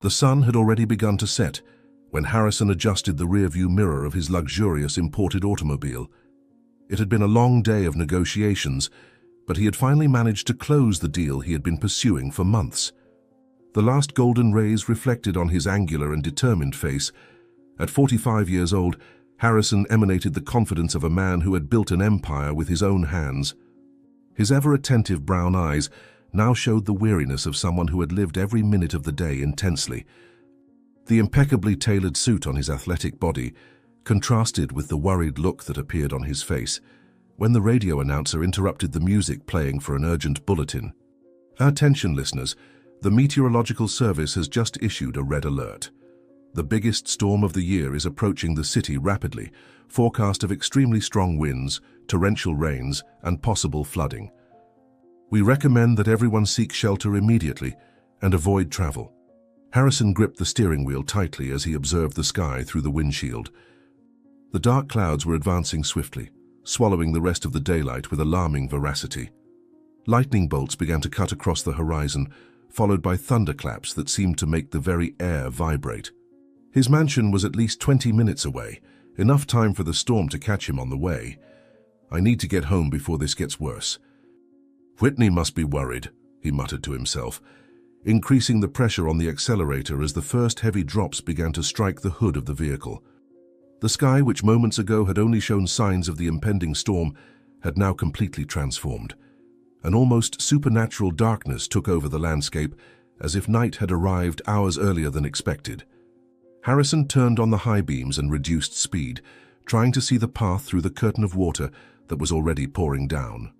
The sun had already begun to set when Harrison adjusted the rearview mirror of his luxurious imported automobile. It had been a long day of negotiations, but he had finally managed to close the deal he had been pursuing for months. The last golden rays reflected on his angular and determined face. At 45 years old, Harrison emanated the confidence of a man who had built an empire with his own hands. His ever-attentive brown eyes now showed the weariness of someone who had lived every minute of the day intensely. The impeccably tailored suit on his athletic body contrasted with the worried look that appeared on his face when the radio announcer interrupted the music playing for an urgent bulletin. Attention listeners, the Meteorological Service has just issued a red alert. The biggest storm of the year is approaching the city rapidly, forecast of extremely strong winds, torrential rains, and possible flooding. We recommend that everyone seek shelter immediately and avoid travel. Harrison gripped the steering wheel tightly as he observed the sky through the windshield. The dark clouds were advancing swiftly, swallowing the rest of the daylight with alarming voracity. Lightning bolts began to cut across the horizon, followed by thunderclaps that seemed to make the very air vibrate. His mansion was at least 20 minutes away, enough time for the storm to catch him on the way. "I need to get home before this gets worse." "Whitney must be worried," he muttered to himself, increasing the pressure on the accelerator as the first heavy drops began to strike the hood of the vehicle. The sky, which moments ago had only shown signs of the impending storm, had now completely transformed. An almost supernatural darkness took over the landscape, as if night had arrived hours earlier than expected. Harrison turned on the high beams and reduced speed, trying to see the path through the curtain of water that was already pouring down.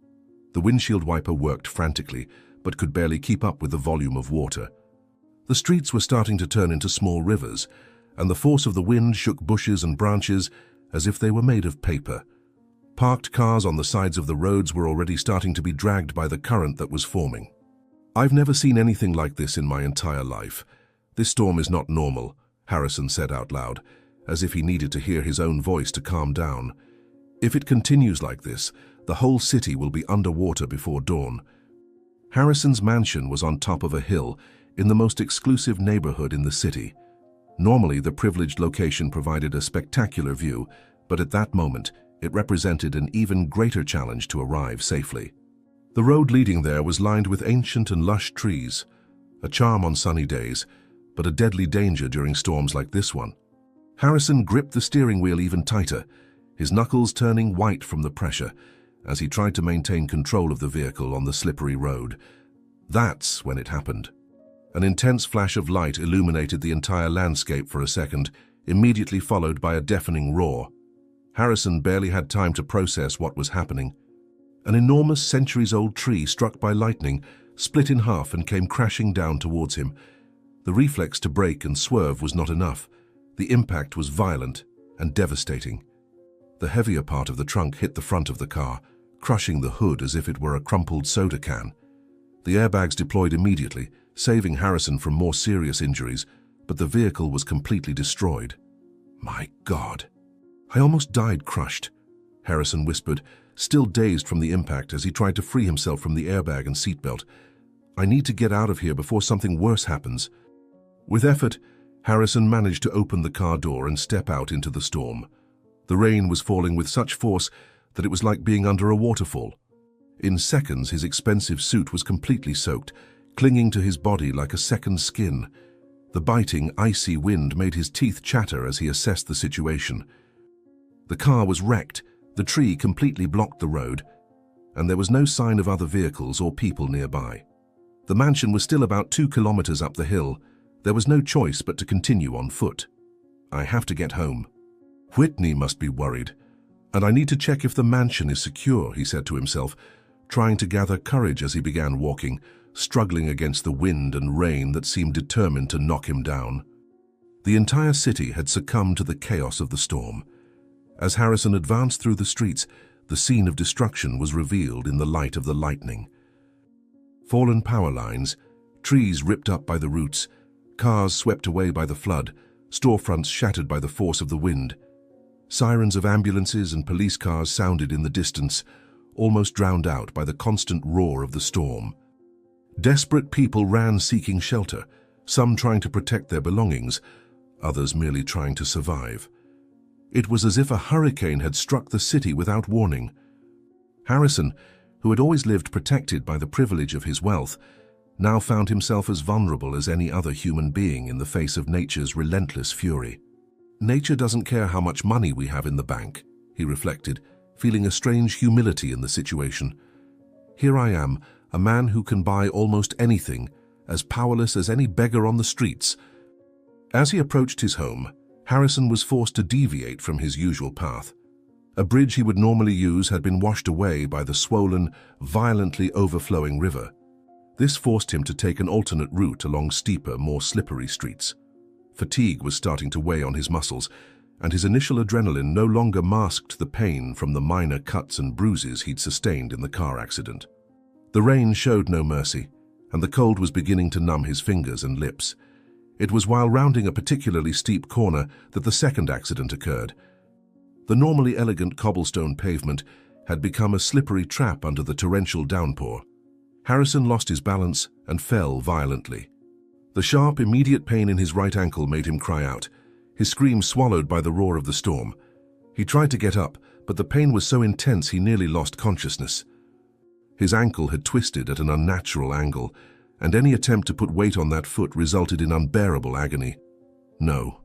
The windshield wiper worked frantically, but could barely keep up with the volume of water. The streets were starting to turn into small rivers, and the force of the wind shook bushes and branches as if they were made of paper. Parked cars on the sides of the roads were already starting to be dragged by the current that was forming. "I've never seen anything like this in my entire life. This storm is not normal," Harrison said out loud, as if he needed to hear his own voice to calm down. "If it continues like this, the whole city will be underwater before dawn." Harrison's mansion was on top of a hill in the most exclusive neighborhood in the city. Normally, the privileged location provided a spectacular view, but at that moment, it represented an even greater challenge to arrive safely. The road leading there was lined with ancient and lush trees, a charm on sunny days, but a deadly danger during storms like this one. Harrison gripped the steering wheel even tighter, his knuckles turning white from the pressure, as he tried to maintain control of the vehicle on the slippery road. That's when it happened. An intense flash of light illuminated the entire landscape for a second, immediately followed by a deafening roar. Harrison barely had time to process what was happening. An enormous centuries-old tree struck by lightning split in half and came crashing down towards him. The reflex to brake and swerve was not enough. The impact was violent and devastating. The heavier part of the trunk hit the front of the car, crushing the hood as if it were a crumpled soda can. The airbags deployed immediately, saving Harrison from more serious injuries, but the vehicle was completely destroyed. "My God. I almost died crushed," Harrison whispered, still dazed from the impact as he tried to free himself from the airbag and seatbelt. "I need to get out of here before something worse happens." With effort, Harrison managed to open the car door and step out into the storm. The rain was falling with such force that it was like being under a waterfall. In seconds, his expensive suit was completely soaked, clinging to his body like a second skin. The biting, icy wind made his teeth chatter as he assessed the situation. The car was wrecked, the tree completely blocked the road, and there was no sign of other vehicles or people nearby. The mansion was still about 2 kilometers up the hill. There was no choice but to continue on foot. "I have to get home. Whitney must be worried, and I need to check if the mansion is secure," he said to himself, trying to gather courage as he began walking, struggling against the wind and rain that seemed determined to knock him down. The entire city had succumbed to the chaos of the storm. As Harrison advanced through the streets, the scene of destruction was revealed in the light of the lightning. Fallen power lines, trees ripped up by the roots, cars swept away by the flood, storefronts shattered by the force of the wind. Sirens of ambulances and police cars sounded in the distance, almost drowned out by the constant roar of the storm. Desperate people ran seeking shelter, some trying to protect their belongings, others merely trying to survive. It was as if a hurricane had struck the city without warning. Harrison, who had always lived protected by the privilege of his wealth, now found himself as vulnerable as any other human being in the face of nature's relentless fury. Nature doesn't care how much money we have in the bank, he reflected, feeling a strange humility in the situation. Here I am, a man who can buy almost anything, as powerless as any beggar on the streets. As he approached his home, Harrison was forced to deviate from his usual path. A bridge he would normally use had been washed away by the swollen, violently overflowing river. This forced him to take an alternate route along steeper, more slippery streets. Fatigue was starting to weigh on his muscles, and his initial adrenaline no longer masked the pain from the minor cuts and bruises he'd sustained in the car accident. The rain showed no mercy, and the cold was beginning to numb his fingers and lips. It was while rounding a particularly steep corner that the second accident occurred. The normally elegant cobblestone pavement had become a slippery trap under the torrential downpour. Harrison lost his balance and fell violently. The sharp, immediate pain in his right ankle made him cry out, his scream swallowed by the roar of the storm. He tried to get up, but the pain was so intense he nearly lost consciousness. His ankle had twisted at an unnatural angle, and any attempt to put weight on that foot resulted in unbearable agony. "No,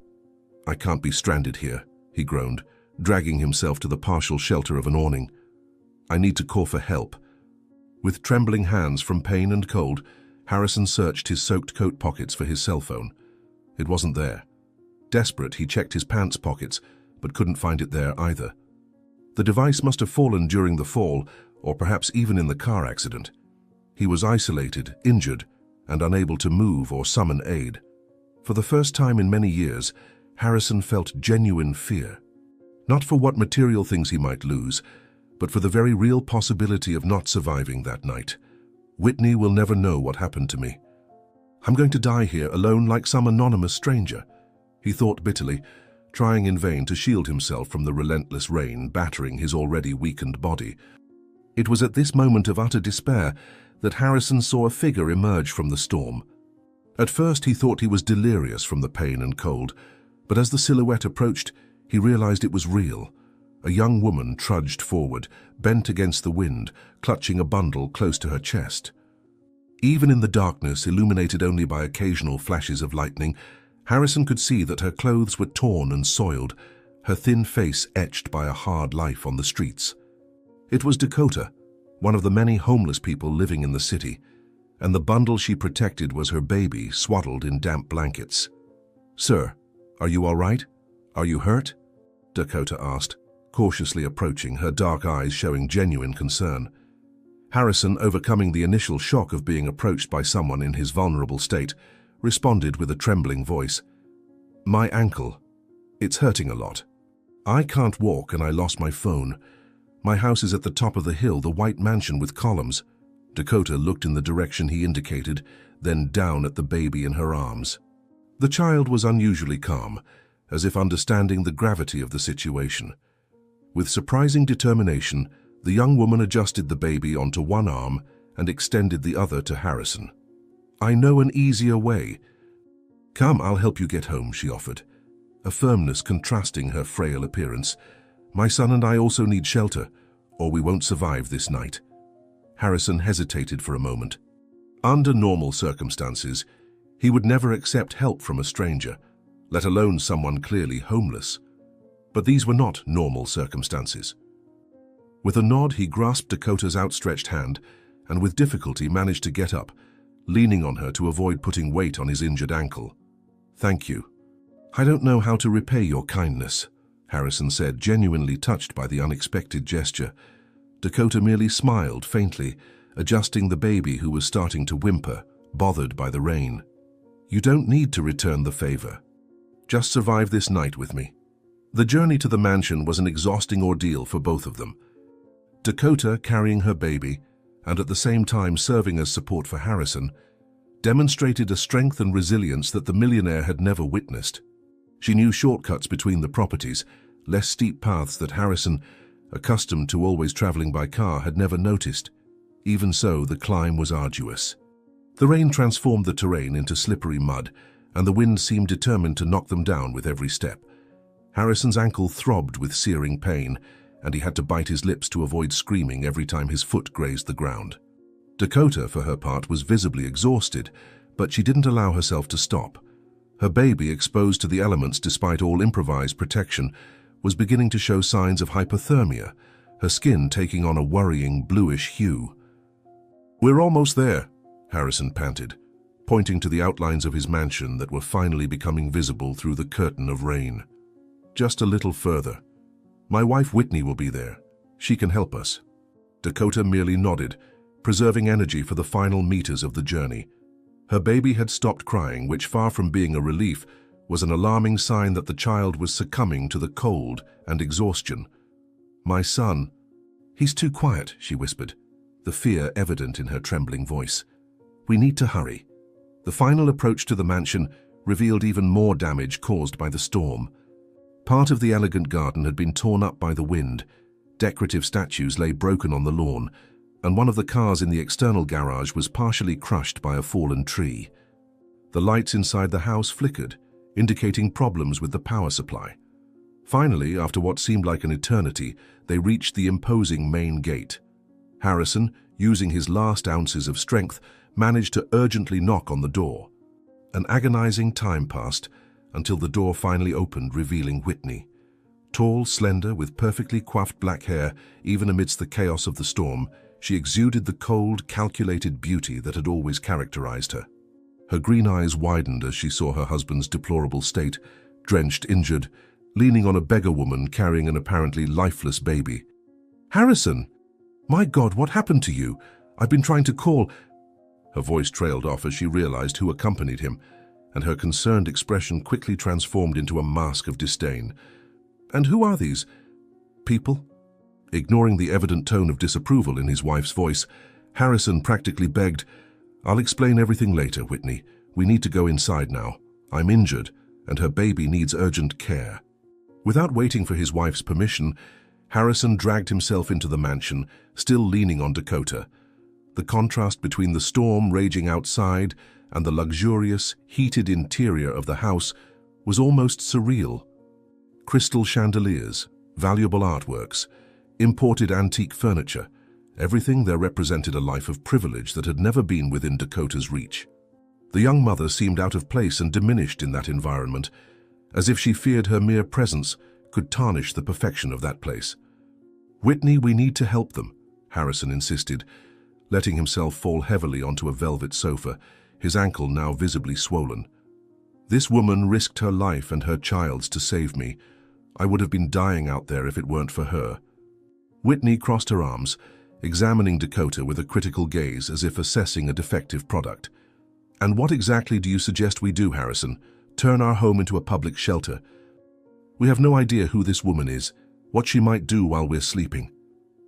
I can't be stranded here," he groaned, dragging himself to the partial shelter of an awning. "I need to call for help." With trembling hands from pain and cold, Harrison searched his soaked coat pockets for his cell phone. It wasn't there. Desperate, he checked his pants pockets, but couldn't find it there either. The device must have fallen during the fall, or perhaps even in the car accident. He was isolated, injured, and unable to move or summon aid. For the first time in many years, Harrison felt genuine fear. Not for what material things he might lose, but for the very real possibility of not surviving that night. Whitney will never know what happened to me. I'm going to die here alone like some anonymous stranger, he thought bitterly, trying in vain to shield himself from the relentless rain battering his already weakened body. It was at this moment of utter despair that Harrison saw a figure emerge from the storm. At first he thought he was delirious from the pain and cold, but as the silhouette approached, he realized it was real. A young woman trudged forward, bent against the wind, clutching a bundle close to her chest. Even in the darkness, illuminated only by occasional flashes of lightning, Harrison could see that her clothes were torn and soiled, her thin face etched by a hard life on the streets. It was Dakota, one of the many homeless people living in the city, and the bundle she protected was her baby swaddled in damp blankets. "Sir, are you all right? Are you hurt?" Dakota asked, cautiously approaching, her dark eyes showing genuine concern. Harrison, overcoming the initial shock of being approached by someone in his vulnerable state, responded with a trembling voice. "My ankle. It's hurting a lot. I can't walk and I lost my phone. My house is at the top of the hill, the white mansion with columns." Dakota looked in the direction he indicated, then down at the baby in her arms. The child was unusually calm, as if understanding the gravity of the situation. With surprising determination, the young woman adjusted the baby onto one arm and extended the other to Harrison. "I know an easier way." "Come, I'll help you get home," she offered, a firmness contrasting her frail appearance. "My son and I also need shelter, or we won't survive this night." Harrison hesitated for a moment. Under normal circumstances, he would never accept help from a stranger, let alone someone clearly homeless. But these were not normal circumstances. With a nod, he grasped Dakota's outstretched hand and with difficulty managed to get up, leaning on her to avoid putting weight on his injured ankle. "Thank you. I don't know how to repay your kindness," Harrison said, genuinely touched by the unexpected gesture. Dakota merely smiled faintly, adjusting the baby who was starting to whimper, bothered by the rain. "You don't need to return the favor. Just survive this night with me." The journey to the mansion was an exhausting ordeal for both of them. Dakota, carrying her baby, and at the same time serving as support for Harrison, demonstrated a strength and resilience that the millionaire had never witnessed. She knew shortcuts between the properties, less steep paths that Harrison, accustomed to always traveling by car, had never noticed. Even so, the climb was arduous. The rain transformed the terrain into slippery mud, and the wind seemed determined to knock them down with every step. Harrison's ankle throbbed with searing pain, and he had to bite his lips to avoid screaming every time his foot grazed the ground. Dakota, for her part, was visibly exhausted, but she didn't allow herself to stop. Her baby, exposed to the elements despite all improvised protection, was beginning to show signs of hypothermia, her skin taking on a worrying bluish hue. "We're almost there," Harrison panted, pointing to the outlines of his mansion that were finally becoming visible through the curtain of rain. "Just a little further. My wife Whitney will be there. She can help us." Dakota merely nodded, preserving energy for the final meters of the journey. Her baby had stopped crying, which, far from being a relief, was an alarming sign that the child was succumbing to the cold and exhaustion. "My son." "He's too quiet," she whispered, the fear evident in her trembling voice. "We need to hurry." The final approach to the mansion revealed even more damage caused by the storm. Part of the elegant garden had been torn up by the wind. Decorative statues lay broken on the lawn, and one of the cars in the external garage was partially crushed by a fallen tree. The lights inside the house flickered, indicating problems with the power supply. Finally, after what seemed like an eternity, they reached the imposing main gate. Harrison, using his last ounces of strength, managed to urgently knock on the door. An agonizing time passed until the door finally opened, revealing Whitney. Tall, slender, with perfectly coiffed black hair, even amidst the chaos of the storm, she exuded the cold, calculated beauty that had always characterized her. Her green eyes widened as she saw her husband's deplorable state, drenched, injured, leaning on a beggar woman carrying an apparently lifeless baby. "Harrison! My God, what happened to you? I've been trying to call—" Her voice trailed off as she realized who accompanied him, and her concerned expression quickly transformed into a mask of disdain. "And who are these people?" Ignoring the evident tone of disapproval in his wife's voice, Harrison practically begged, "I'll explain everything later, Whitney. We need to go inside now. I'm injured, and her baby needs urgent care." Without waiting for his wife's permission, Harrison dragged himself into the mansion, still leaning on Dakota. The contrast between the storm raging outside and the luxurious, heated interior of the house was almost surreal. Crystal chandeliers, valuable artworks, imported antique furniture, everything there represented a life of privilege that had never been within Dakota's reach. The young mother seemed out of place and diminished in that environment, as if she feared her mere presence could tarnish the perfection of that place. "Whitney, we need to help them," Harrison insisted, letting himself fall heavily onto a velvet sofa, his ankle now visibly swollen. "This woman risked her life and her child's to save me. I would have been dying out there if it weren't for her." Whitney crossed her arms, examining Dakota with a critical gaze as if assessing a defective product. "And what exactly do you suggest we do, Harrison? Turn our home into a public shelter? We have no idea who this woman is, what she might do while we're sleeping."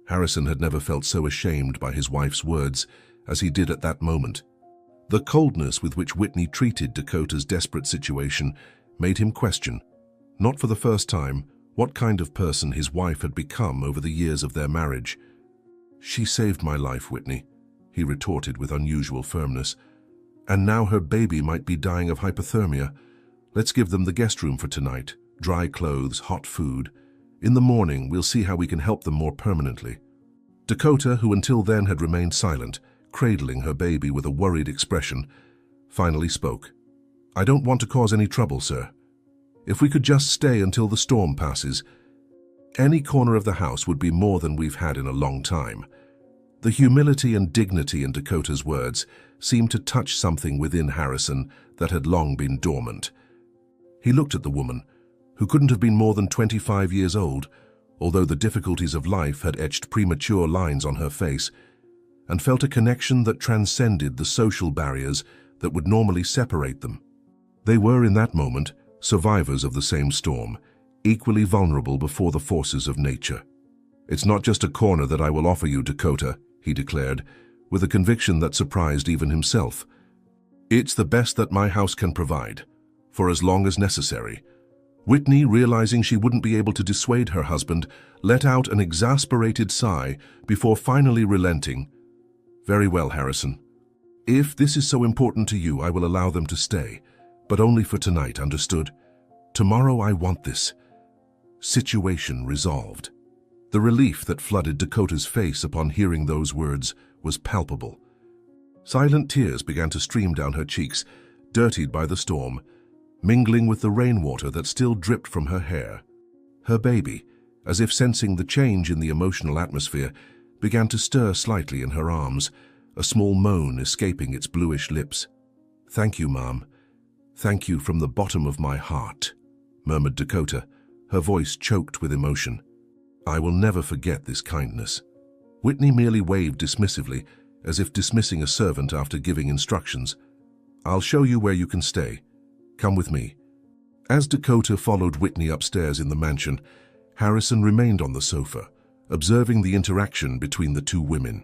Harrison had never felt so ashamed by his wife's words as he did at that moment. The coldness with which Whitney treated Dakota's desperate situation made him question, not for the first time, what kind of person his wife had become over the years of their marriage. "She saved my life, Whitney," he retorted with unusual firmness. "And now her baby might be dying of hypothermia. Let's give them the guest room for tonight, dry clothes, hot food. In the morning, we'll see how we can help them more permanently." Dakota, who until then had remained silent, cradling her baby with a worried expression, finally spoke. "I don't want to cause any trouble, sir. If we could just stay until the storm passes, any corner of the house would be more than we've had in a long time." The humility and dignity in Dakota's words seemed to touch something within Harrison that had long been dormant. He looked at the woman, who couldn't have been more than 25 years old, although the difficulties of life had etched premature lines on her face, and felt a connection that transcended the social barriers that would normally separate them. They were, in that moment, survivors of the same storm, equally vulnerable before the forces of nature. "It's not just a corner that I will offer you, Dakota," he declared, with a conviction that surprised even himself. "It's the best that my house can provide, for as long as necessary." Whitney, realizing she wouldn't be able to dissuade her husband, let out an exasperated sigh before finally relenting. "Very well, Harrison. If this is so important to you, I will allow them to stay, but only for tonight, understood? Tomorrow I want this situation resolved. The relief that flooded Dakota's face upon hearing those words was palpable. Silent tears began to stream down her cheeks, dirtied by the storm, mingling with the rainwater that still dripped from her hair. Her baby, as if sensing the change in the emotional atmosphere, began to stir slightly in her arms, a small moan escaping its bluish lips. "Thank you, Mom. Thank you from the bottom of my heart," murmured Dakota, her voice choked with emotion. "I will never forget this kindness." Whitney merely waved dismissively, as if dismissing a servant after giving instructions. "I'll show you where you can stay. Come with me." As Dakota followed Whitney upstairs in the mansion, Harrison remained on the sofa, observing the interaction between the two women.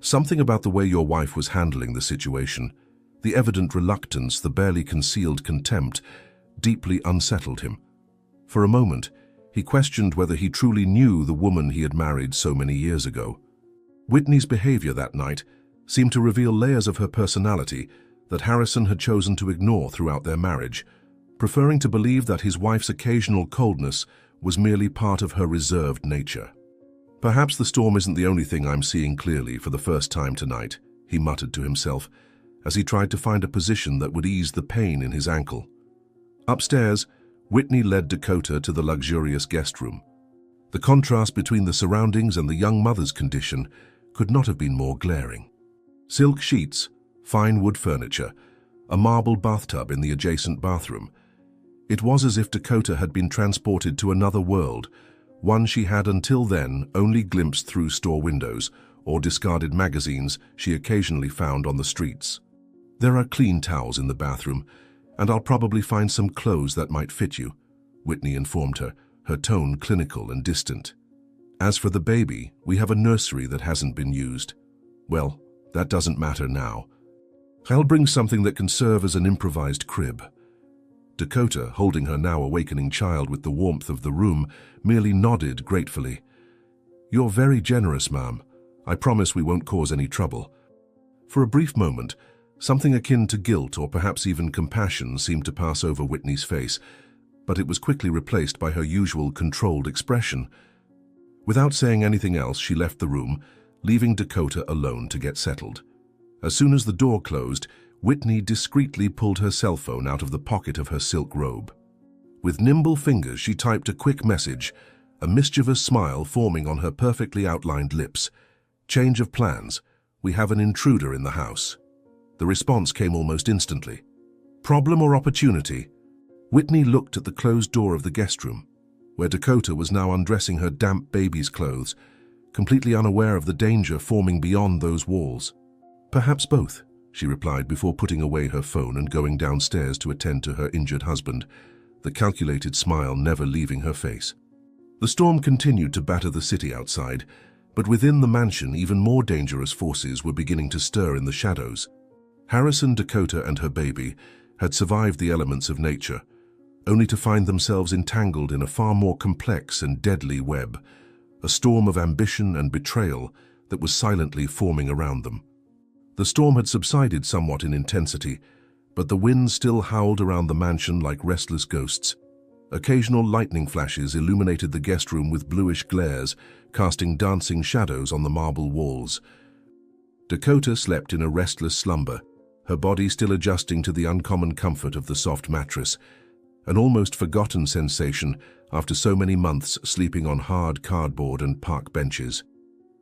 Something about the way your wife was handling the situation, the evident reluctance, the barely concealed contempt, deeply unsettled him. For a moment, he questioned whether he truly knew the woman he had married so many years ago. Whitney's behavior that night seemed to reveal layers of her personality that Harrison had chosen to ignore throughout their marriage, preferring to believe that his wife's occasional coldness was merely part of her reserved nature. "Perhaps the storm isn't the only thing I'm seeing clearly for the first time tonight," he muttered to himself, as he tried to find a position that would ease the pain in his ankle. Upstairs, Whitney led Dakota to the luxurious guest room. The contrast between the surroundings and the young mother's condition could not have been more glaring. Silk sheets, fine wood furniture, a marble bathtub in the adjacent bathroom. It was as if Dakota had been transported to another world, one she had until then only glimpsed through store windows or discarded magazines she occasionally found on the streets. "There are clean towels in the bathroom, and I'll probably find some clothes that might fit you," Whitney informed her, her tone clinical and distant. "As for the baby, we have a nursery that hasn't been used. Well, that doesn't matter now. I'll bring something that can serve as an improvised crib." Dakota, holding her now awakening child with the warmth of the room, merely nodded gratefully. "You're very generous, ma'am. I promise we won't cause any trouble." For a brief moment, something akin to guilt or perhaps even compassion seemed to pass over Whitney's face, but it was quickly replaced by her usual controlled expression. Without saying anything else, she left the room, leaving Dakota alone to get settled. As soon as the door closed, Whitney discreetly pulled her cell phone out of the pocket of her silk robe. With nimble fingers, she typed a quick message, a mischievous smile forming on her perfectly outlined lips. "Change of plans. We have an intruder in the house." The response came almost instantly. "Problem or opportunity?" Whitney looked at the closed door of the guest room, where Dakota was now undressing her damp baby's clothes, completely unaware of the danger forming beyond those walls. "Perhaps both," she replied before putting away her phone and going downstairs to attend to her injured husband, the calculated smile never leaving her face. The storm continued to batter the city outside, but within the mansion even more dangerous forces were beginning to stir in the shadows. Harrison, Dakota, and her baby had survived the elements of nature, only to find themselves entangled in a far more complex and deadly web, a storm of ambition and betrayal that was silently forming around them. The storm had subsided somewhat in intensity, but the winds still howled around the mansion like restless ghosts. Occasional lightning flashes illuminated the guest room with bluish glares, casting dancing shadows on the marble walls. Dakota slept in a restless slumber, her body still adjusting to the uncommon comfort of the soft mattress, an almost forgotten sensation after so many months sleeping on hard cardboard and park benches.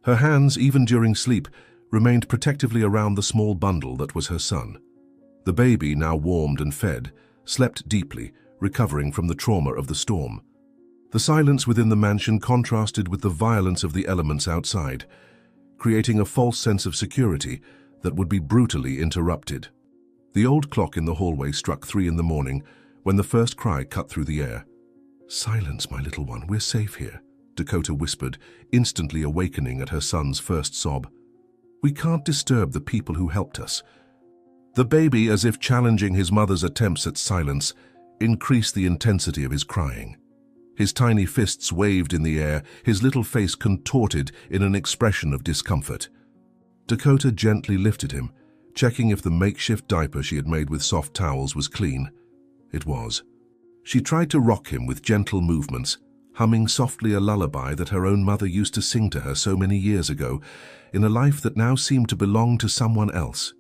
Her hands, even during sleep, remained protectively around the small bundle that was her son. The baby, now warmed and fed, slept deeply, recovering from the trauma of the storm. The silence within the mansion contrasted with the violence of the elements outside, creating a false sense of security that would be brutally interrupted. The old clock in the hallway struck 3 in the morning when the first cry cut through the air. "Silence, my little one, we're safe here," Dakota whispered, instantly awakening at her son's first sob. "We can't disturb the people who helped us." The baby, as if challenging his mother's attempts at silence, increased the intensity of his crying. His tiny fists waved in the air, his little face contorted in an expression of discomfort. Dakota gently lifted him, checking if the makeshift diaper she had made with soft towels was clean. It was. She tried to rock him with gentle movements, humming softly a lullaby that her own mother used to sing to her so many years ago, in a life that now seemed to belong to someone else.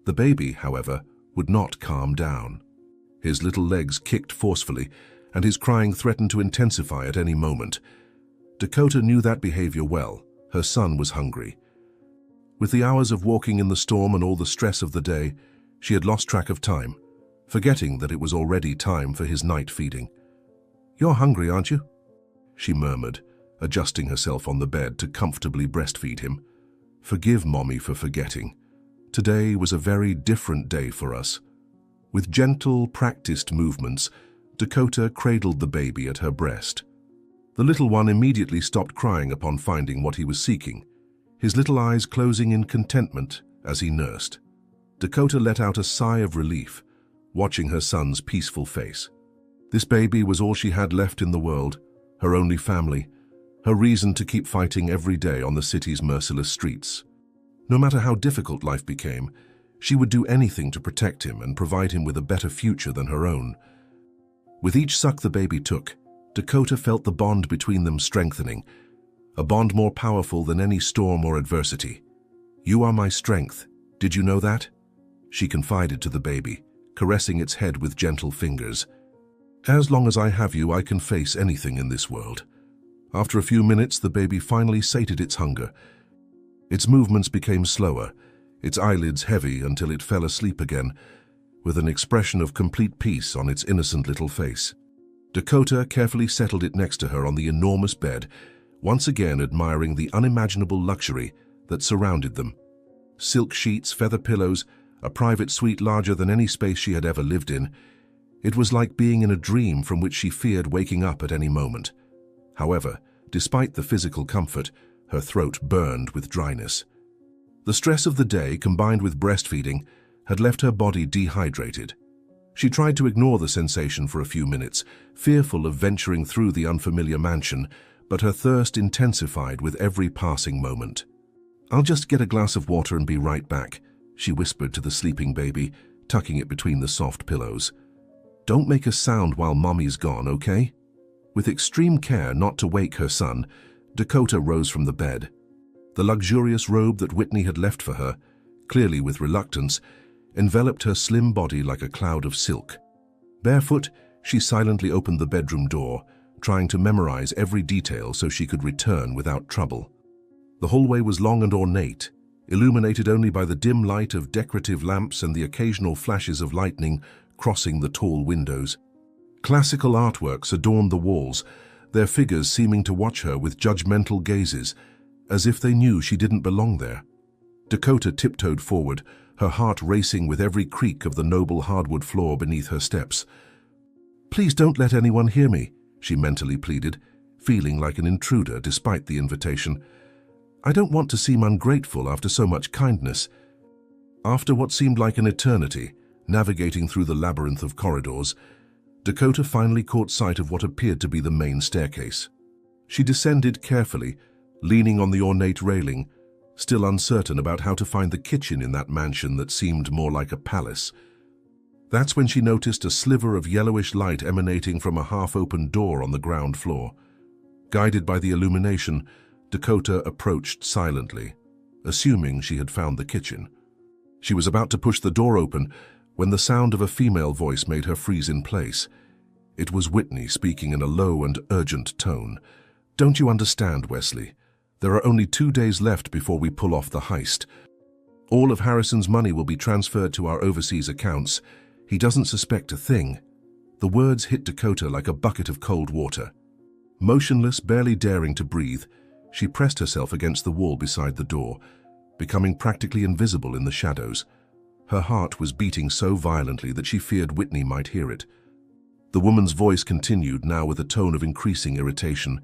The baby, however, would not calm down. His little legs kicked forcefully, and his crying threatened to intensify at any moment. Dakota knew that behavior well. Her son was hungry. With the hours of walking in the storm and all the stress of the day, she had lost track of time, forgetting that it was already time for his night feeding. "You're hungry, aren't you?" she murmured, adjusting herself on the bed to comfortably breastfeed him. "Forgive Mommy for forgetting. Today was a very different day for us." With gentle, practiced movements, Dakota cradled the baby at her breast. The little one immediately stopped crying upon finding what he was seeking, his little eyes closing in contentment as he nursed. Dakota let out a sigh of relief, watching her son's peaceful face. This baby was all she had left in the world, her only family, her reason to keep fighting every day on the city's merciless streets. No matter how difficult life became, she would do anything to protect him and provide him with a better future than her own. With each suck the baby took, Dakota felt the bond between them strengthening, a bond more powerful than any storm or adversity. "You are my strength. Did you know that?" she confided to the baby, caressing its head with gentle fingers. "As long as I have you, I can face anything in this world." After a few minutes, the baby finally sated its hunger. Its movements became slower, its eyelids heavy until it fell asleep again, with an expression of complete peace on its innocent little face. Dakota carefully settled it next to her on the enormous bed, once again admiring the unimaginable luxury that surrounded them. Silk sheets, feather pillows, a private suite larger than any space she had ever lived in. It was like being in a dream from which she feared waking up at any moment. However, despite the physical comfort, her throat burned with dryness. The stress of the day, combined with breastfeeding, had left her body dehydrated. She tried to ignore the sensation for a few minutes, fearful of venturing through the unfamiliar mansion, but her thirst intensified with every passing moment. "I'll just get a glass of water and be right back," she whispered to the sleeping baby, tucking it between the soft pillows. "Don't make a sound while Mommy's gone, okay?" With extreme care not to wake her son, Dakota rose from the bed. The luxurious robe that Whitney had left for her, clearly with reluctance, enveloped her slim body like a cloud of silk. Barefoot, she silently opened the bedroom door, trying to memorize every detail so she could return without trouble. The hallway was long and ornate, illuminated only by the dim light of decorative lamps and the occasional flashes of lightning crossing the tall windows. Classical artworks adorned the walls, their figures seeming to watch her with judgmental gazes, as if they knew she didn't belong there. Dakota tiptoed forward, her heart racing with every creak of the noble hardwood floor beneath her steps. "Please don't let anyone hear me," she mentally pleaded, feeling like an intruder despite the invitation. "I don't want to seem ungrateful after so much kindness." After what seemed like an eternity, navigating through the labyrinth of corridors, Dakota finally caught sight of what appeared to be the main staircase. She descended carefully, leaning on the ornate railing, still uncertain about how to find the kitchen in that mansion that seemed more like a palace. That's when she noticed a sliver of yellowish light emanating from a half-open door on the ground floor. Guided by the illumination, Dakota approached silently, assuming she had found the kitchen. She was about to push the door open when the sound of a female voice made her freeze in place. It was Whitney speaking in a low and urgent tone. "Don't you understand, Wesley? There are only 2 days left before we pull off the heist. All of Harrison's money will be transferred to our overseas accounts. He doesn't suspect a thing." The words hit Dakota like a bucket of cold water. Motionless, barely daring to breathe, she pressed herself against the wall beside the door, becoming practically invisible in the shadows. Her heart was beating so violently that she feared Whitney might hear it. The woman's voice continued, now with a tone of increasing irritation.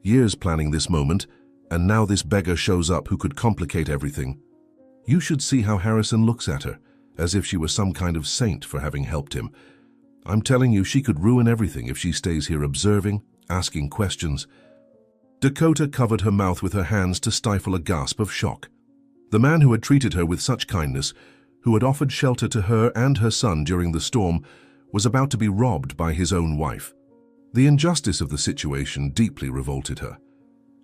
"Years planning this moment, and now this beggar shows up who could complicate everything. You should see how Harrison looks at her, as if she were some kind of saint for having helped him. I'm telling you, she could ruin everything if she stays here observing, asking questions." Dakota covered her mouth with her hands to stifle a gasp of shock. The man who had treated her with such kindness who had offered shelter to her and her son during the storm, was about to be robbed by his own wife. The injustice of the situation deeply revolted her.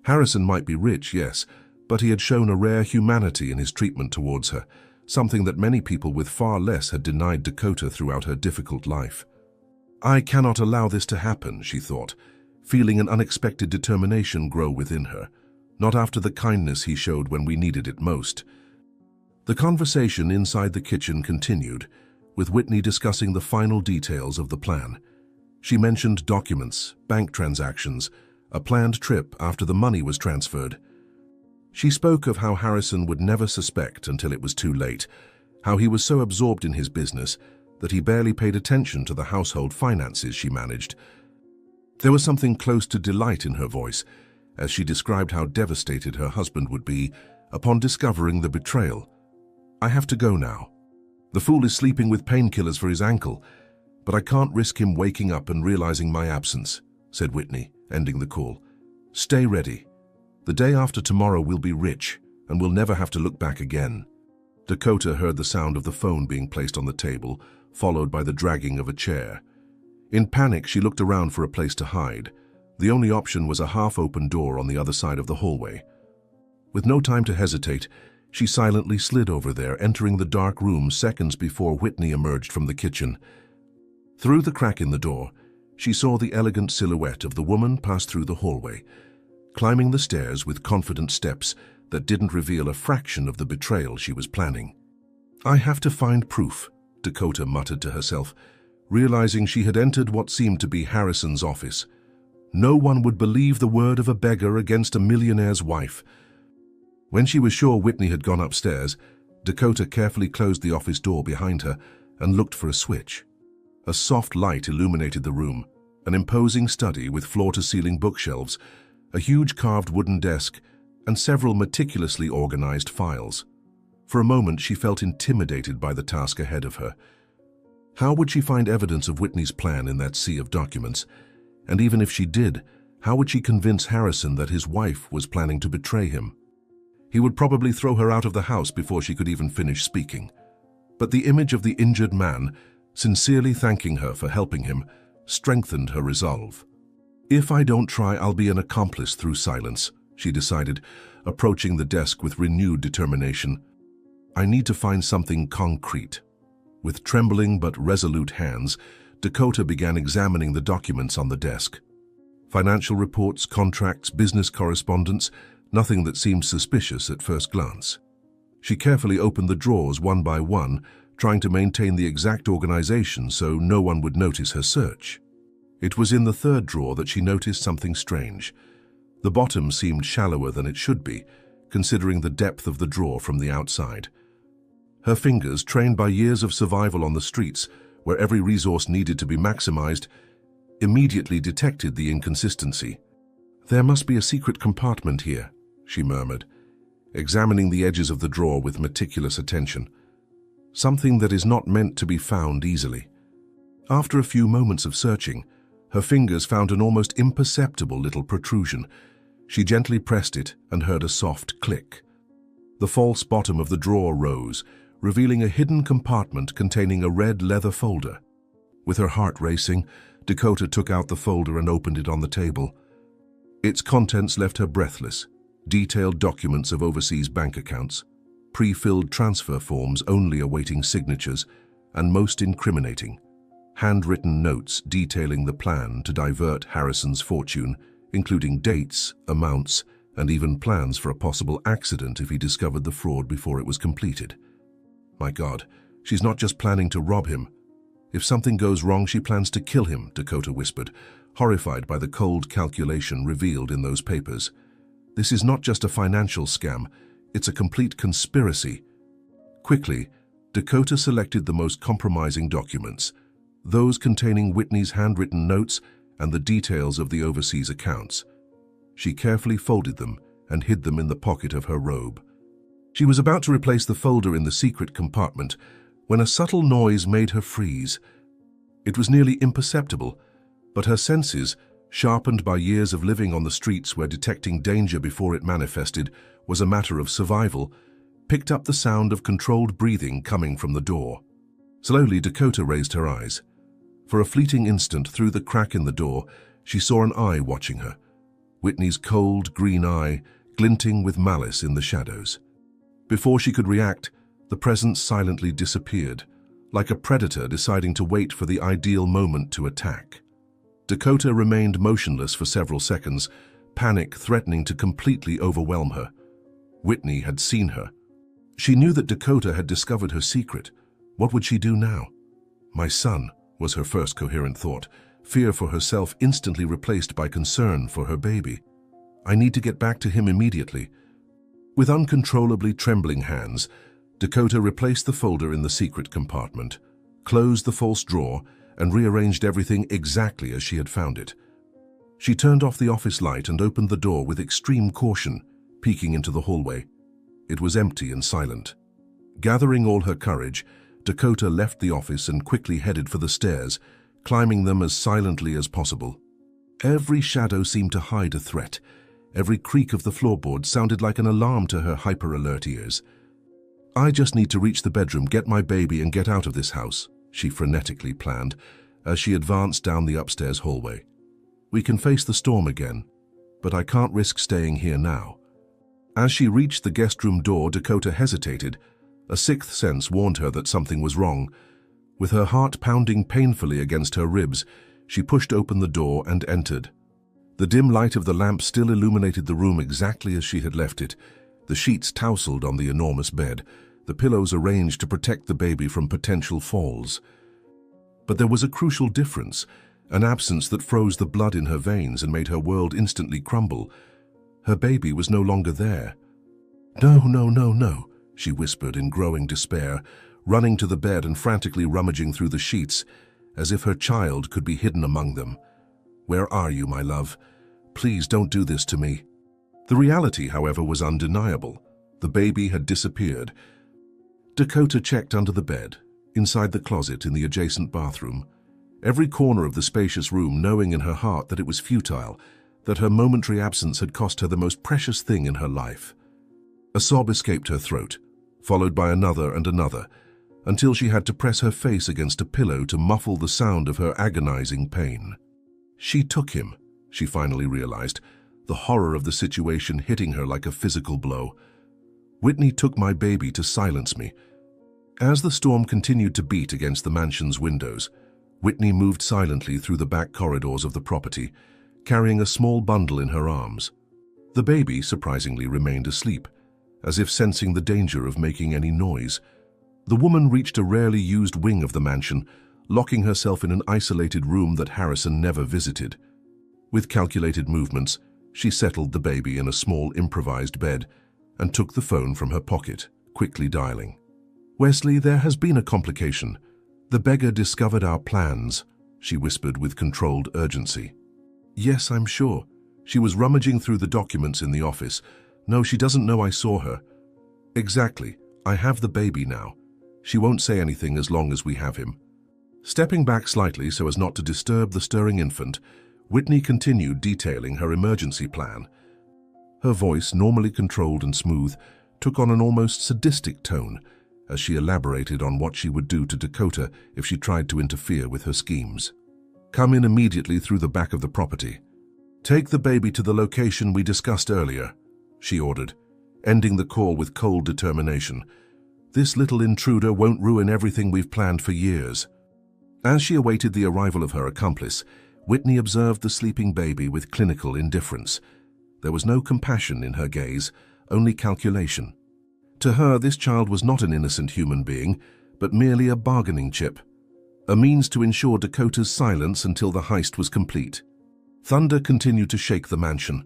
Harrison might be rich, yes, but he had shown a rare humanity in his treatment towards her, something that many people with far less had denied Dakota throughout her difficult life. "I cannot allow this to happen," she thought, feeling an unexpected determination grow within her, not after the kindness he showed when we needed it most. The conversation inside the kitchen continued, with Whitney discussing the final details of the plan. She mentioned documents, bank transactions, a planned trip after the money was transferred. She spoke of how Harrison would never suspect until it was too late, how he was so absorbed in his business that he barely paid attention to the household finances she managed. There was something close to delight in her voice as she described how devastated her husband would be upon discovering the betrayal. "I have to go now. The fool is sleeping with painkillers for his ankle, but I can't risk him waking up and realizing my absence," said Whitney, ending the call. "Stay ready. The day after tomorrow we'll be rich, and we'll never have to look back again." Dakota heard the sound of the phone being placed on the table, followed by the dragging of a chair. In panic, she looked around for a place to hide. The only option was a half-open door on the other side of the hallway. With no time to hesitate, she silently slid over there, entering the dark room seconds before Whitney emerged from the kitchen. Through the crack in the door, she saw the elegant silhouette of the woman pass through the hallway, climbing the stairs with confident steps that didn't reveal a fraction of the betrayal she was planning. "I have to find proof," Dakota muttered to herself, realizing she had entered what seemed to be Harrison's office. No one would believe the word of a beggar against a millionaire's wife. When she was sure Whitney had gone upstairs, Dakota carefully closed the office door behind her and looked for a switch. A soft light illuminated the room, an imposing study with floor-to-ceiling bookshelves, a huge carved wooden desk, and several meticulously organized files. For a moment, she felt intimidated by the task ahead of her. How would she find evidence of Whitney's plan in that sea of documents? And even if she did, how would she convince Harrison that his wife was planning to betray him? He would probably throw her out of the house before she could even finish speaking. But the image of the injured man, sincerely thanking her for helping him, strengthened her resolve. "If I don't try, I'll be an accomplice through silence," she decided, approaching the desk with renewed determination. "I need to find something concrete." With trembling but resolute hands, Dakota began examining the documents on the desk. Financial reports, contracts, business correspondence, nothing that seemed suspicious at first glance. She carefully opened the drawers one by one, trying to maintain the exact organization so no one would notice her search. It was in the third drawer that she noticed something strange. The bottom seemed shallower than it should be, considering the depth of the drawer from the outside. Her fingers, trained by years of survival on the streets, where every resource needed to be maximized, immediately detected the inconsistency. "There must be a secret compartment here," she murmured, examining the edges of the drawer with meticulous attention. "Something that is not meant to be found easily." After a few moments of searching, her fingers found an almost imperceptible little protrusion. She gently pressed it and heard a soft click. The false bottom of the drawer rose, revealing a hidden compartment containing a red leather folder. With her heart racing, Dakota took out the folder and opened it on the table. Its contents left her breathless. Detailed documents of overseas bank accounts, pre-filled transfer forms only awaiting signatures, and most incriminating, handwritten notes detailing the plan to divert Harrison's fortune, including dates, amounts, and even plans for a possible accident if he discovered the fraud before it was completed. "My God, she's not just planning to rob him. If something goes wrong, she plans to kill him," Dakota whispered, horrified by the cold calculation revealed in those papers. "This is not just a financial scam, it's a complete conspiracy." Quickly, Dakota selected the most compromising documents, those containing Whitney's handwritten notes and the details of the overseas accounts. She carefully folded them and hid them in the pocket of her robe. She was about to replace the folder in the secret compartment when a subtle noise made her freeze. It was nearly imperceptible, but her senses, sharpened by years of living on the streets where detecting danger before it manifested was a matter of survival, picked up the sound of controlled breathing coming from the door. Slowly, Dakota raised her eyes. For a fleeting instant, through the crack in the door, she saw an eye watching her. Whitney's cold, green eye, glinting with malice in the shadows. Before she could react, the presence silently disappeared, like a predator deciding to wait for the ideal moment to attack. Dakota remained motionless for several seconds, panic threatening to completely overwhelm her. Whitney had seen her. She knew that Dakota had discovered her secret. What would she do now? My son, was her first coherent thought, fear for herself instantly replaced by concern for her baby. I need to get back to him immediately. With uncontrollably trembling hands, Dakota replaced the folder in the secret compartment, closed the false drawer, and rearranged everything exactly as she had found it. She turned off the office light and opened the door with extreme caution, peeking into the hallway. It was empty and silent. Gathering all her courage, Dakota left the office and quickly headed for the stairs, climbing them as silently as possible. Every shadow seemed to hide a threat. Every creak of the floorboard sounded like an alarm to her hyper-alert ears. I just need to reach the bedroom, get my baby, and get out of this house, she frenetically planned as she advanced down the upstairs hallway. We can face the storm again, but I can't risk staying here now. As she reached the guest room door, Dakota hesitated. A sixth sense warned her that something was wrong. With her heart pounding painfully against her ribs, she pushed open the door and entered. The dim light of the lamp still illuminated the room exactly as she had left it, the sheets tousled on the enormous bed, the pillows arranged to protect the baby from potential falls. But there was a crucial difference, an absence that froze the blood in her veins and made her world instantly crumble. Her baby was no longer there. No, no, no, no, she whispered in growing despair, running to the bed and frantically rummaging through the sheets, as if her child could be hidden among them. Where are you, my love? Please don't do this to me. The reality, however, was undeniable. The baby had disappeared. Dakota checked under the bed, inside the closet in the adjacent bathroom, every corner of the spacious room, knowing in her heart that it was futile, that her momentary absence had cost her the most precious thing in her life. A sob escaped her throat, followed by another and another, until she had to press her face against a pillow to muffle the sound of her agonizing pain. She took him, she finally realized, the horror of the situation hitting her like a physical blow. Whitney took my baby to silence me. As the storm continued to beat against the mansion's windows, Whitney moved silently through the back corridors of the property, carrying a small bundle in her arms. The baby, surprisingly, remained asleep, as if sensing the danger of making any noise. The woman reached a rarely used wing of the mansion, locking herself in an isolated room that Harrison never visited. With calculated movements, she settled the baby in a small improvised bed and took the phone from her pocket, quickly dialing. "Wesley, there has been a complication. The beggar discovered our plans," she whispered with controlled urgency. "Yes, I'm sure. She was rummaging through the documents in the office. No, she doesn't know I saw her." "Exactly. I have the baby now. She won't say anything as long as we have him." Stepping back slightly so as not to disturb the stirring infant, Whitney continued detailing her emergency plan. Her voice, normally controlled and smooth, took on an almost sadistic tone as she elaborated on what she would do to Dakota if she tried to interfere with her schemes. "Come in immediately through the back of the property. Take the baby to the location we discussed earlier," she ordered, ending the call with cold determination. "This little intruder won't ruin everything we've planned for years." As she awaited the arrival of her accomplice, Whitney observed the sleeping baby with clinical indifference. There was no compassion in her gaze, only calculation. To her, this child was not an innocent human being, but merely a bargaining chip, a means to ensure Dakota's silence until the heist was complete. Thunder continued to shake the mansion,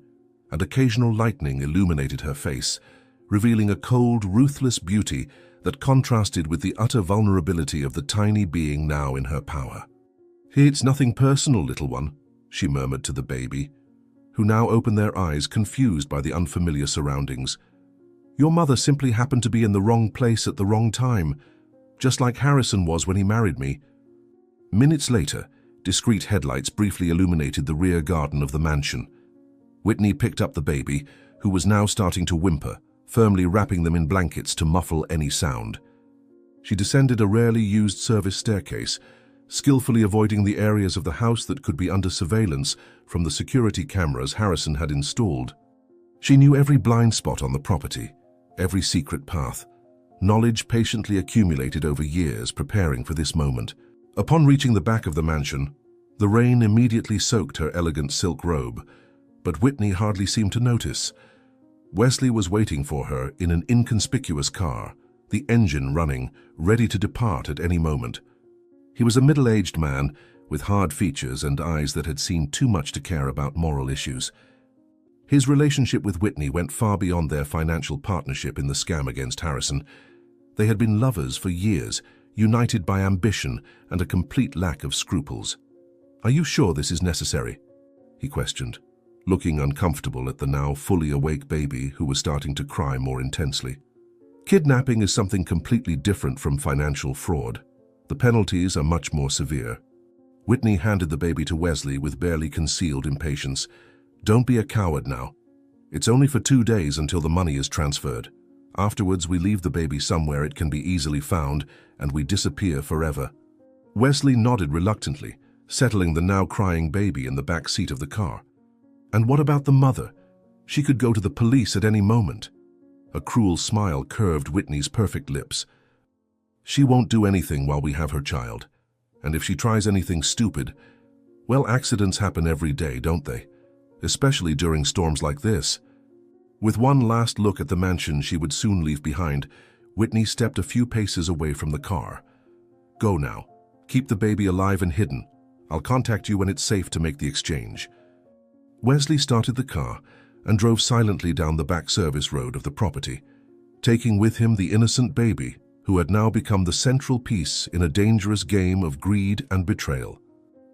and occasional lightning illuminated her face, revealing a cold, ruthless beauty that contrasted with the utter vulnerability of the tiny being now in her power. "It's nothing personal, little one," she murmured to the baby, who now opened their eyes confused by the unfamiliar surroundings. "Your mother simply happened to be in the wrong place at the wrong time, just like Harrison was when he married me." Minutes later, discreet headlights briefly illuminated the rear garden of the mansion. Whitney picked up the baby, who was now starting to whimper, firmly wrapping them in blankets to muffle any sound. She descended a rarely used service staircase, skillfully avoiding the areas of the house that could be under surveillance from the security cameras Harrison had installed. She knew every blind spot on the property, every secret path, knowledge patiently accumulated over years preparing for this moment. Upon reaching the back of the mansion, the rain immediately soaked her elegant silk robe, but Whitney hardly seemed to notice. Wesley was waiting for her in an inconspicuous car, the engine running, ready to depart at any moment. He was a middle-aged man with hard features and eyes that had seen too much to care about moral issues. His relationship with Whitney went far beyond their financial partnership in the scam against Harrison. They had been lovers for years, united by ambition and a complete lack of scruples. "Are you sure this is necessary?" he questioned, looking uncomfortable at the now fully awake baby who was starting to cry more intensely. Kidnapping is something completely different from financial fraud. The penalties are much more severe. Whitney handed the baby to Wesley with barely concealed impatience. "Don't be a coward now. It's only for 2 days until the money is transferred. Afterwards, we leave the baby somewhere it can be easily found, and we disappear forever." Wesley nodded reluctantly, settling the now crying baby in the back seat of the car. "And what about the mother? She could go to the police at any moment." A cruel smile curved Whitney's perfect lips. "She won't do anything while we have her child. And if she tries anything stupid, well, accidents happen every day, don't they? Especially during storms like this." With one last look at the mansion she would soon leave behind, Whitney stepped a few paces away from the car. "Go now. Keep the baby alive and hidden. I'll contact you when it's safe to make the exchange." Wesley started the car and drove silently down the back service road of the property, taking with him the innocent baby who had now become the central piece in a dangerous game of greed and betrayal.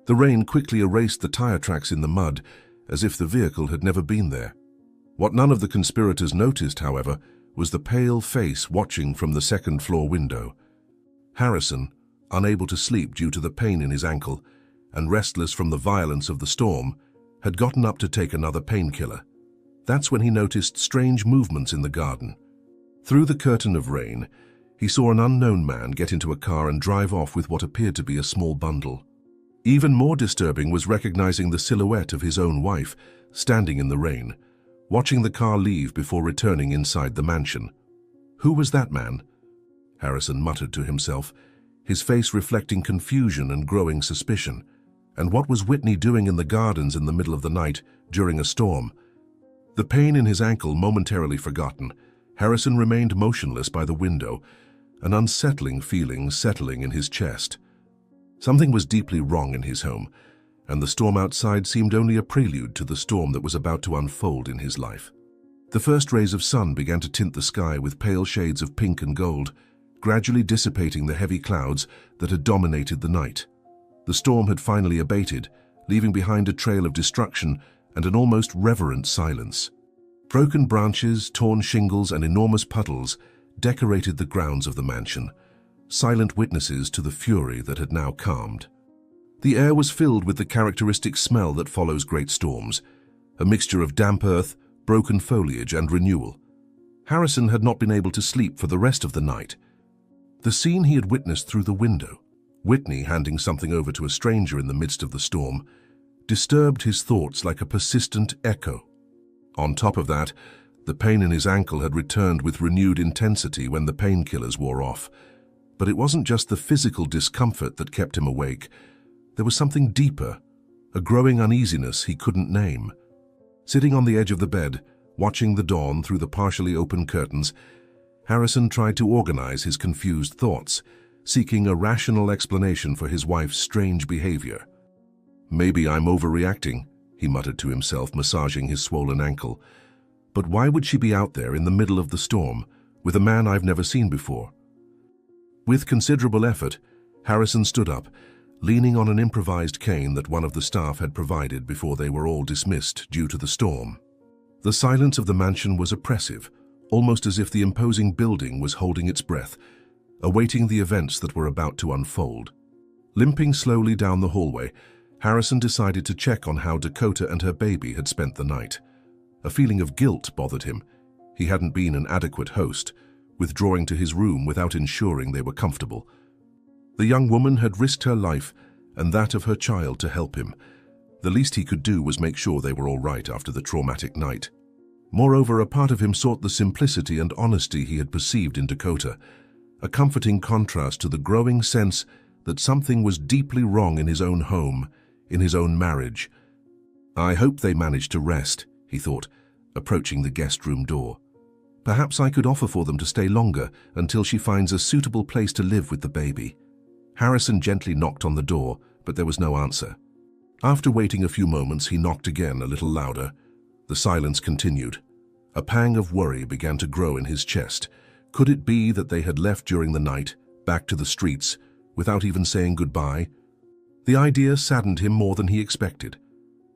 The rain quickly erased the tire tracks in the mud, as if the vehicle had never been there. What none of the conspirators noticed, however, was the pale face watching from the second-floor window. Harrison, unable to sleep due to the pain in his ankle, and restless from the violence of the storm, had gotten up to take another painkiller. That's when he noticed strange movements in the garden. Through the curtain of rain, he saw an unknown man get into a car and drive off with what appeared to be a small bundle. Even more disturbing was recognizing the silhouette of his own wife, standing in the rain, watching the car leave before returning inside the mansion. Who was that man? Harrison muttered to himself, his face reflecting confusion and growing suspicion. And what was Whitney doing in the gardens in the middle of the night during a storm? The pain in his ankle momentarily forgotten, Harrison remained motionless by the window, an unsettling feeling settling in his chest. Something was deeply wrong in his home, and the storm outside seemed only a prelude to the storm that was about to unfold in his life. The first rays of sun began to tint the sky with pale shades of pink and gold, gradually dissipating the heavy clouds that had dominated the night. The storm had finally abated, leaving behind a trail of destruction and an almost reverent silence. Broken branches, torn shingles, and enormous puddles decorated the grounds of the mansion, silent witnesses to the fury that had now calmed. The air was filled with the characteristic smell that follows great storms, a mixture of damp earth, broken foliage, and renewal. Harrison had not been able to sleep for the rest of the night. The scene he had witnessed through the window, Whitney handing something over to a stranger in the midst of the storm, disturbed his thoughts like a persistent echo. On top of that, the pain in his ankle had returned with renewed intensity when the painkillers wore off. But it wasn't just the physical discomfort that kept him awake. There was something deeper, a growing uneasiness he couldn't name. Sitting on the edge of the bed, watching the dawn through the partially open curtains, Harrison tried to organize his confused thoughts, seeking a rational explanation for his wife's strange behavior. "Maybe I'm overreacting," he muttered to himself, massaging his swollen ankle. "But why would she be out there in the middle of the storm, with a man I've never seen before?" With considerable effort, Harrison stood up, leaning on an improvised cane that one of the staff had provided before they were all dismissed due to the storm. The silence of the mansion was oppressive, almost as if the imposing building was holding its breath, awaiting the events that were about to unfold. Limping slowly down the hallway, Harrison decided to check on how Dakota and her baby had spent the night. A feeling of guilt bothered him. He hadn't been an adequate host, withdrawing to his room without ensuring they were comfortable. The young woman had risked her life and that of her child to help him. The least he could do was make sure they were all right after the traumatic night. Moreover, a part of him sought the simplicity and honesty he had perceived in Dakota, a comforting contrast to the growing sense that something was deeply wrong in his own home, in his own marriage. I hope they managed to rest, he thought, approaching the guest room door. Perhaps I could offer for them to stay longer until she finds a suitable place to live with the baby. Harrison gently knocked on the door, but there was no answer. After waiting a few moments, he knocked again, a little louder. The silence continued. A pang of worry began to grow in his chest. Could it be that they had left during the night, back to the streets, without even saying goodbye? The idea saddened him more than he expected.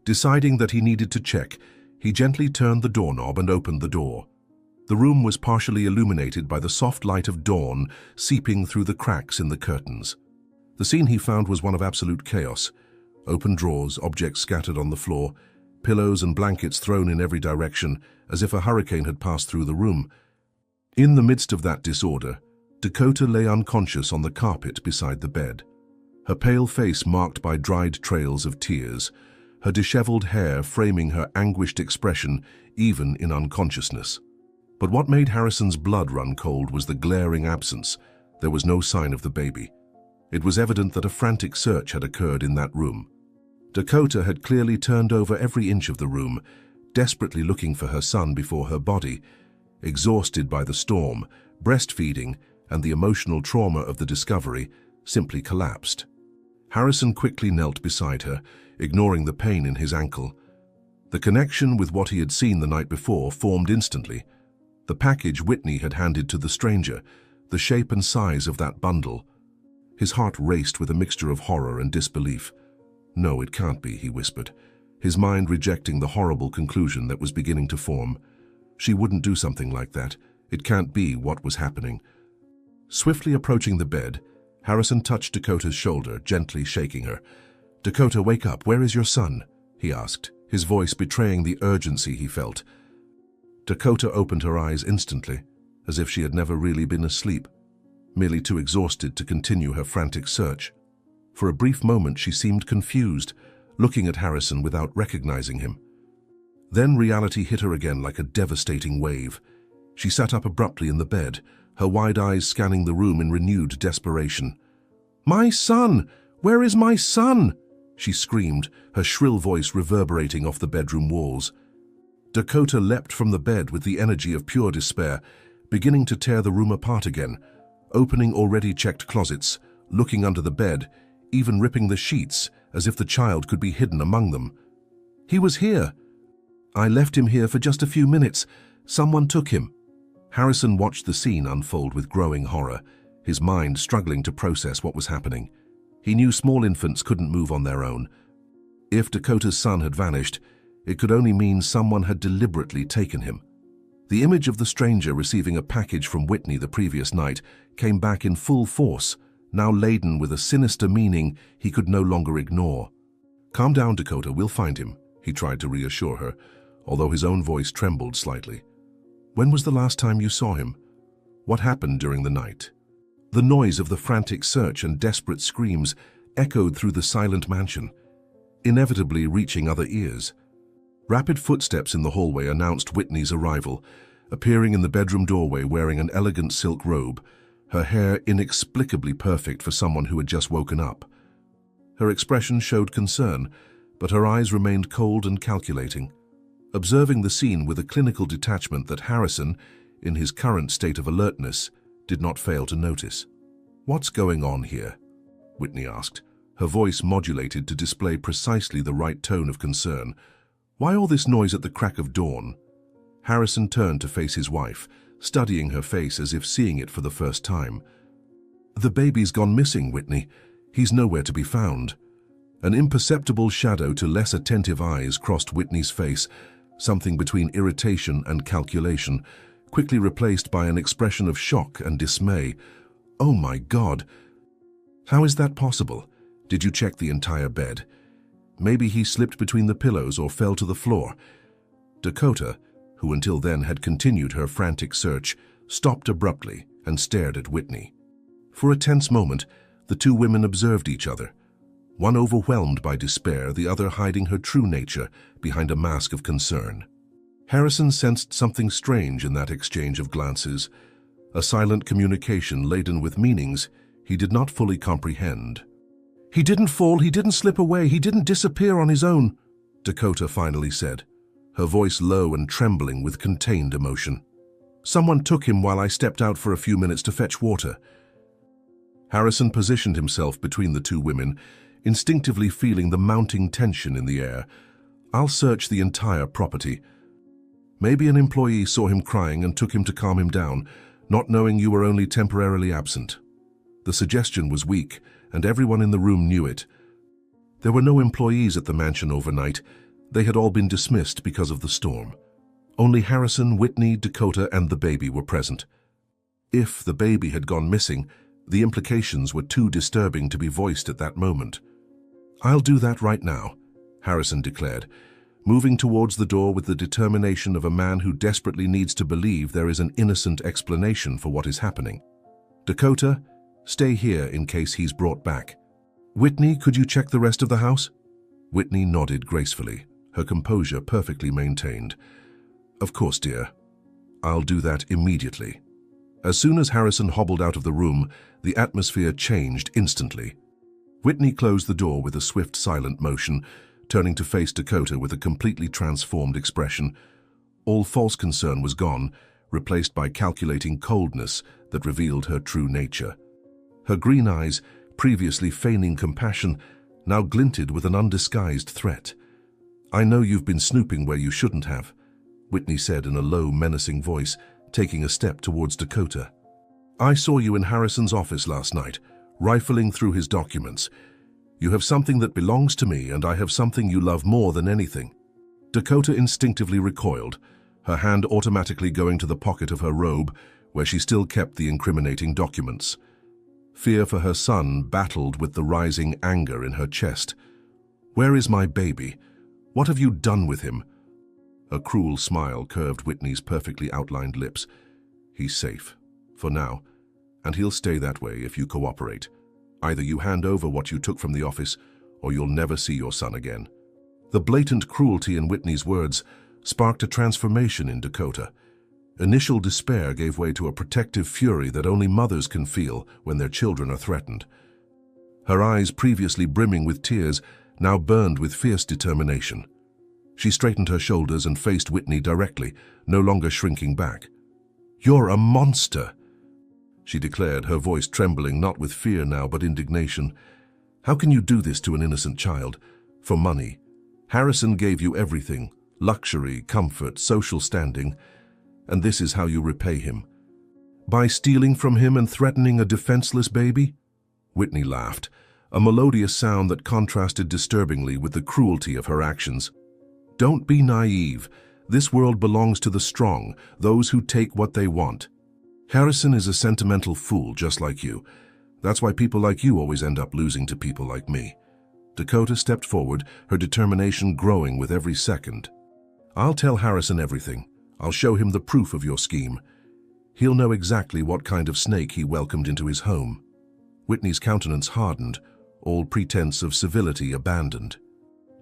Deciding that he needed to check, he gently turned the doorknob and opened the door. The room was partially illuminated by the soft light of dawn seeping through the cracks in the curtains. The scene he found was one of absolute chaos. Open drawers, objects scattered on the floor, pillows and blankets thrown in every direction, as if a hurricane had passed through the room. In the midst of that disorder, Dakota lay unconscious on the carpet beside the bed, her pale face marked by dried trails of tears, her disheveled hair framing her anguished expression even in unconsciousness. But what made Harrison's blood run cold was the glaring absence. There was no sign of the baby. It was evident that a frantic search had occurred in that room. Dakota had clearly turned over every inch of the room, desperately looking for her son before her body, exhausted by the storm, breastfeeding, and the emotional trauma of the discovery, simply collapsed. Harrison quickly knelt beside her, ignoring the pain in his ankle. The connection with what he had seen the night before formed instantly. The package Whitney had handed to the stranger, the shape and size of that bundle. His heart raced with a mixture of horror and disbelief. No, it can't be, he whispered, his mind rejecting the horrible conclusion that was beginning to form. She wouldn't do something like that. It can't be what was happening. Swiftly approaching the bed, Harrison touched Dakota's shoulder, gently shaking her. "Dakota, wake up. Where is your son?" he asked, his voice betraying the urgency he felt. Dakota opened her eyes instantly, as if she had never really been asleep, merely too exhausted to continue her frantic search. For a brief moment she seemed confused, looking at Harrison without recognizing him. Then reality hit her again like a devastating wave. She sat up abruptly in the bed, her wide eyes scanning the room in renewed desperation. "My son! Where is my son?" she screamed, her shrill voice reverberating off the bedroom walls. Dakota leapt from the bed with the energy of pure despair, beginning to tear the room apart again, opening already checked closets, looking under the bed, even ripping the sheets as if the child could be hidden among them. "He was here. I left him here for just a few minutes. Someone took him." Harrison watched the scene unfold with growing horror, his mind struggling to process what was happening. He knew small infants couldn't move on their own. If Dakota's son had vanished, it could only mean someone had deliberately taken him. The image of the stranger receiving a package from Whitney the previous night came back in full force, now laden with a sinister meaning he could no longer ignore. "Calm down, Dakota, we'll find him," he tried to reassure her, although his own voice trembled slightly. "When was the last time you saw him? What happened during the night?" The noise of the frantic search and desperate screams echoed through the silent mansion, inevitably reaching other ears. Rapid footsteps in the hallway announced Whitney's arrival, appearing in the bedroom doorway wearing an elegant silk robe, her hair inexplicably perfect for someone who had just woken up. Her expression showed concern, but her eyes remained cold and calculating, observing the scene with a clinical detachment that Harrison, in his current state of alertness, did not fail to notice. "What's going on here?" Whitney asked, her voice modulated to display precisely the right tone of concern. "Why all this noise at the crack of dawn?" Harrison turned to face his wife, studying her face as if seeing it for the first time. "The baby's gone missing, Whitney. He's nowhere to be found." An imperceptible shadow to less attentive eyes crossed Whitney's face, something between irritation and calculation, quickly replaced by an expression of shock and dismay. "Oh my God! How is that possible? Did you check the entire bed? Maybe he slipped between the pillows or fell to the floor." Dakota, who until then had continued her frantic search, stopped abruptly and stared at Whitney. For a tense moment, the two women observed each other, one overwhelmed by despair, the other hiding her true nature behind a mask of concern. Harrison sensed something strange in that exchange of glances, a silent communication laden with meanings he did not fully comprehend. "He didn't fall, he didn't slip away, he didn't disappear on his own," Dakota finally said, her voice low and trembling with contained emotion. "Someone took him while I stepped out for a few minutes to fetch water." Harrison positioned himself between the two women, instinctively feeling the mounting tension in the air. "I'll search the entire property. Maybe an employee saw him crying and took him to calm him down, not knowing you were only temporarily absent." The suggestion was weak, and everyone in the room knew it. There were no employees at the mansion overnight. They had all been dismissed because of the storm. Only Harrison, Whitney, Dakota, and the baby were present. If the baby had gone missing, the implications were too disturbing to be voiced at that moment. "I'll do that right now," Harrison declared, moving towards the door with the determination of a man who desperately needs to believe there is an innocent explanation for what is happening. "Dakota, stay here in case he's brought back. Whitney, could you check the rest of the house?" Whitney nodded gracefully, her composure perfectly maintained. "Of course, dear. I'll do that immediately." As soon as Harrison hobbled out of the room, the atmosphere changed instantly. Whitney closed the door with a swift, silent motion, turning to face Dakota with a completely transformed expression. All false concern was gone, replaced by calculating coldness that revealed her true nature. Her green eyes, previously feigning compassion, now glinted with an undisguised threat. "I know you've been snooping where you shouldn't have," Whitney said in a low, menacing voice, taking a step towards Dakota. "I saw you in Harrison's office last night, rifling through his documents. You have something that belongs to me, and I have something you love more than anything." Dakota instinctively recoiled, her hand automatically going to the pocket of her robe, where she still kept the incriminating documents. Fear for her son battled with the rising anger in her chest. "Where is my baby? What have you done with him?" A cruel smile curved Whitney's perfectly outlined lips. "He's safe, for now, and he'll stay that way if you cooperate. Either you hand over what you took from the office, or you'll never see your son again." The blatant cruelty in Whitney's words sparked a transformation in Dakota. Initial despair gave way to a protective fury that only mothers can feel when their children are threatened. Her eyes, previously brimming with tears, now burned with fierce determination. She straightened her shoulders and faced Whitney directly, no longer shrinking back. "You're a monster," she declared, her voice trembling not with fear now but indignation. "How can you do this to an innocent child? For money. Harrison gave you everything, luxury, comfort, social standing, and this is how you repay him. By stealing from him and threatening a defenseless baby?" Whitney laughed, a melodious sound that contrasted disturbingly with the cruelty of her actions. "Don't be naive. This world belongs to the strong, those who take what they want. Harrison is a sentimental fool just like you. That's why people like you always end up losing to people like me." Dakota stepped forward, her determination growing with every second. "I'll tell Harrison everything. I'll show him the proof of your scheme. He'll know exactly what kind of snake he welcomed into his home." Whitney's countenance hardened, all pretense of civility abandoned.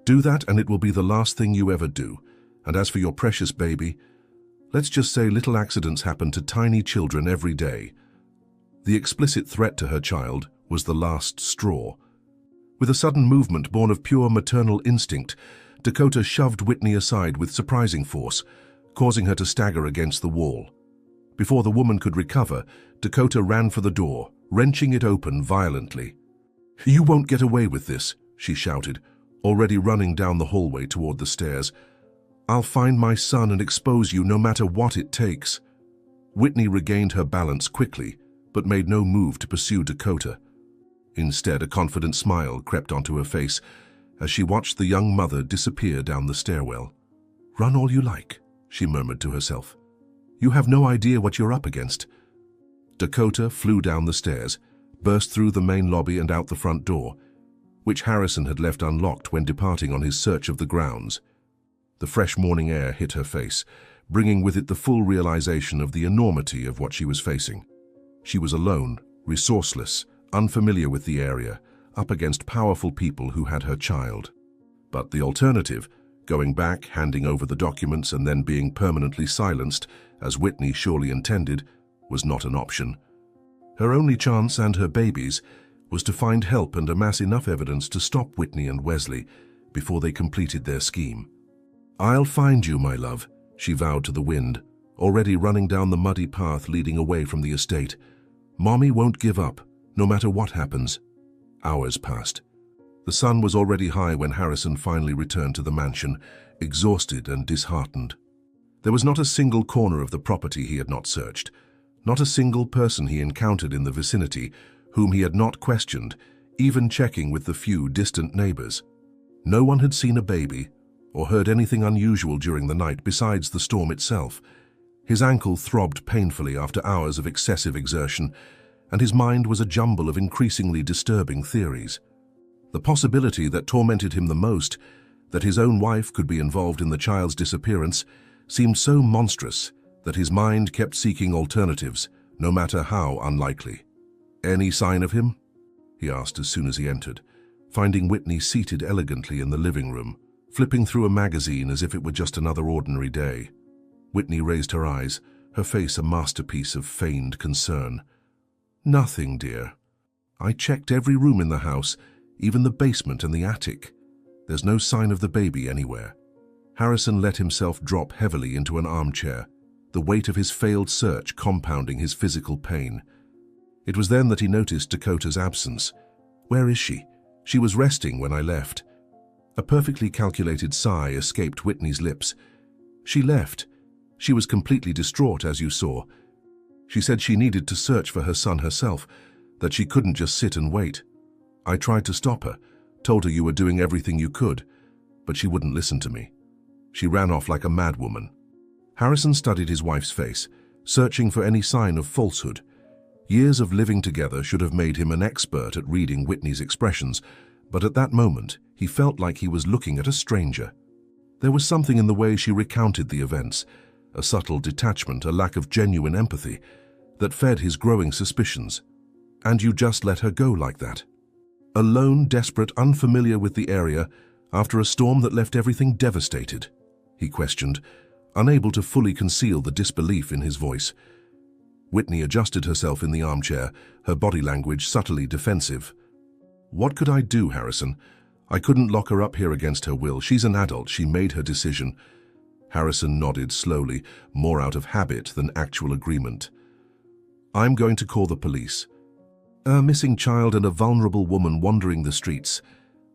"Do that and it will be the last thing you ever do. And as for your precious baby, let's just say little accidents happen to tiny children every day." The explicit threat to her child was the last straw. With a sudden movement born of pure maternal instinct, Dakota shoved Whitney aside with surprising force, causing her to stagger against the wall. Before the woman could recover, Dakota ran for the door, wrenching it open violently. "You won't get away with this," she shouted, already running down the hallway toward the stairs. "I'll find my son and expose you no matter what it takes." Whitney regained her balance quickly, but made no move to pursue Dakota. Instead, a confident smile crept onto her face as she watched the young mother disappear down the stairwell. "Run all you like," she murmured to herself. "You have no idea what you're up against." Dakota flew down the stairs, burst through the main lobby and out the front door, which Harrison had left unlocked when departing on his search of the grounds. The fresh morning air hit her face, bringing with it the full realization of the enormity of what she was facing. She was alone, resourceless, unfamiliar with the area, up against powerful people who had her child. But the alternative, going back, handing over the documents, and then being permanently silenced, as Whitney surely intended, was not an option. Her only chance and her baby's was to find help and amass enough evidence to stop Whitney and Wesley before they completed their scheme. "I'll find you, my love," she vowed to the wind, already running down the muddy path leading away from the estate. "Mommy won't give up, no matter what happens." Hours passed. The sun was already high when Harrison finally returned to the mansion, exhausted and disheartened. There was not a single corner of the property he had not searched, not a single person he encountered in the vicinity whom he had not questioned, even checking with the few distant neighbors. No one had seen a baby or heard anything unusual during the night besides the storm itself. His ankle throbbed painfully after hours of excessive exertion, and his mind was a jumble of increasingly disturbing theories. The possibility that tormented him the most, that his own wife could be involved in the child's disappearance, seemed so monstrous that his mind kept seeking alternatives, no matter how unlikely. "Any sign of him?" he asked as soon as he entered, finding Whitney seated elegantly in the living room, flipping through a magazine as if it were just another ordinary day. Whitney raised her eyes, her face a masterpiece of feigned concern. "Nothing, dear. I checked every room in the house, even the basement and the attic. There's no sign of the baby anywhere." Harrison let himself drop heavily into an armchair, the weight of his failed search compounding his physical pain. It was then that he noticed Dakota's absence. "Where is she? She was resting when I left." A perfectly calculated sigh escaped Whitney's lips. "She left. She was completely distraught, as you saw. She said she needed to search for her son herself, that she couldn't just sit and wait. I tried to stop her, told her you were doing everything you could, but she wouldn't listen to me. She ran off like a madwoman." Harrison studied his wife's face, searching for any sign of falsehood. Years of living together should have made him an expert at reading Whitney's expressions, but at that moment he felt like he was looking at a stranger. There was something in the way she recounted the events, a subtle detachment, a lack of genuine empathy, that fed his growing suspicions. "And you just let her go like that? Alone, desperate, unfamiliar with the area, after a storm that left everything devastated?" he questioned, unable to fully conceal the disbelief in his voice. Whitney adjusted herself in the armchair, her body language subtly defensive. "What could I do, Harrison? I couldn't lock her up here against her will. She's an adult. She made her decision." Harrison nodded slowly, more out of habit than actual agreement. "I'm going to call the police. A missing child and a vulnerable woman wandering the streets.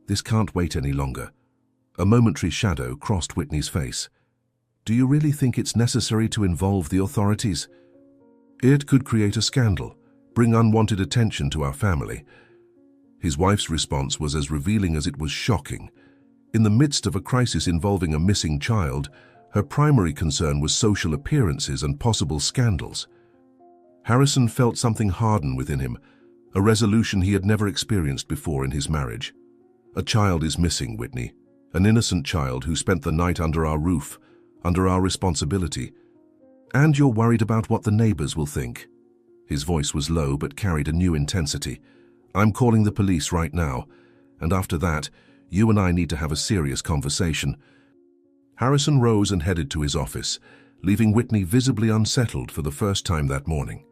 This can't wait any longer." A momentary shadow crossed Whitney's face. "Do you really think it's necessary to involve the authorities? It could create a scandal, bring unwanted attention to our family." His wife's response was as revealing as it was shocking. In the midst of a crisis involving a missing child, her primary concern was social appearances and possible scandals. Harrison felt something harden within him, a resolution he had never experienced before in his marriage. "A child is missing, Whitney. An innocent child who spent the night under our roof, under our responsibility. And you're worried about what the neighbors will think." His voice was low but carried a new intensity. "I'm calling the police right now, and after that, you and I need to have a serious conversation." Harrison rose and headed to his office, leaving Whitney visibly unsettled for the first time that morning.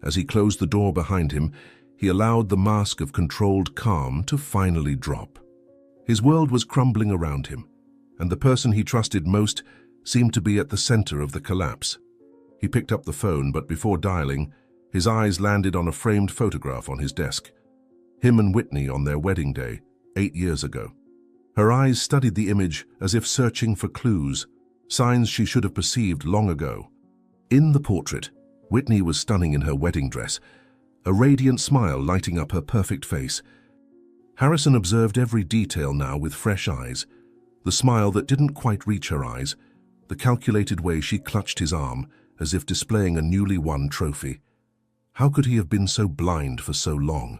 As he closed the door behind him, he allowed the mask of controlled calm to finally drop. His world was crumbling around him, and the person he trusted most seemed to be at the center of the collapse. He picked up the phone, but before dialing, his eyes landed on a framed photograph on his desk. Him and Whitney on their wedding day, 8 years ago. Her eyes studied the image as if searching for clues, signs she should have perceived long ago. In the portrait, Whitney was stunning in her wedding dress, a radiant smile lighting up her perfect face. Harrison observed every detail now with fresh eyes, the smile that didn't quite reach her eyes, the calculated way she clutched his arm, as if displaying a newly won trophy. How could he have been so blind for so long?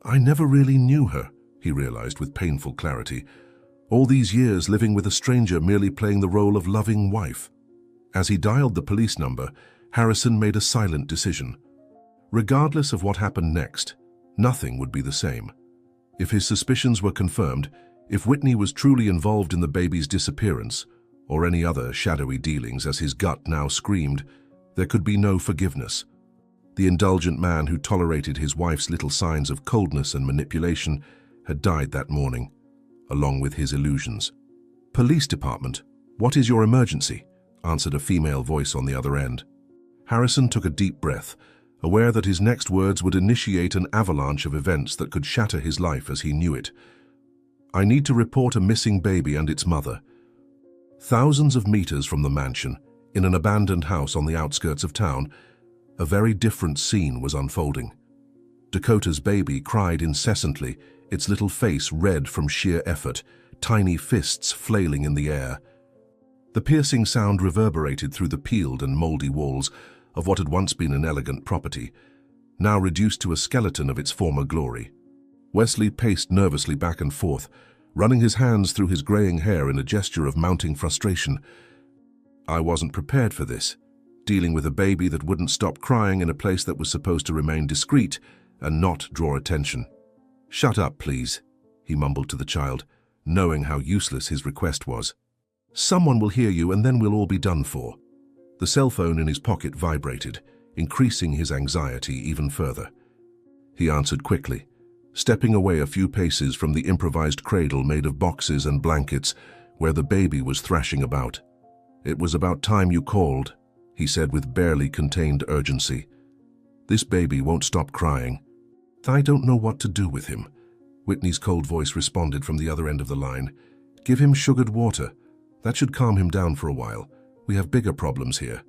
"I never really knew her," he realized with painful clarity. "All these years living with a stranger, merely playing the role of loving wife." As he dialed the police number, Harrison made a silent decision. Regardless of what happened next, nothing would be the same. If his suspicions were confirmed, if Whitney was truly involved in the baby's disappearance, or any other shadowy dealings as his gut now screamed, there could be no forgiveness. The indulgent man who tolerated his wife's little signs of coldness and manipulation had died that morning, along with his illusions. "Police department, what is your emergency?" answered a female voice on the other end. Harrison took a deep breath, aware that his next words would initiate an avalanche of events that could shatter his life as he knew it. "I need to report a missing baby and its mother." Thousands of meters from the mansion, in an abandoned house on the outskirts of town, a very different scene was unfolding. Dakota's baby cried incessantly, its little face red from sheer effort, tiny fists flailing in the air. The piercing sound reverberated through the peeled and moldy walls of what had once been an elegant property, now reduced to a skeleton of its former glory. Wesley paced nervously back and forth, running his hands through his graying hair in a gesture of mounting frustration. I wasn't prepared for this, dealing with a baby that wouldn't stop crying in a place that was supposed to remain discreet and not draw attention. "Shut up, please," he mumbled to the child, knowing how useless his request was. "Someone will hear you and then we'll all be done for." The cell phone in his pocket vibrated, increasing his anxiety even further. He answered quickly, stepping away a few paces from the improvised cradle made of boxes and blankets where the baby was thrashing about. "It was about time you called," he said with barely contained urgency. "This baby won't stop crying." "I don't know what to do with him," Whitney's cold voice responded from the other end of the line. "Give him sugared water. That should calm him down for a while. We have bigger problems here.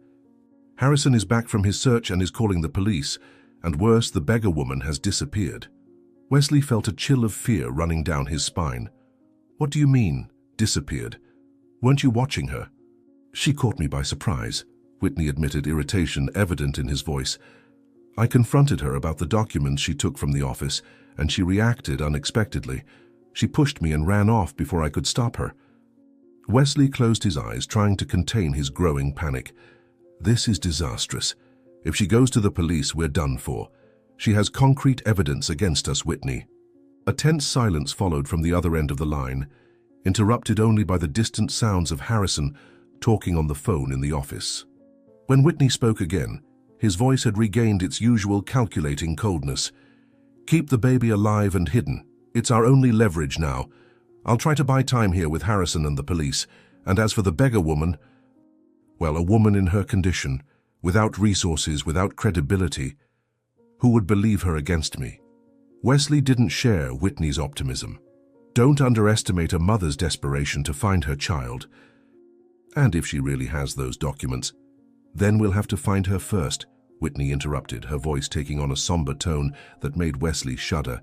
Harrison is back from his search and is calling the police, and worse, the beggar woman has disappeared." Wesley felt a chill of fear running down his spine. "What do you mean, disappeared? Weren't you watching her?" "She caught me by surprise," Whitney admitted, irritation evident in his voice. "I confronted her about the documents she took from the office, and she reacted unexpectedly. She pushed me and ran off before I could stop her." Wesley closed his eyes, trying to contain his growing panic. "This is disastrous. If she goes to the police, we're done for. She has concrete evidence against us, Whitney." A tense silence followed from the other end of the line, interrupted only by the distant sounds of Harrison talking on the phone in the office. When Whitney spoke again, his voice had regained its usual calculating coldness. "Keep the baby alive and hidden. It's our only leverage now. I'll try to buy time here with Harrison and the police, and as for the beggar woman, well, a woman in her condition, without resources, without credibility, who would believe her against me?" Wesley didn't share Whitney's optimism. Don't underestimate a mother's desperation to find her child. "And if she really has those documents, then we'll have to find her first," Whitney interrupted, her voice taking on a somber tone that made Wesley shudder.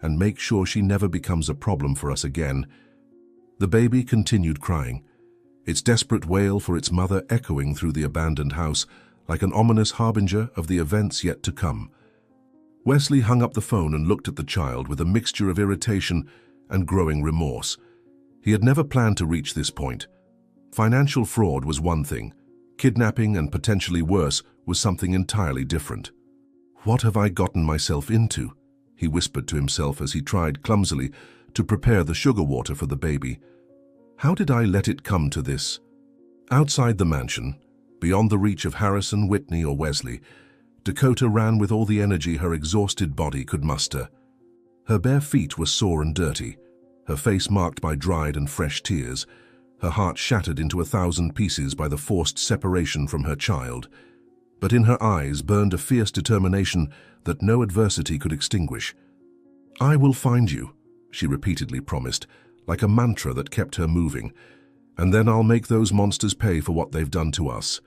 "And make sure she never becomes a problem for us again." The baby continued crying, its desperate wail for its mother echoing through the abandoned house like an ominous harbinger of the events yet to come. Wesley hung up the phone and looked at the child with a mixture of irritation and growing remorse. He had never planned to reach this point. Financial fraud was one thing. Kidnapping and potentially worse was something entirely different. "What have I gotten myself into?" he whispered to himself as he tried clumsily to prepare the sugar water for the baby. "How did I let it come to this?" Outside the mansion, beyond the reach of Harrison, Whitney, or Wesley, Dakota ran with all the energy her exhausted body could muster. Her bare feet were sore and dirty, her face marked by dried and fresh tears, her heart shattered into 1,000 pieces by the forced separation from her child. But in her eyes burned a fierce determination that no adversity could extinguish. "I will find you," she repeatedly promised, like a mantra that kept her moving, "and then I'll make those monsters pay for what they've done to us."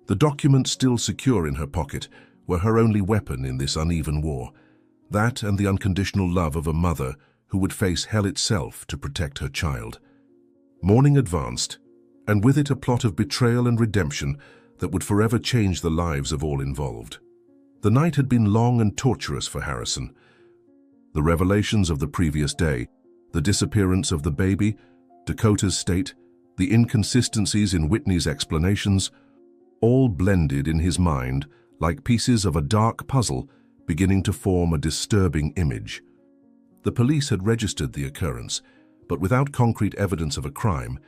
The documents still secure in her pocket were her only weapon in this uneven war. That and the unconditional love of a mother who would face hell itself to protect her child. Morning advanced, and with it a plot of betrayal and redemption that would forever change the lives of all involved. The night had been long and torturous for Harrison. The revelations of the previous day, the disappearance of the baby, Dakota's state, the inconsistencies in Whitney's explanations, all blended in his mind like pieces of a dark puzzle beginning to form a disturbing image. The police had registered the occurrence, but without concrete evidence of a crime,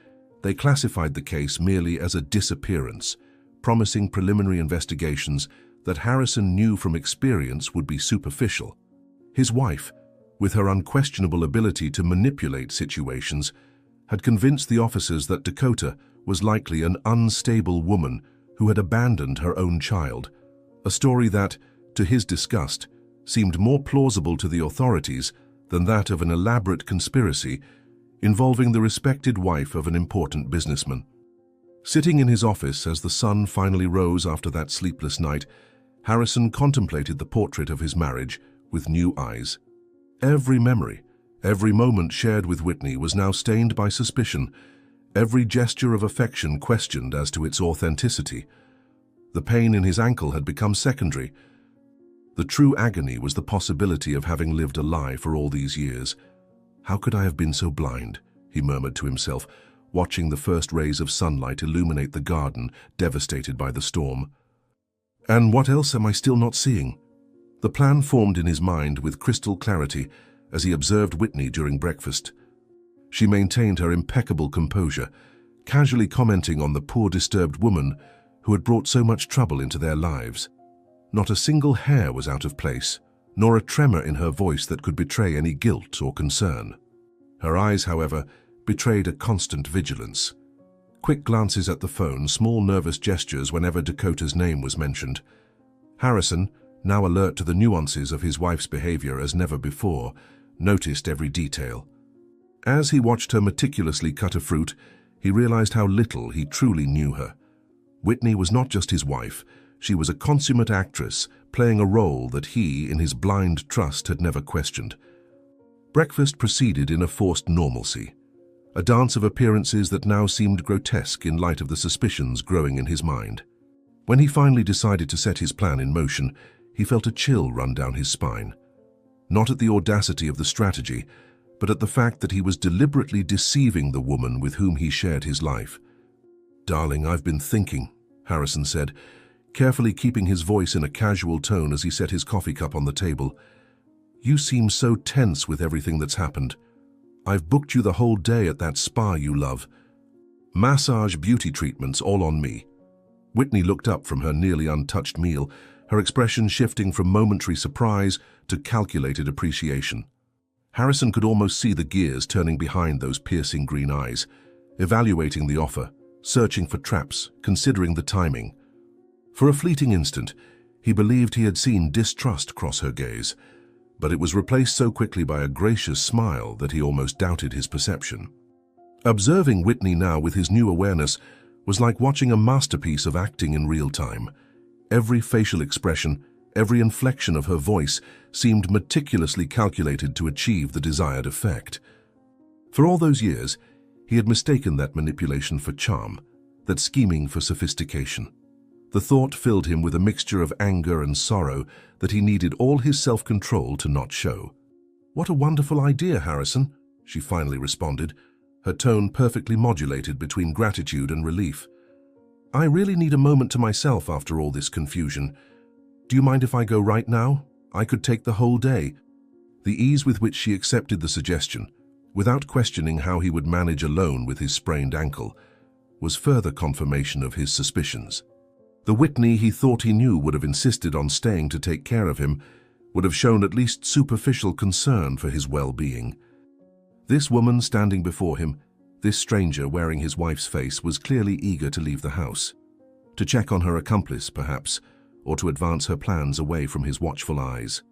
they classified the case merely as a disappearance, promising preliminary investigations that Harrison knew from experience would be superficial. His wife, with her unquestionable ability to manipulate situations, had convinced the officers that Dakota was likely an unstable woman who had abandoned her own child, a story that, to his disgust, seemed more plausible to the authorities than that of an elaborate conspiracy involving the respected wife of an important businessman. Sitting in his office as the sun finally rose after that sleepless night, Harrison contemplated the portrait of his marriage with new eyes. Every memory, every moment shared with Whitney was now stained by suspicion, every gesture of affection questioned as to its authenticity. The pain in his ankle had become secondary. The true agony was the possibility of having lived a lie for all these years. "How could I have been so blind?" he murmured to himself, watching the first rays of sunlight illuminate the garden devastated by the storm. "And what else am I still not seeing?" The plan formed in his mind with crystal clarity as he observed Whitney during breakfast. She maintained her impeccable composure, casually commenting on the poor disturbed woman who had brought so much trouble into their lives. Not a single hair was out of place, nor a tremor in her voice that could betray any guilt or concern. Her eyes, however, betrayed a constant vigilance. Quick glances at the phone, small nervous gestures whenever Dakota's name was mentioned. Harrison, now alert to the nuances of his wife's behavior as never before, noticed every detail. As he watched her meticulously cut a fruit, he realized how little he truly knew her. Whitney was not just his wife, she was a consummate actress, playing a role that he, in his blind trust, had never questioned. Breakfast proceeded in a forced normalcy, a dance of appearances that now seemed grotesque in light of the suspicions growing in his mind. When he finally decided to set his plan in motion, he felt a chill run down his spine. Not at the audacity of the strategy, but at the fact that he was deliberately deceiving the woman with whom he shared his life. "Darling, I've been thinking," Harrison said, carefully keeping his voice in a casual tone as he set his coffee cup on the table. "You seem so tense with everything that's happened. I've booked you the whole day at that spa you love. Massage, beauty treatments, all on me." Whitney looked up from her nearly untouched meal, her expression shifting from momentary surprise to calculated appreciation. Harrison could almost see the gears turning behind those piercing green eyes, evaluating the offer, searching for traps, considering the timing. For a fleeting instant, he believed he had seen distrust cross her gaze, but it was replaced so quickly by a gracious smile that he almost doubted his perception. Observing Whitney now with his new awareness was like watching a masterpiece of acting in real time. Every facial expression, every inflection of her voice seemed meticulously calculated to achieve the desired effect. For all those years, he had mistaken that manipulation for charm, that scheming for sophistication. The thought filled him with a mixture of anger and sorrow that he needed all his self-control to not show. "What a wonderful idea, Harrison," she finally responded, her tone perfectly modulated between gratitude and relief. "I really need a moment to myself after all this confusion. Do you mind if I go right now? I could take the whole day." The ease with which she accepted the suggestion, without questioning how he would manage alone with his sprained ankle, was further confirmation of his suspicions. The Whitney he thought he knew would have insisted on staying to take care of him, would have shown at least superficial concern for his well-being. This woman standing before him, this stranger wearing his wife's face, was clearly eager to leave the house. To check on her accomplice, perhaps, or to advance her plans away from his watchful eyes.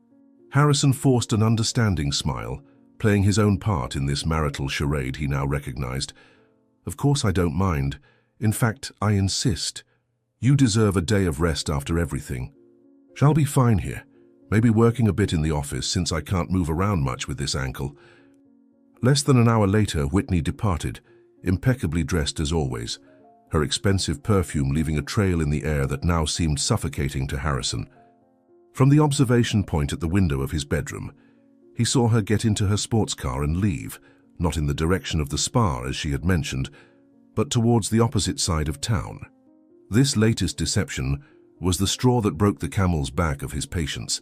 Harrison forced an understanding smile, playing his own part in this marital charade he now recognized. "Of course I don't mind. In fact, I insist. You deserve a day of rest after everything. Shall be fine here, maybe working a bit in the office since I can't move around much with this ankle." Less than an hour later, Whitney departed, impeccably dressed as always, her expensive perfume leaving a trail in the air that now seemed suffocating to Harrison. From the observation point at the window of his bedroom, he saw her get into her sports car and leave, not in the direction of the spa as she had mentioned, but towards the opposite side of town. This latest deception was the straw that broke the camel's back of his patience.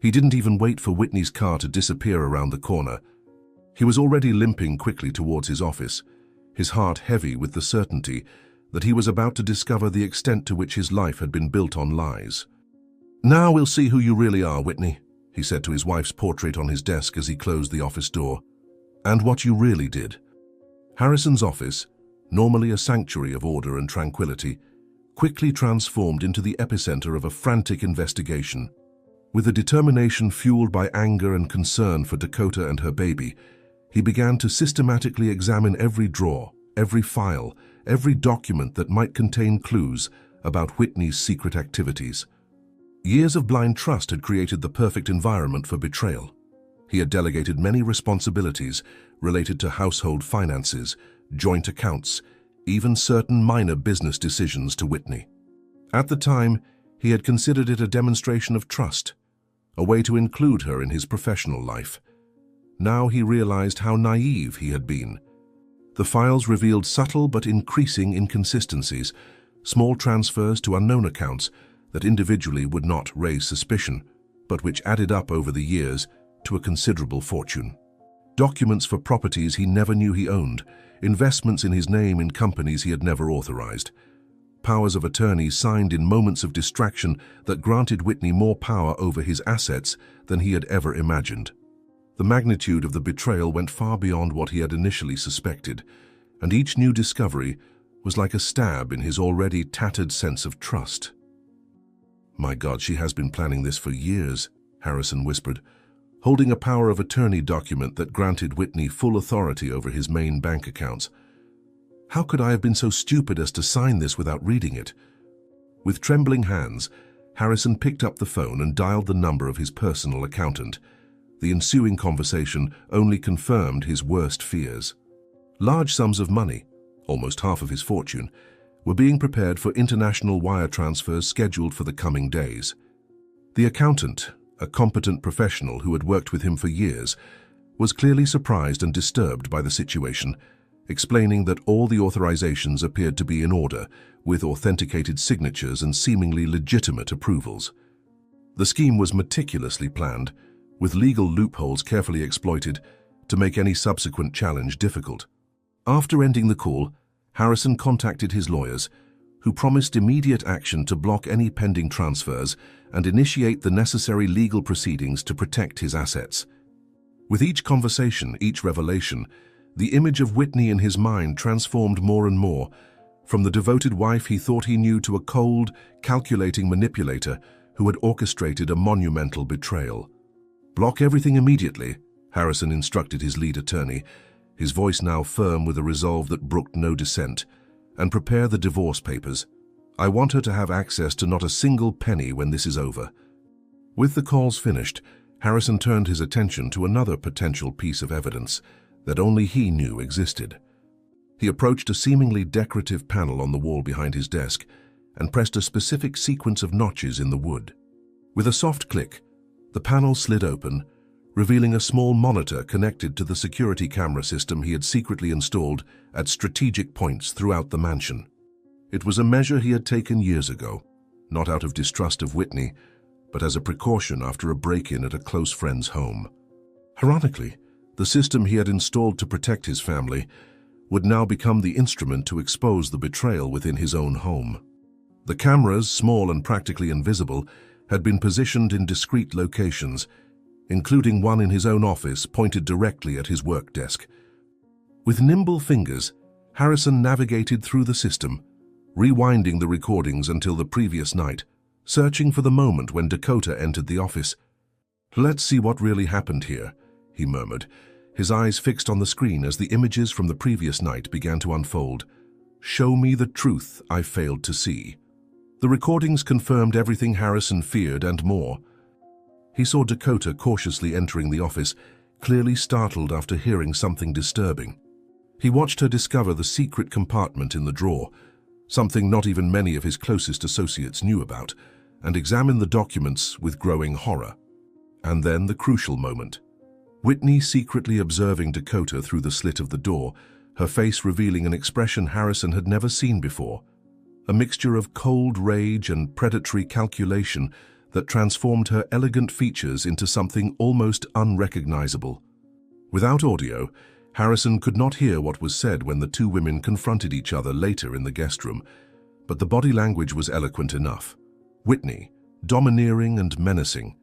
He didn't even wait for Whitney's car to disappear around the corner. He was already limping quickly towards his office, his heart heavy with the certainty that he was about to discover the extent to which his life had been built on lies. "Now we'll see who you really are, Whitney," he said to his wife's portrait on his desk as he closed the office door. "And what you really did." Harrison's office, normally a sanctuary of order and tranquility, quickly transformed into the epicenter of a frantic investigation. With a determination fueled by anger and concern for Dakota and her baby, he began to systematically examine every drawer, every file, every document that might contain clues about Whitney's secret activities. Years of blind trust had created the perfect environment for betrayal. He had delegated many responsibilities related to household finances, joint accounts, even certain minor business decisions to Whitney. At the time, he had considered it a demonstration of trust, a way to include her in his professional life. Now he realized how naive he had been. The files revealed subtle but increasing inconsistencies, small transfers to unknown accounts that individually would not raise suspicion, but which added up over the years to a considerable fortune. Documents for properties he never knew he owned, investments in his name in companies he had never authorized, powers of attorney signed in moments of distraction that granted Whitney more power over his assets than he had ever imagined. The magnitude of the betrayal went far beyond what he had initially suspected, and each new discovery was like a stab in his already tattered sense of trust. "My God, she has been planning this for years," Harrison whispered, holding a power of attorney document that granted Whitney full authority over his main bank accounts. "How could I have been so stupid as to sign this without reading it?" With trembling hands, Harrison picked up the phone and dialed the number of his personal accountant. The ensuing conversation only confirmed his worst fears. Large sums of money, almost half of his fortune, were being prepared for international wire transfers scheduled for the coming days. The accountant, a competent professional who had worked with him for years, was clearly surprised and disturbed by the situation, explaining that all the authorizations appeared to be in order, with authenticated signatures and seemingly legitimate approvals. The scheme was meticulously planned, with legal loopholes carefully exploited to make any subsequent challenge difficult. After ending the call, Harrison contacted his lawyers, who promised immediate action to block any pending transfers and initiate the necessary legal proceedings to protect his assets. With each conversation, each revelation, the image of Whitney in his mind transformed more and more, from the devoted wife he thought he knew to a cold, calculating manipulator who had orchestrated a monumental betrayal. "Block everything immediately," Harrison instructed his lead attorney, his voice now firm with a resolve that brooked no dissent, "and prepare the divorce papers. I want her to have access to not a single penny when this is over." With the calls finished, Harrison turned his attention to another potential piece of evidence that only he knew existed. He approached a seemingly decorative panel on the wall behind his desk and pressed a specific sequence of notches in the wood. With a soft click, the panel slid open, revealing a small monitor connected to the security camera system he had secretly installed at strategic points throughout the mansion. It was a measure he had taken years ago, not out of distrust of Whitney, but as a precaution after a break-in at a close friend's home. Ironically, the system he had installed to protect his family would now become the instrument to expose the betrayal within his own home. The cameras, small and practically invisible, had been positioned in discreet locations, including one in his own office pointed directly at his work desk. With nimble fingers, Harrison navigated through the system, rewinding the recordings until the previous night, searching for the moment when Dakota entered the office. "Let's see what really happened here," he murmured, his eyes fixed on the screen as the images from the previous night began to unfold. "Show me the truth I failed to see." The recordings confirmed everything Harrison feared and more. He saw Dakota cautiously entering the office, clearly startled after hearing something disturbing. He watched her discover the secret compartment in the drawer, something not even many of his closest associates knew about, and examine the documents with growing horror. And then the crucial moment. Whitney secretly observing Dakota through the slit of the door, her face revealing an expression Harrison had never seen before, a mixture of cold rage and predatory calculation that transformed her elegant features into something almost unrecognizable. Without audio, Harrison could not hear what was said when the two women confronted each other later in the guest room, but the body language was eloquent enough. Whitney, domineering and menacing.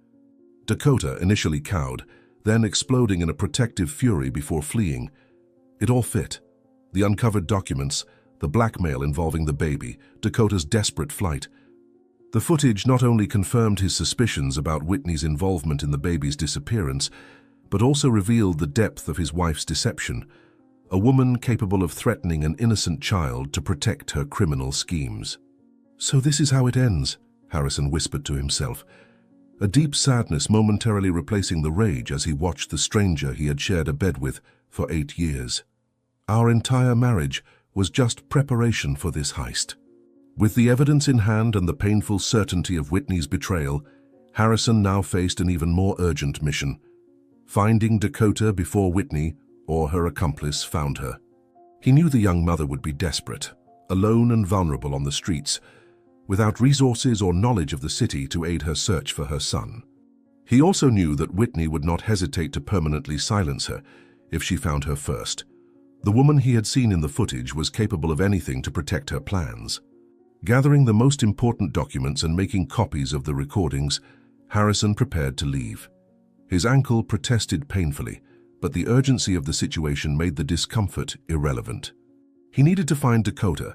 Dakota, initially cowed, then exploding in a protective fury before fleeing. It all fit. The uncovered documents, the blackmail involving the baby, Dakota's desperate flight. The footage not only confirmed his suspicions about Whitney's involvement in the baby's disappearance, but also revealed the depth of his wife's deception, a woman capable of threatening an innocent child to protect her criminal schemes. "So this is how it ends," Harrison whispered to himself, a deep sadness momentarily replacing the rage as he watched the stranger he had shared a bed with for 8 years. Our entire marriage was just preparation for this heist. With the evidence in hand and the painful certainty of Whitney's betrayal, Harrison now faced an even more urgent mission: finding Dakota before Whitney or her accomplice found her. He knew the young mother would be desperate, alone and vulnerable on the streets, without resources or knowledge of the city to aid her search for her son. He also knew that Whitney would not hesitate to permanently silence her if she found her first. The woman he had seen in the footage was capable of anything to protect her plans. Gathering the most important documents and making copies of the recordings, Harrison prepared to leave. His ankle protested painfully, but the urgency of the situation made the discomfort irrelevant. He needed to find Dakota,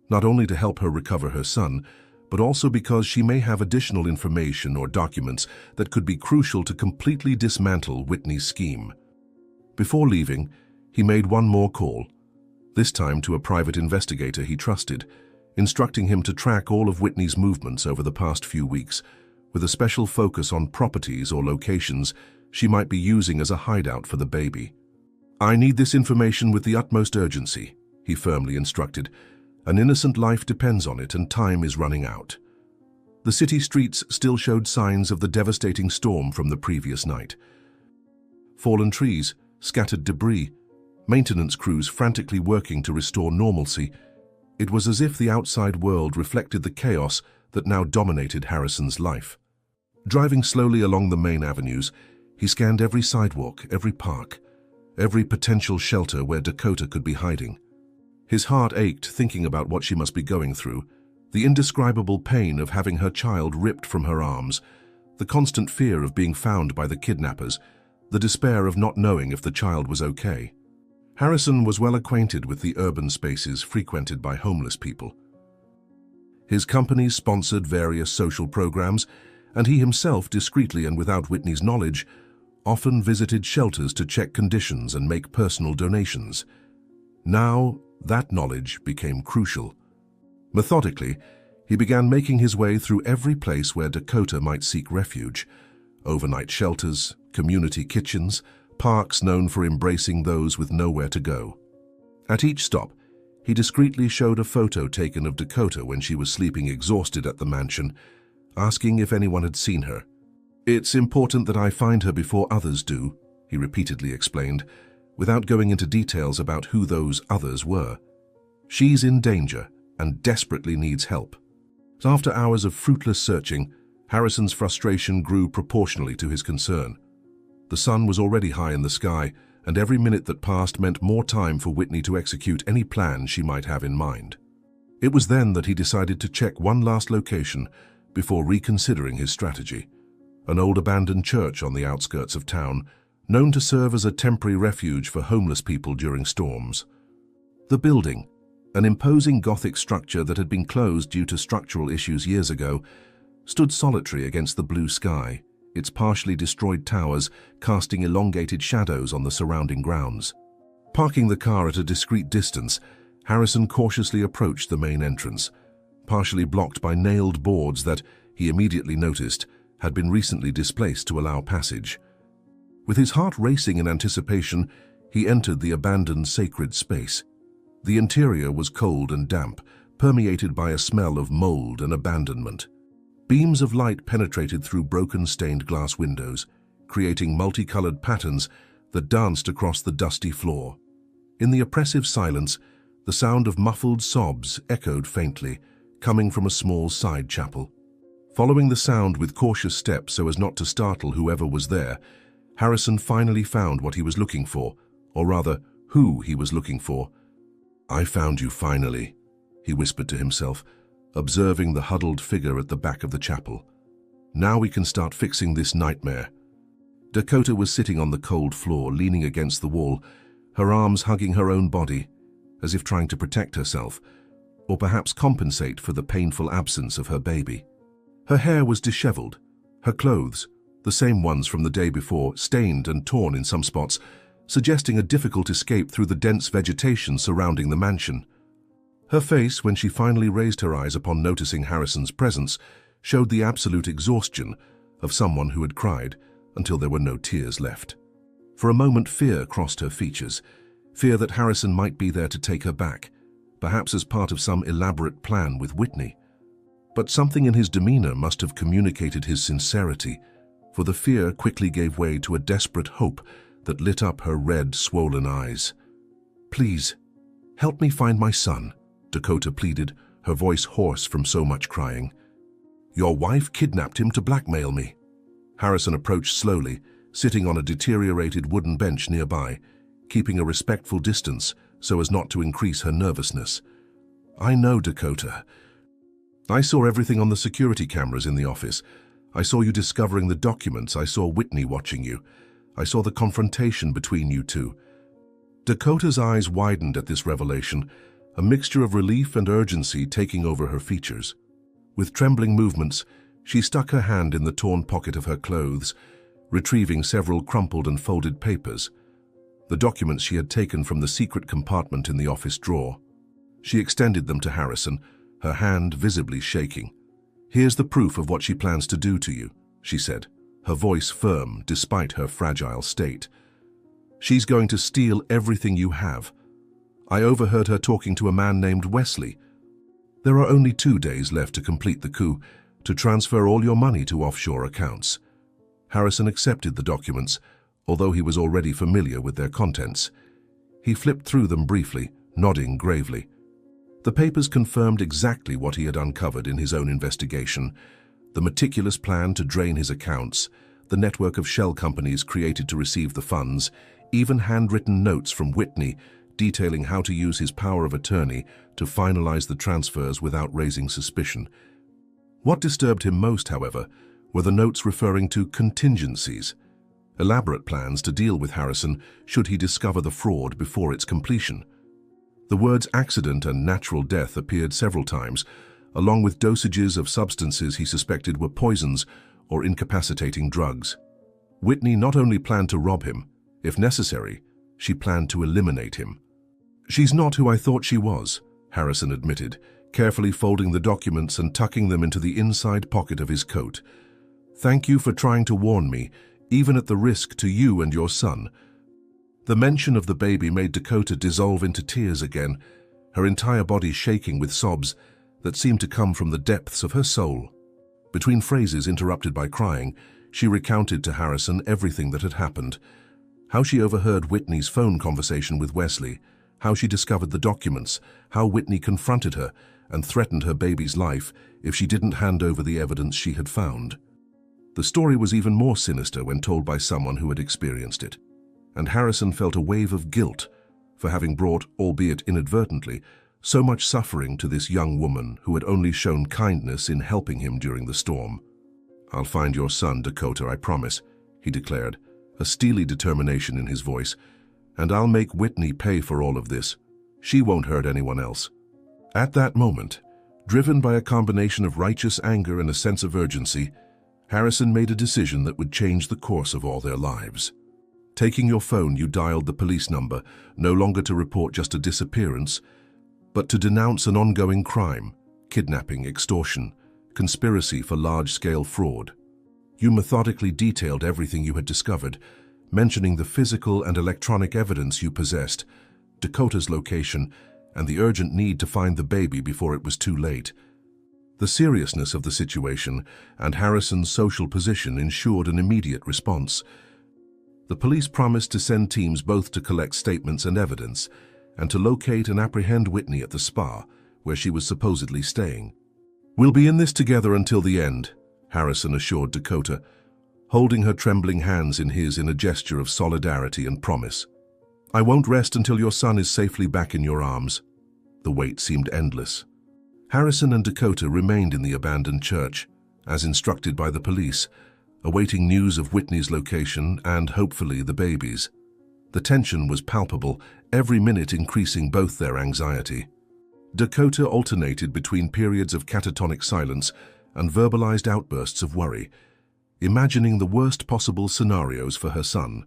not only to help her recover her son, but also because she may have additional information or documents that could be crucial to completely dismantle Whitney's scheme. Before leaving, he made one more call, this time to a private investigator he trusted, instructing him to track all of Whitney's movements over the past few weeks, with a special focus on properties or locations she might be using as a hideout for the baby. "I need this information with the utmost urgency," he firmly instructed. "An innocent life depends on it and time is running out." The city streets still showed signs of the devastating storm from the previous night. Fallen trees, scattered debris, maintenance crews frantically working to restore normalcy. It was as if the outside world reflected the chaos that now dominated Harrison's life. Driving slowly along the main avenues, he scanned every sidewalk, every park, every potential shelter where Dakota could be hiding. His heart ached thinking about what she must be going through, the indescribable pain of having her child ripped from her arms, the constant fear of being found by the kidnappers, the despair of not knowing if the child was okay. Harrison was well acquainted with the urban spaces frequented by homeless people. His company sponsored various social programs, and he himself, discreetly and without Whitney's knowledge, often visited shelters to check conditions and make personal donations. Now, that knowledge became crucial. Methodically, he began making his way through every place where Dakota might seek refuge: overnight shelters, community kitchens, parks known for embracing those with nowhere to go. At each stop, he discreetly showed a photo taken of Dakota when she was sleeping exhausted at the mansion, asking if anyone had seen her. "It's important that I find her before others do," he repeatedly explained, without going into details about who those others were. "She's in danger and desperately needs help." After hours of fruitless searching, Harrison's frustration grew proportionally to his concern. The sun was already high in the sky, and every minute that passed meant more time for Whitney to execute any plan she might have in mind. It was then that he decided to check one last location before reconsidering his strategy: an old abandoned church on the outskirts of town, known to serve as a temporary refuge for homeless people during storms. The building, an imposing Gothic structure that had been closed due to structural issues years ago, stood solitary against the blue sky, its partially destroyed towers casting elongated shadows on the surrounding grounds. Parking the car at a discreet distance, Harrison cautiously approached the main entrance, partially blocked by nailed boards that, he immediately noticed, had been recently displaced to allow passage. With his heart racing in anticipation, he entered the abandoned sacred space. The interior was cold and damp, permeated by a smell of mold and abandonment. Beams of light penetrated through broken stained glass windows, creating multicolored patterns that danced across the dusty floor. In the oppressive silence, the sound of muffled sobs echoed faintly, coming from a small side chapel. Following the sound with cautious steps so as not to startle whoever was there, Harrison finally found what he was looking for, or rather, who he was looking for. "I found you finally," he whispered to himself, observing the huddled figure at the back of the chapel. "Now we can start fixing this nightmare." Dakota was sitting on the cold floor, leaning against the wall, her arms hugging her own body, as if trying to protect herself, or perhaps compensate for the painful absence of her baby. Her hair was disheveled, her clothes, the same ones from the day before, stained and torn in some spots, suggesting a difficult escape through the dense vegetation surrounding the mansion. Her face, when she finally raised her eyes upon noticing Harrison's presence, showed the absolute exhaustion of someone who had cried until there were no tears left. For a moment, fear crossed her features, fear that Harrison might be there to take her back, perhaps as part of some elaborate plan with Whitney. But something in his demeanor must have communicated his sincerity, for the fear quickly gave way to a desperate hope that lit up her red, swollen eyes. "Please, help me find my son," Dakota pleaded, her voice hoarse from so much crying. "Your wife kidnapped him to blackmail me." Harrison approached slowly, sitting on a deteriorated wooden bench nearby, keeping a respectful distance so as not to increase her nervousness. "I know, Dakota. I saw everything on the security cameras in the office. I saw you discovering the documents. I saw Whitney watching you. I saw the confrontation between you two." Dakota's eyes widened at this revelation, a mixture of relief and urgency taking over her features. With trembling movements, she stuck her hand in the torn pocket of her clothes, retrieving several crumpled and folded papers, the documents she had taken from the secret compartment in the office drawer. She extended them to Harrison, her hand visibly shaking. "Here's the proof of what she plans to do to you," she said, her voice firm despite her fragile state. "She's going to steal everything you have. I overheard her talking to a man named Wesley. There are only 2 days left to complete the coup, to transfer all your money to offshore accounts." Harrison accepted the documents, although he was already familiar with their contents. He flipped through them briefly, nodding gravely. The papers confirmed exactly what he had uncovered in his own investigation: the meticulous plan to drain his accounts, the network of shell companies created to receive the funds, even handwritten notes from Whitney detailing how to use his power of attorney to finalize the transfers without raising suspicion. What disturbed him most, however, were the notes referring to contingencies, elaborate plans to deal with Harrison should he discover the fraud before its completion. The words accident and natural death appeared several times, along with dosages of substances he suspected were poisons or incapacitating drugs. Whitney not only planned to rob him, if necessary, she planned to eliminate him. "She's not who I thought she was," Harrison admitted, carefully folding the documents and tucking them into the inside pocket of his coat. "Thank you for trying to warn me, even at the risk to you and your son." The mention of the baby made Dakota dissolve into tears again, her entire body shaking with sobs that seemed to come from the depths of her soul. Between phrases interrupted by crying, she recounted to Harrison everything that had happened: how she overheard Whitney's phone conversation with Wesley, how she discovered the documents, how Whitney confronted her and threatened her baby's life if she didn't hand over the evidence she had found. The story was even more sinister when told by someone who had experienced it, and Harrison felt a wave of guilt for having brought, albeit inadvertently, so much suffering to this young woman who had only shown kindness in helping him during the storm. "I'll find your son, Dakota, I promise," he declared, a steely determination in his voice. "And I'll make Whitney pay for all of this. She won't hurt anyone else." At that moment, driven by a combination of righteous anger and a sense of urgency, Harrison made a decision that would change the course of all their lives. Taking your phone, you dialed the police number, no longer to report just a disappearance, but to denounce an ongoing crime: kidnapping, extortion, conspiracy for large-scale fraud. You methodically detailed everything you had discovered, mentioning the physical and electronic evidence you possessed, Dakota's location, and the urgent need to find the baby before it was too late. The seriousness of the situation and Harrison's social position ensured an immediate response. The police promised to send teams both to collect statements and evidence, and to locate and apprehend Whitney at the spa, where she was supposedly staying. "We'll be in this together until the end," Harrison assured Dakota, holding her trembling hands in his in a gesture of solidarity and promise. "I won't rest until your son is safely back in your arms." The wait seemed endless. Harrison and Dakota remained in the abandoned church, as instructed by the police, awaiting news of Whitney's location and, hopefully, the baby's. The tension was palpable, every minute increasing both their anxiety. Dakota alternated between periods of catatonic silence and verbalized outbursts of worry, imagining the worst possible scenarios for her son.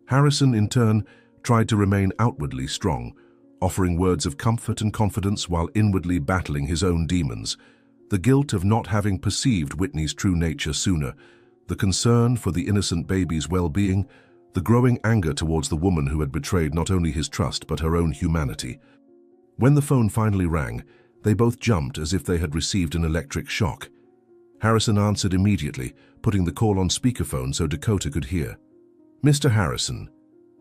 Harrison, in turn, tried to remain outwardly strong, offering words of comfort and confidence while inwardly battling his own demons, the guilt of not having perceived Whitney's true nature sooner, the concern for the innocent baby's well-being, the growing anger towards the woman who had betrayed not only his trust but her own humanity. When the phone finally rang, they both jumped as if they had received an electric shock. Harrison answered immediately, putting the call on speakerphone so Dakota could hear. "Mr. Harrison,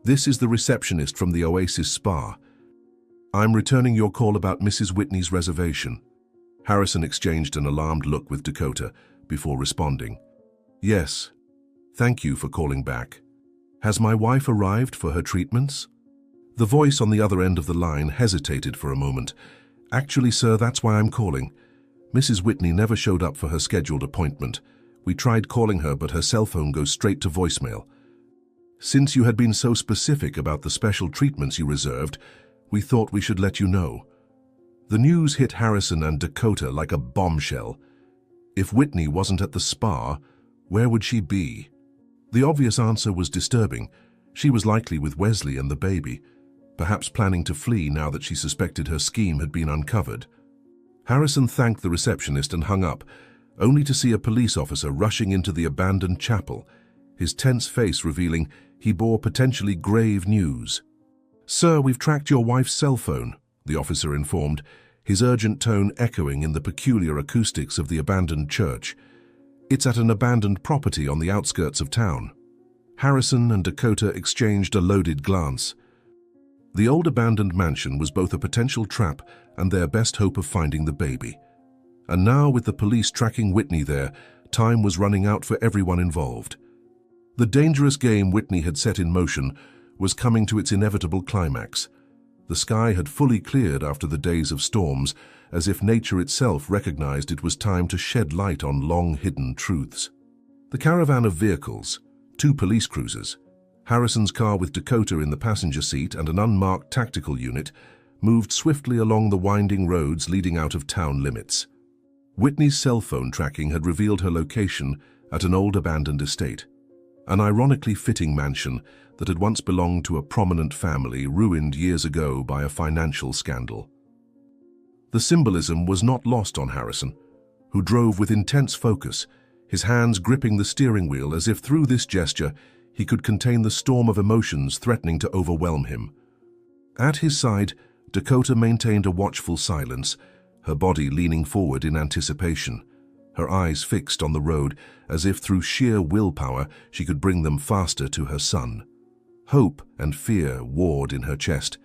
this is the receptionist from the Oasis Spa. I'm returning your call about Mrs. Whitney's reservation." Harrison exchanged an alarmed look with Dakota before responding. "Yes, thank you for calling back. Has my wife arrived for her treatments?" The voice on the other end of the line hesitated for a moment. "Actually, sir, that's why I'm calling. Mrs. Whitney never showed up for her scheduled appointment. We tried calling her, but her cell phone goes straight to voicemail. Since you had been so specific about the special treatments you reserved, we thought we should let you know." The news hit Harrison and Dakota like a bombshell. If Whitney wasn't at the spa, where would she be? The obvious answer was disturbing. She was likely with Wesley and the baby, perhaps planning to flee now that she suspected her scheme had been uncovered. Harrison thanked the receptionist and hung up, only to see a police officer rushing into the abandoned chapel, his tense face revealing he bore potentially grave news. "Sir, we've tracked your wife's cell phone," the officer informed, his urgent tone echoing in the peculiar acoustics of the abandoned church. "It's at an abandoned property on the outskirts of town." Harrison and Dakota exchanged a loaded glance. The old abandoned mansion was both a potential trap and their best hope of finding the baby. And now, with the police tracking Whitney there, time was running out for everyone involved. The dangerous game Whitney had set in motion was coming to its inevitable climax. The sky had fully cleared after the days of storms, as if nature itself recognized it was time to shed light on long-hidden truths. The caravan of vehicles, 2 police cruisers, Harrison's car with Dakota in the passenger seat and an unmarked tactical unit, moved swiftly along the winding roads leading out of town limits. Whitney's cell phone tracking had revealed her location at an old abandoned estate, an ironically fitting mansion that had once belonged to a prominent family ruined years ago by a financial scandal. The symbolism was not lost on Harrison, who drove with intense focus, his hands gripping the steering wheel as if through this gesture he could contain the storm of emotions threatening to overwhelm him. At his side, Dakota maintained a watchful silence, her body leaning forward in anticipation, her eyes fixed on the road as if through sheer willpower she could bring them faster to her son. Hope and fear warred in her chest,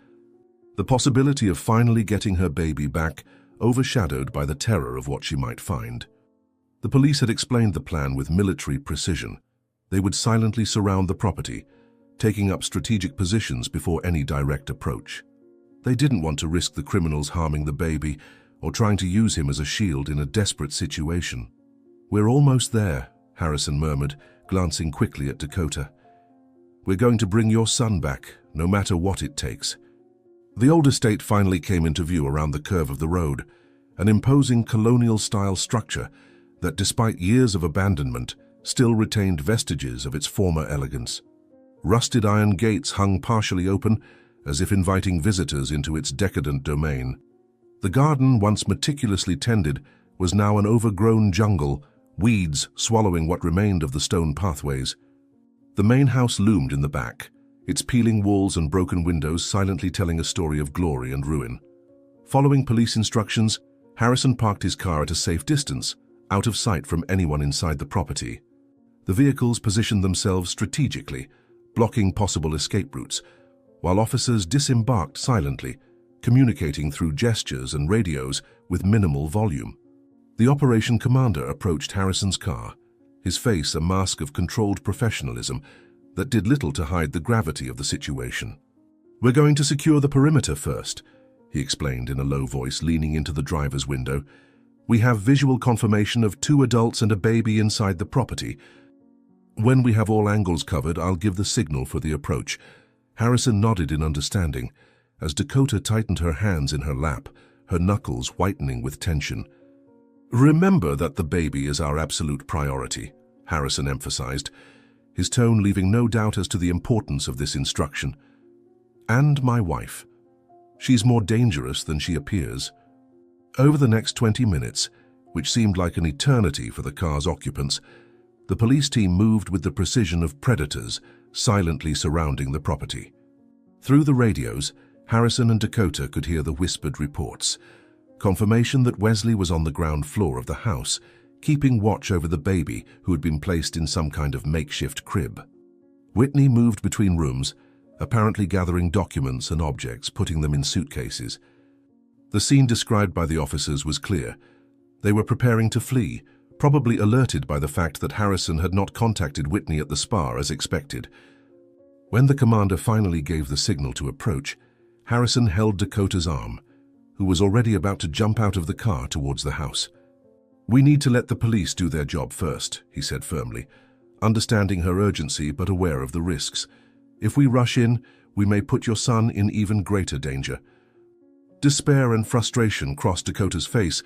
the possibility of finally getting her baby back overshadowed by the terror of what she might find. The police had explained the plan with military precision. They would silently surround the property, taking up strategic positions before any direct approach. They didn't want to risk the criminals harming the baby or trying to use him as a shield in a desperate situation. "We're almost there," Harrison murmured, glancing quickly at Dakota. "We're going to bring your son back, no matter what it takes." The old estate finally came into view around the curve of the road, an imposing colonial-style structure that, despite years of abandonment, still retained vestiges of its former elegance. Rusted iron gates hung partially open, as if inviting visitors into its decadent domain. The garden, once meticulously tended, was now an overgrown jungle, weeds swallowing what remained of the stone pathways. The main house loomed in the back, its peeling walls and broken windows silently telling a story of glory and ruin. Following police instructions, Harrison parked his car at a safe distance, out of sight from anyone inside the property. The vehicles positioned themselves strategically, blocking possible escape routes, while officers disembarked silently, communicating through gestures and radios with minimal volume. The operation commander approached Harrison's car, his face a mask of controlled professionalism that did little to hide the gravity of the situation. "We're going to secure the perimeter first," he explained in a low voice, leaning into the driver's window. "We have visual confirmation of 2 adults and a baby inside the property. When we have all angles covered, I'll give the signal for the approach." Harrison nodded in understanding as Dakota tightened her hands in her lap, her knuckles whitening with tension. "Remember that the baby is our absolute priority," Harrison emphasized, his tone leaving no doubt as to the importance of this instruction. "And my wife. She's more dangerous than she appears." Over the next 20 minutes, which seemed like an eternity for the car's occupants, the police team moved with the precision of predators, silently surrounding the property. Through the radios, Harrison and Dakota could hear the whispered reports, confirmation that Wesley was on the ground floor of the house, keeping watch over the baby who had been placed in some kind of makeshift crib. Whitney moved between rooms, apparently gathering documents and objects, putting them in suitcases. The scene described by the officers was clear. They were preparing to flee, probably alerted by the fact that Harrison had not contacted Whitney at the spa as expected. When the commander finally gave the signal to approach, Harrison held Dakota's arm, who was already about to jump out of the car towards the house. "We need to let the police do their job first," he said firmly, understanding her urgency but aware of the risks. "If we rush in, we may put your son in even greater danger." Despair and frustration crossed Dakota's face,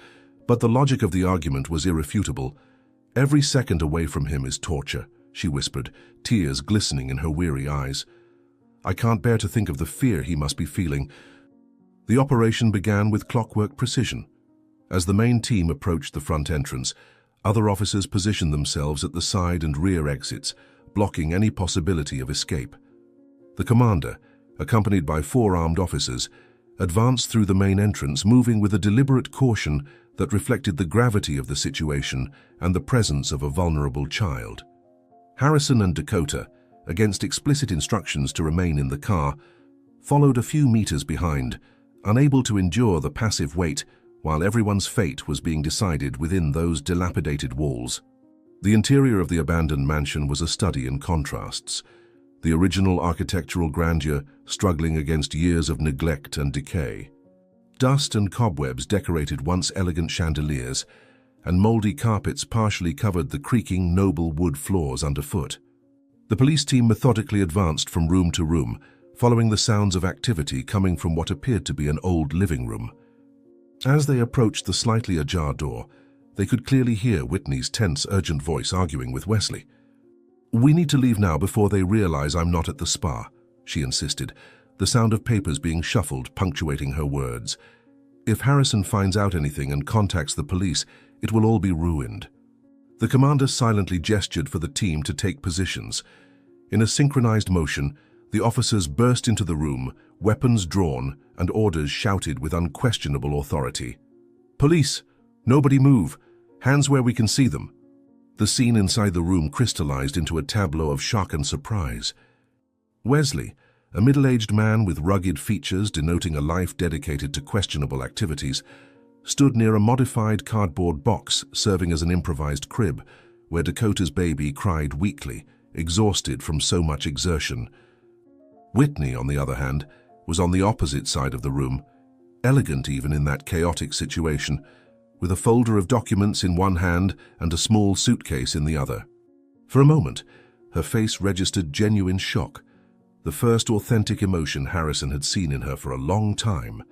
but the logic of the argument was irrefutable. "Every second away from him is torture," she whispered, tears glistening in her weary eyes. "I can't bear to think of the fear he must be feeling." The operation began with clockwork precision. As the main team approached the front entrance, other officers positioned themselves at the side and rear exits, blocking any possibility of escape. The commander, accompanied by 4 armed officers, advanced through the main entrance, moving with a deliberate caution that reflected the gravity of the situation and the presence of a vulnerable child. Harrison and Dakota, against explicit instructions to remain in the car, followed a few meters behind, unable to endure the passive weight while everyone's fate was being decided within those dilapidated walls. The interior of the abandoned mansion was a study in contrasts, the original architectural grandeur struggling against years of neglect and decay. Dust and cobwebs decorated once elegant chandeliers, and moldy carpets partially covered the creaking, noble wood floors underfoot. The police team methodically advanced from room to room, following the sounds of activity coming from what appeared to be an old living room. As they approached the slightly ajar door, they could clearly hear Whitney's tense, urgent voice arguing with Wesley. "We need to leave now before they realize I'm not at the spa," she insisted, the sound of papers being shuffled punctuating her words. "If Harrison finds out anything and contacts the police, it will all be ruined." The commander silently gestured for the team to take positions. In a synchronized motion, the officers burst into the room, weapons drawn and orders shouted with unquestionable authority. "Police! Nobody move! Hands where we can see them!" The scene inside the room crystallized into a tableau of shock and surprise. Wesley, a middle-aged man with rugged features denoting a life dedicated to questionable activities, stood near a modified cardboard box serving as an improvised crib, where Dakota's baby cried weakly, exhausted from so much exertion. Whitney, on the other hand, was on the opposite side of the room, elegant even in that chaotic situation, with a folder of documents in one hand and a small suitcase in the other. For a moment, her face registered genuine shock, the first authentic emotion Harrison had seen in her for a long time.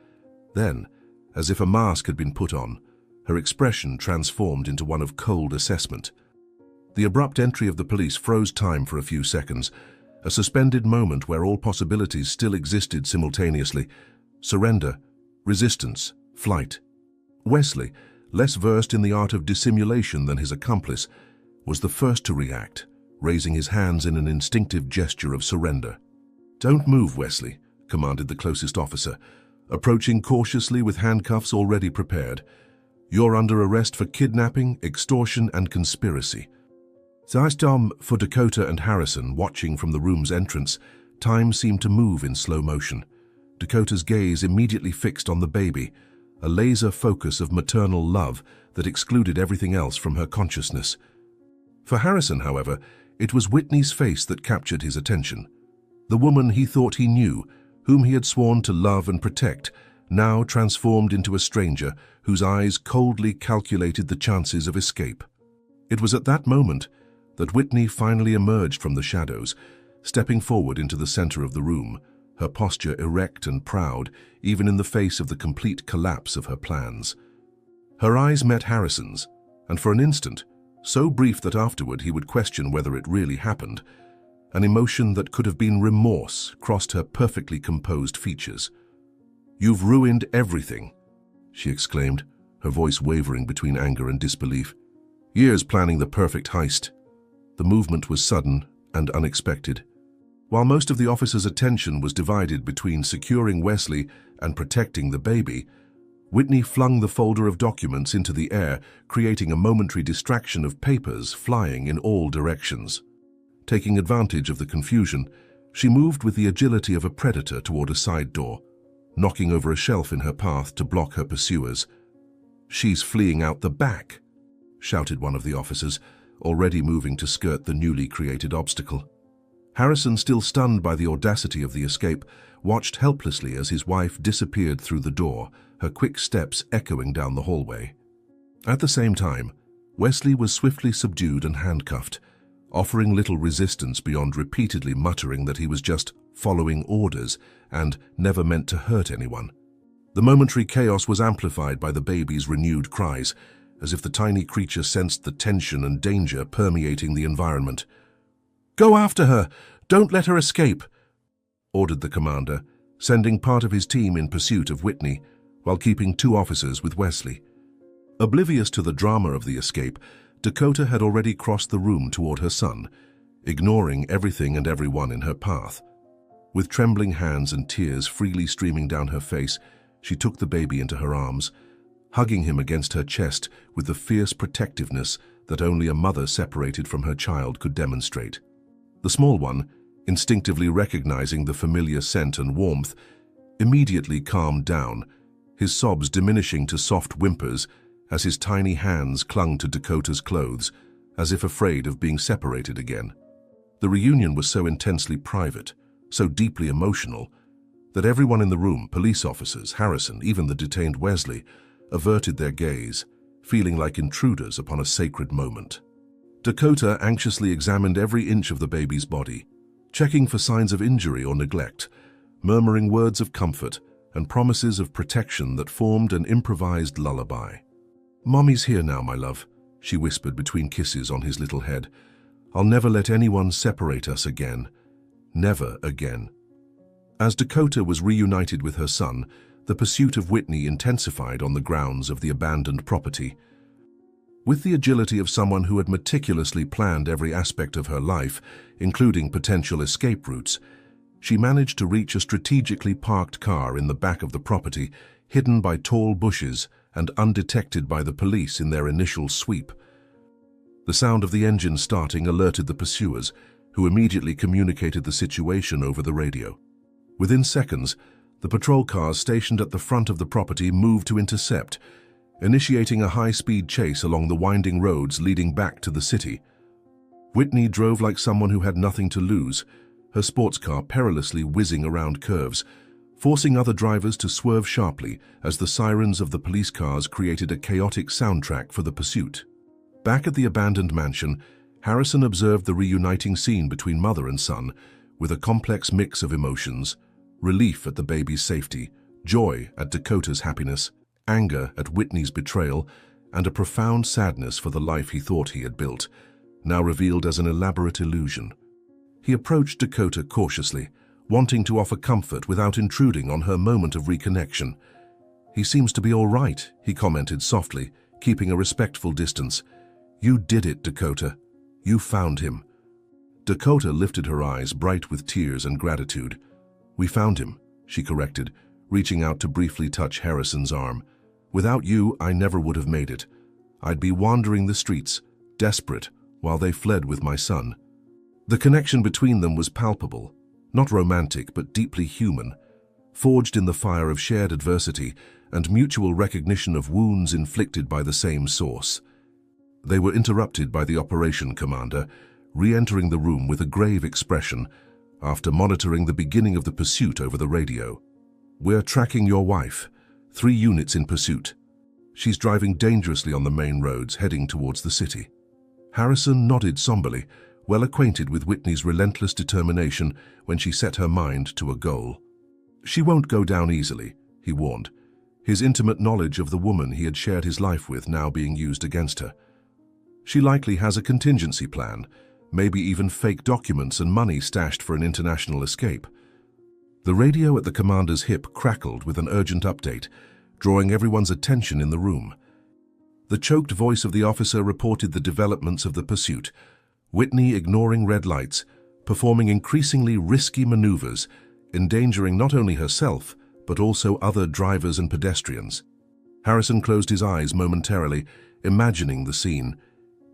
Then, as if a mask had been put on, her expression transformed into one of cold assessment. The abrupt entry of the police froze time for a few seconds, a suspended moment where all possibilities still existed simultaneously: surrender, resistance, flight. Wesley, less versed in the art of dissimulation than his accomplice, was the first to react, raising his hands in an instinctive gesture of surrender. "Don't move, Wesley," commanded the closest officer, approaching cautiously with handcuffs already prepared. "You're under arrest for kidnapping, extortion, and conspiracy." For Dakota and Harrison, watching from the room's entrance, Time seemed to move in slow motion. Dakota's gaze immediately fixed on the baby, a laser focus of maternal love that excluded everything else from her consciousness. For Harrison, however, it was Whitney's face that captured his attention. The woman he thought he knew, whom he had sworn to love and protect, now transformed into a stranger whose eyes coldly calculated the chances of escape. It was at that moment that Whitney finally emerged from the shadows, stepping forward into the center of the room, her posture erect and proud, even in the face of the complete collapse of her plans. Her eyes met Harrison's, and for an instant, so brief that afterward he would question whether it really happened, an emotion that could have been remorse crossed her perfectly composed features. "You've ruined everything," she exclaimed, her voice wavering between anger and disbelief. "Years planning the perfect heist." The movement was sudden and unexpected. While most of the officer's attention was divided between securing Wesley and protecting the baby, Whitney flung the folder of documents into the air, creating a momentary distraction of papers flying in all directions. Taking advantage of the confusion, she moved with the agility of a predator toward a side door, knocking over a shelf in her path to block her pursuers. "She's fleeing out the back," shouted one of the officers, already moving to skirt the newly created obstacle. Harrison, still stunned by the audacity of the escape, watched helplessly as his wife disappeared through the door, her quick steps echoing down the hallway. At the same time, Wesley was swiftly subdued and handcuffed, offering little resistance beyond repeatedly muttering that he was just following orders and never meant to hurt anyone. The momentary chaos was amplified by the baby's renewed cries, as if the tiny creature sensed the tension and danger permeating the environment. "Go after her! Don't let her escape!" ordered the commander, sending part of his team in pursuit of Whitney, while keeping 2 officers with Wesley. Oblivious to the drama of the escape, Dakota had already crossed the room toward her son, ignoring everything and everyone in her path. With trembling hands and tears freely streaming down her face, she took the baby into her arms, hugging him against her chest with the fierce protectiveness that only a mother separated from her child could demonstrate. The small one, instinctively recognizing the familiar scent and warmth, immediately calmed down, his sobs diminishing to soft whimpers as his tiny hands clung to Dakota's clothes, as if afraid of being separated again. The reunion was so intensely private, so deeply emotional, that everyone in the room, police officers, Harrison, even the detained Wesley, averted their gaze, feeling like intruders upon a sacred moment. Dakota anxiously examined every inch of the baby's body, checking for signs of injury or neglect, murmuring words of comfort and promises of protection that formed an improvised lullaby. "Mommy's here now, my love," she whispered between kisses on his little head. "I'll never let anyone separate us again. Never again." As Dakota was reunited with her son, the pursuit of Whitney intensified on the grounds of the abandoned property. With the agility of someone who had meticulously planned every aspect of her life, including potential escape routes, she managed to reach a strategically parked car in the back of the property, hidden by tall bushes and undetected by the police in their initial sweep. The sound of the engine starting alerted the pursuers, who immediately communicated the situation over the radio. Within seconds, the patrol cars stationed at the front of the property moved to intercept, initiating a high-speed chase along the winding roads leading back to the city. Whitney drove like someone who had nothing to lose, her sports car perilously whizzing around curves, forcing other drivers to swerve sharply as the sirens of the police cars created a chaotic soundtrack for the pursuit. Back at the abandoned mansion, Harrison observed the reuniting scene between mother and son with a complex mix of emotions: relief at the baby's safety, joy at Dakota's happiness, anger at Whitney's betrayal, and a profound sadness for the life he thought he had built, now revealed as an elaborate illusion. He approached Dakota cautiously, wanting to offer comfort without intruding on her moment of reconnection. "He seems to be all right," he commented softly, keeping a respectful distance. "You did it, Dakota. You found him." Dakota lifted her eyes, bright with tears and gratitude. "We found him," she corrected, reaching out to briefly touch Harrison's arm. "Without you, I never would have made it. I'd be wandering the streets, desperate, while they fled with my son." The connection between them was palpable, Not romantic, but deeply human, forged in the fire of shared adversity and mutual recognition of wounds inflicted by the same source. They were interrupted by the operation commander, re-entering the room with a grave expression after monitoring the beginning of the pursuit over the radio. "We're tracking your wife. 3 units in pursuit. She's driving dangerously on the main roads heading towards the city." Harrison nodded somberly, well acquainted with Whitney's relentless determination when she set her mind to a goal. "She won't go down easily," he warned, his intimate knowledge of the woman he had shared his life with now being used against her. "She likely has a contingency plan, maybe even fake documents and money stashed for an international escape." The radio at the commander's hip crackled with an urgent update, drawing everyone's attention in the room. The choked voice of the officer reported the developments of the pursuit, Whitney ignoring red lights, performing increasingly risky maneuvers, endangering not only herself, but also other drivers and pedestrians. Harrison closed his eyes momentarily, imagining the scene.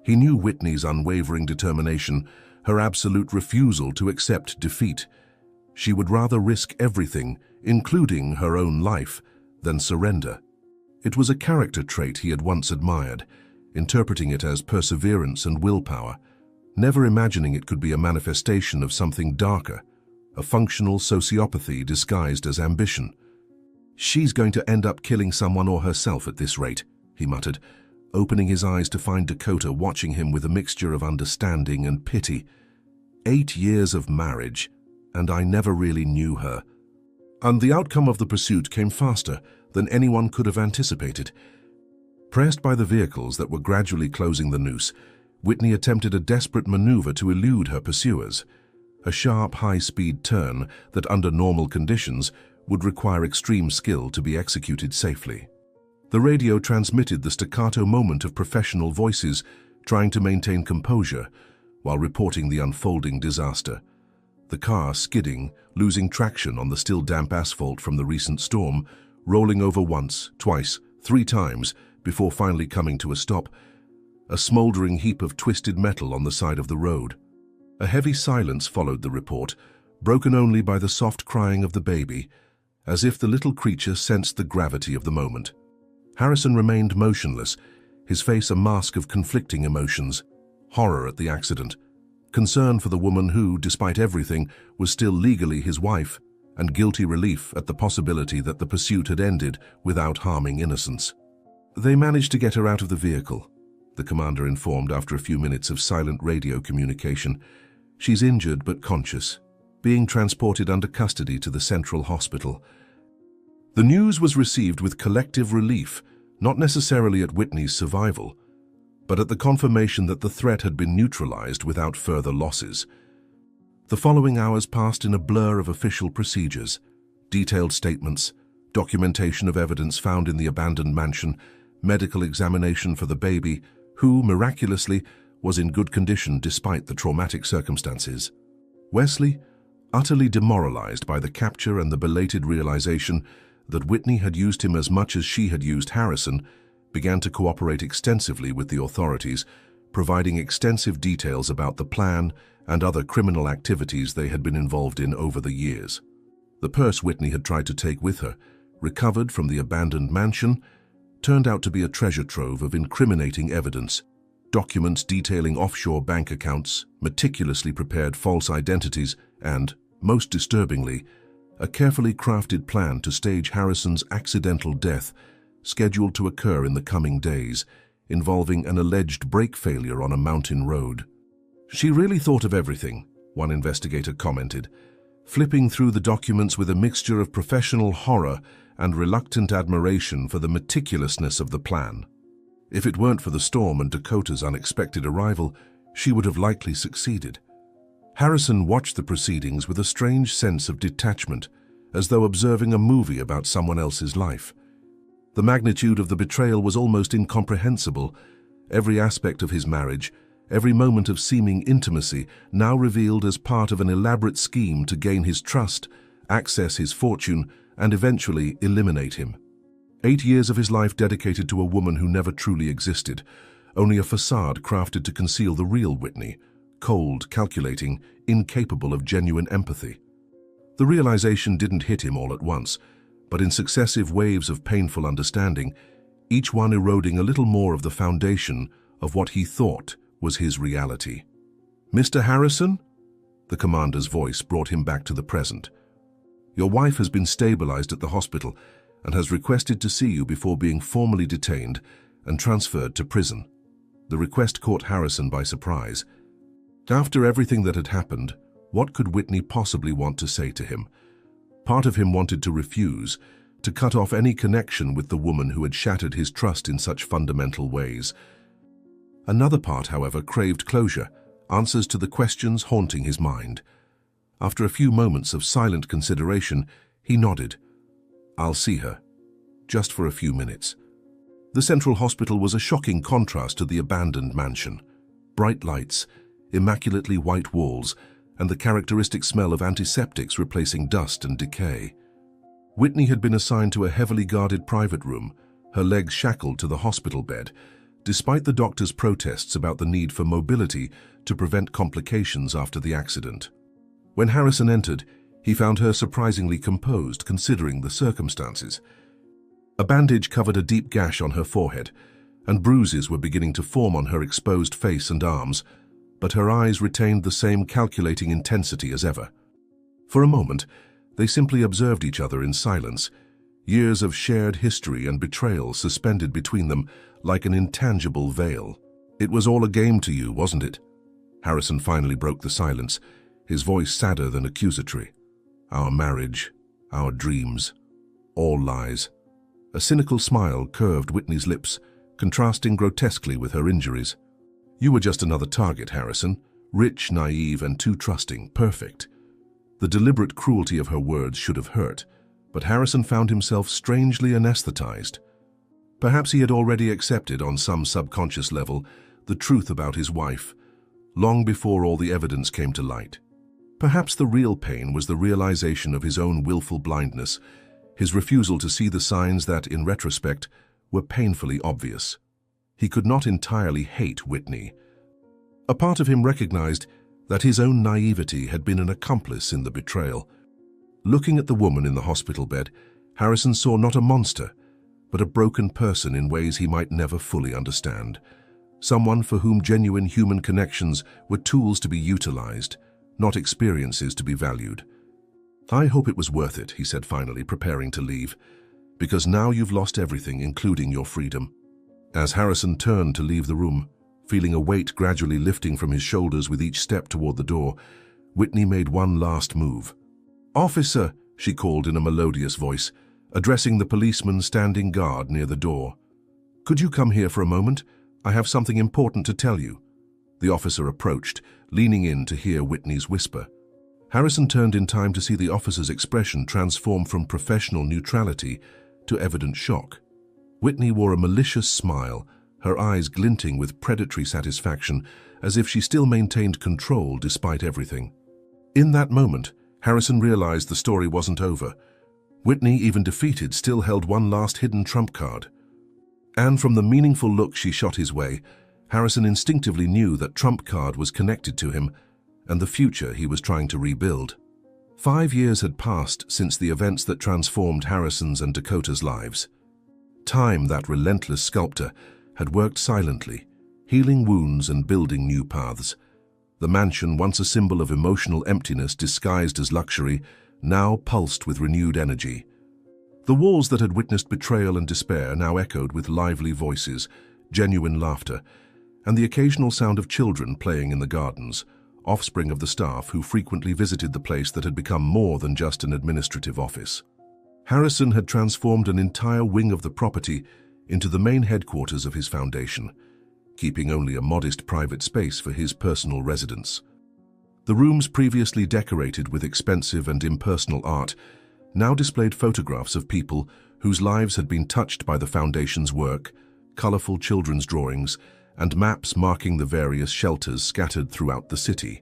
He knew Whitney's unwavering determination, her absolute refusal to accept defeat. She would rather risk everything, including her own life, than surrender. It was a character trait he had once admired, interpreting it as perseverance and willpower, never imagining it could be a manifestation of something darker, a functional sociopathy disguised as ambition. "She's going to end up killing someone or herself at this rate," he muttered, opening his eyes to find Dakota watching him with a mixture of understanding and pity. 8 years of marriage, and I never really knew her. And the outcome of the pursuit came faster than anyone could have anticipated. Pressed by the vehicles that were gradually closing the noose, Whitney attempted a desperate maneuver to elude her pursuers, a sharp, high-speed turn that under normal conditions would require extreme skill to be executed safely. The radio transmitted the staccato moment of professional voices trying to maintain composure while reporting the unfolding disaster. The car skidding, losing traction on the still damp asphalt from the recent storm, rolling over once, twice, 3 times before finally coming to a stop, a smoldering heap of twisted metal on the side of the road. A heavy silence followed the report, broken only by the soft crying of the baby, as if the little creature sensed the gravity of the moment. Harrison remained motionless, his face a mask of conflicting emotions: horror at the accident, concern for the woman who, despite everything, was still legally his wife, and guilty relief at the possibility that the pursuit had ended without harming innocence. "They managed to get her out of the vehicle," the commander informed after a few minutes of silent radio communication. "She's injured but conscious, being transported under custody to the central hospital." The news was received with collective relief, not necessarily at Whitney's survival, but at the confirmation that the threat had been neutralized without further losses. The following hours passed in a blur of official procedures, detailed statements, documentation of evidence found in the abandoned mansion, medical examination for the baby, who, miraculously, was in good condition despite the traumatic circumstances. Wesley, utterly demoralized by the capture and the belated realization that Whitney had used him as much as she had used Harrison, began to cooperate extensively with the authorities, providing extensive details about the plan and other criminal activities they had been involved in over the years. The purse Whitney had tried to take with her, recovered from the abandoned mansion, turned out to be a treasure trove of incriminating evidence, documents detailing offshore bank accounts, meticulously prepared false identities, and, most disturbingly, a carefully crafted plan to stage Harrison's accidental death, scheduled to occur in the coming days, involving an alleged brake failure on a mountain road. "She really thought of everything," one investigator commented, flipping through the documents with a mixture of professional horror and reluctant admiration for the meticulousness of the plan. If it weren't for the storm and Dakota's unexpected arrival, she would have likely succeeded. Harrison watched the proceedings with a strange sense of detachment, as though observing a movie about someone else's life. The magnitude of the betrayal was almost incomprehensible. Every aspect of his marriage, every moment of seeming intimacy, now revealed as part of an elaborate scheme to gain his trust, access his fortune, and eventually eliminate him. 8 years of his life dedicated to a woman who never truly existed, only a facade crafted to conceal the real Whitney, cold, calculating, incapable of genuine empathy. The realization didn't hit him all at once, but in successive waves of painful understanding, each one eroding a little more of the foundation of what he thought was his reality. "Mr. Harrison?" The commander's voice brought him back to the present. "Your wife has been stabilized at the hospital and has requested to see you before being formally detained and transferred to prison." The request caught Harrison by surprise. After everything that had happened, what could Whitney possibly want to say to him? Part of him wanted to refuse, to cut off any connection with the woman who had shattered his trust in such fundamental ways. Another part, however, craved closure, answers to the questions haunting his mind. After a few moments of silent consideration, he nodded. "I'll see her, just for a few minutes." The Central Hospital was a shocking contrast to the abandoned mansion. Bright lights, immaculately white walls, and the characteristic smell of antiseptics replacing dust and decay. Whitney had been assigned to a heavily guarded private room, her legs shackled to the hospital bed, despite the doctor's protests about the need for mobility to prevent complications after the accident. When Harrison entered, he found her surprisingly composed considering the circumstances. A bandage covered a deep gash on her forehead, and bruises were beginning to form on her exposed face and arms, but her eyes retained the same calculating intensity as ever. For a moment, they simply observed each other in silence, years of shared history and betrayal suspended between them like an intangible veil. "It was all a game to you, wasn't it?" Harrison finally broke the silence, his voice sadder than accusatory. "Our marriage, our dreams, all lies." A cynical smile curved Whitney's lips, contrasting grotesquely with her injuries. "You were just another target, Harrison. Rich, naive, and too trusting. Perfect." The deliberate cruelty of her words should have hurt, but Harrison found himself strangely anesthetized. Perhaps he had already accepted on some subconscious level the truth about his wife, long before all the evidence came to light. Perhaps the real pain was the realization of his own willful blindness, his refusal to see the signs that, in retrospect, were painfully obvious. He could not entirely hate Whitney. A part of him recognized that his own naivety had been an accomplice in the betrayal. Looking at the woman in the hospital bed, Harrison saw not a monster, but a broken person in ways he might never fully understand. Someone for whom genuine human connections were tools to be utilized, not experiences to be valued. "I hope it was worth it," he said finally, preparing to leave, "because now you've lost everything, including your freedom." As Harrison turned to leave the room, feeling a weight gradually lifting from his shoulders with each step toward the door, Whitney made one last move. "Officer," she called in a melodious voice, addressing the policeman standing guard near the door. "Could you come here for a moment? I have something important to tell you." The officer approached, leaning in to hear Whitney's whisper. Harrison turned in time to see the officer's expression transform from professional neutrality to evident shock. Whitney wore a malicious smile, her eyes glinting with predatory satisfaction, as if she still maintained control despite everything. In that moment, Harrison realized the story wasn't over. Whitney, even defeated, still held one last hidden trump card. And from the meaningful look she shot his way, Harrison instinctively knew that trump card was connected to him and the future he was trying to rebuild. 5 years had passed since the events that transformed Harrison's and Dakota's lives. Time, that relentless sculptor, had worked silently, healing wounds and building new paths. The mansion, once a symbol of emotional emptiness disguised as luxury, now pulsed with renewed energy. The walls that had witnessed betrayal and despair now echoed with lively voices, genuine laughter, and the occasional sound of children playing in the gardens, offspring of the staff who frequently visited the place that had become more than just an administrative office. Harrison had transformed an entire wing of the property into the main headquarters of his foundation, keeping only a modest private space for his personal residence. The rooms previously decorated with expensive and impersonal art now displayed photographs of people whose lives had been touched by the foundation's work, colorful children's drawings, and maps marking the various shelters scattered throughout the city.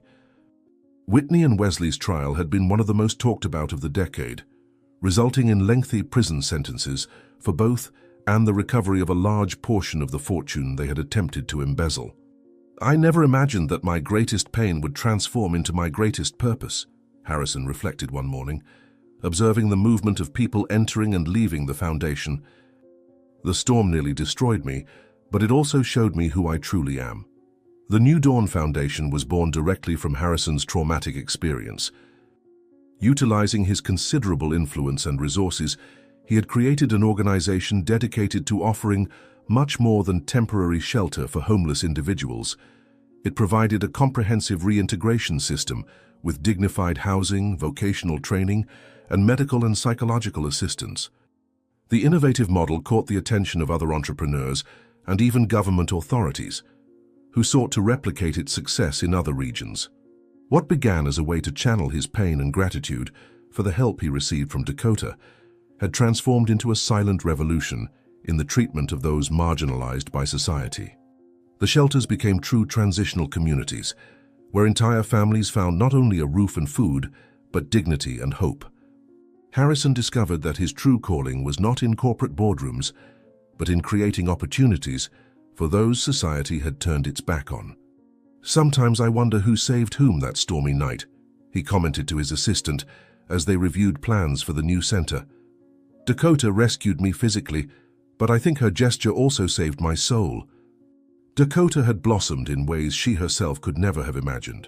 Whitney and Wesley's trial had been one of the most talked about of the decade, resulting in lengthy prison sentences for both and the recovery of a large portion of the fortune they had attempted to embezzle. "I never imagined that my greatest pain would transform into my greatest purpose," Harrison reflected one morning, observing the movement of people entering and leaving the foundation. The storm nearly destroyed me, but it also showed me who I truly am. The New Dawn Foundation was born directly from Harrison's traumatic experience. Utilizing his considerable influence and resources, he had created an organization dedicated to offering much more than temporary shelter for homeless individuals. It provided a comprehensive reintegration system with dignified housing, vocational training, and medical and psychological assistance. The innovative model caught the attention of other entrepreneurs and even government authorities, who sought to replicate its success in other regions. What began as a way to channel his pain and gratitude for the help he received from Dakota had transformed into a silent revolution in the treatment of those marginalized by society. The shelters became true transitional communities, where entire families found not only a roof and food, but dignity and hope. Harrison discovered that his true calling was not in corporate boardrooms, but in creating opportunities for those society had turned its back on. "Sometimes I wonder who saved whom that stormy night," he commented to his assistant as they reviewed plans for the new center. "Dakota rescued me physically, but I think her gesture also saved my soul." Dakota had blossomed in ways she herself could never have imagined.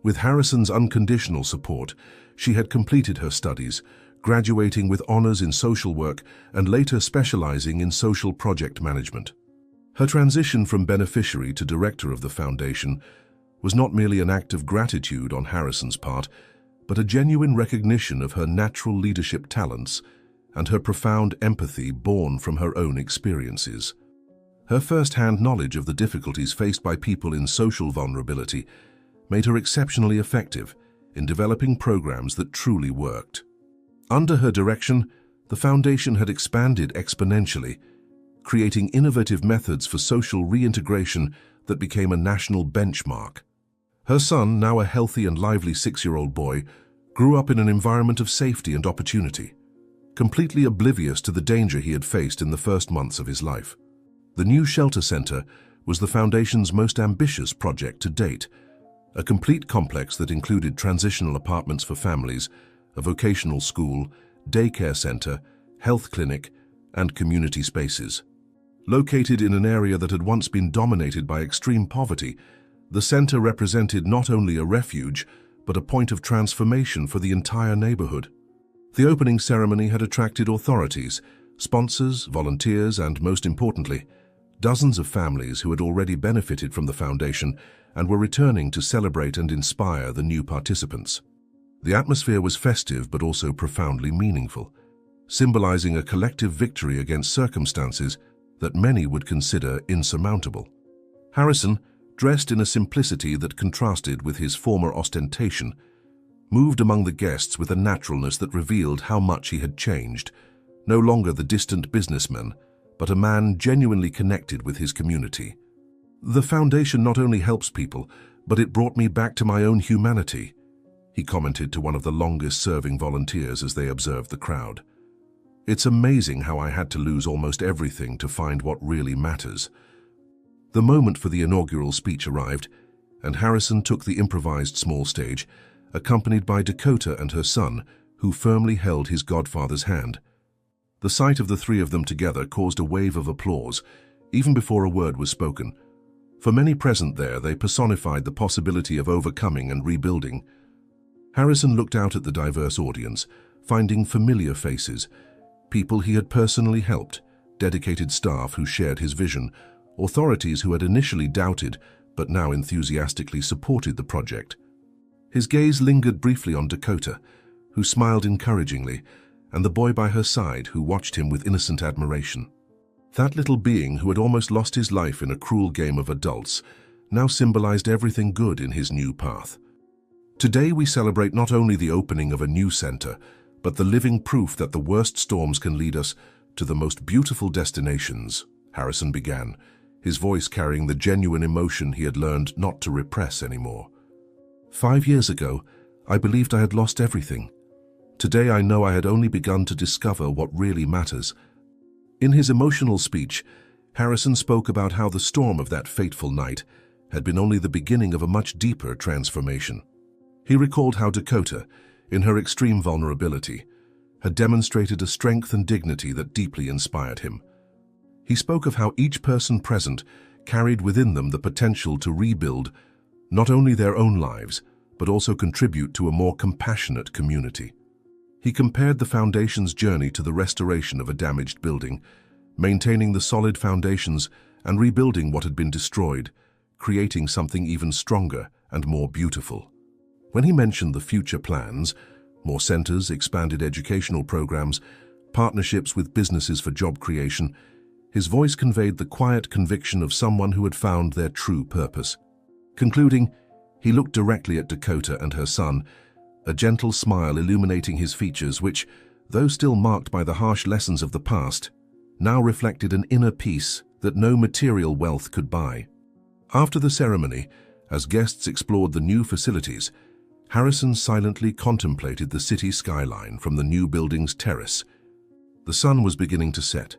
With Harrison's unconditional support, she had completed her studies, graduating with honors in social work and later specializing in social project management. Her transition from beneficiary to director of the foundation was not merely an act of gratitude on Harrison's part, but a genuine recognition of her natural leadership talents and her profound empathy born from her own experiences. Her first-hand knowledge of the difficulties faced by people in social vulnerability made her exceptionally effective in developing programs that truly worked. Under her direction, the foundation had expanded exponentially, creating innovative methods for social reintegration that became a national benchmark. Her son, now a healthy and lively 6-year-old boy, grew up in an environment of safety and opportunity, completely oblivious to the danger he had faced in the first months of his life. The new shelter center was the foundation's most ambitious project to date, a complete complex that included transitional apartments for families, a vocational school, daycare center, health clinic, and community spaces. Located in an area that had once been dominated by extreme poverty, the center represented not only a refuge, but a point of transformation for the entire neighborhood. The opening ceremony had attracted authorities, sponsors, volunteers, and most importantly, dozens of families who had already benefited from the foundation and were returning to celebrate and inspire the new participants. The atmosphere was festive but also profoundly meaningful, symbolizing a collective victory against circumstances that many would consider insurmountable. Harrison, dressed in a simplicity that contrasted with his former ostentation, moved among the guests with a naturalness that revealed how much he had changed, no longer the distant businessman, but a man genuinely connected with his community. "The foundation not only helps people, but it brought me back to my own humanity," he commented to one of the longest-serving volunteers as they observed the crowd. "It's amazing how I had to lose almost everything to find what really matters." The moment for the inaugural speech arrived, and Harrison took the improvised small stage, accompanied by Dakota and her son, who firmly held his godfather's hand. The sight of the three of them together caused a wave of applause, even before a word was spoken. For many present there, they personified the possibility of overcoming and rebuilding. Harrison looked out at the diverse audience, finding familiar faces, people he had personally helped, dedicated staff who shared his vision, authorities who had initially doubted but now enthusiastically supported the project. His gaze lingered briefly on Dakota, who smiled encouragingly, and the boy by her side who watched him with innocent admiration. That little being who had almost lost his life in a cruel game of adults now symbolized everything good in his new path. "Today we celebrate not only the opening of a new center, but the living proof that the worst storms can lead us to the most beautiful destinations," Harrison began, his voice carrying the genuine emotion he had learned not to repress anymore. 5 years ago, I believed I had lost everything. Today I know I had only begun to discover what really matters." In his emotional speech, Harrison spoke about how the storm of that fateful night had been only the beginning of a much deeper transformation. He recalled how Dakota, in her extreme vulnerability, had demonstrated a strength and dignity that deeply inspired him. He spoke of how each person present carried within them the potential to rebuild not only their own lives, but also contribute to a more compassionate community. He compared the Foundation's journey to the restoration of a damaged building, maintaining the solid foundations and rebuilding what had been destroyed, creating something even stronger and more beautiful. When he mentioned the future plans, more centers, expanded educational programs, partnerships with businesses for job creation, his voice conveyed the quiet conviction of someone who had found their true purpose. Concluding, he looked directly at Dakota and her son, a gentle smile illuminating his features which, though still marked by the harsh lessons of the past, now reflected an inner peace that no material wealth could buy. After the ceremony, as guests explored the new facilities, Harrison silently contemplated the city skyline from the new building's terrace. The sun was beginning to set,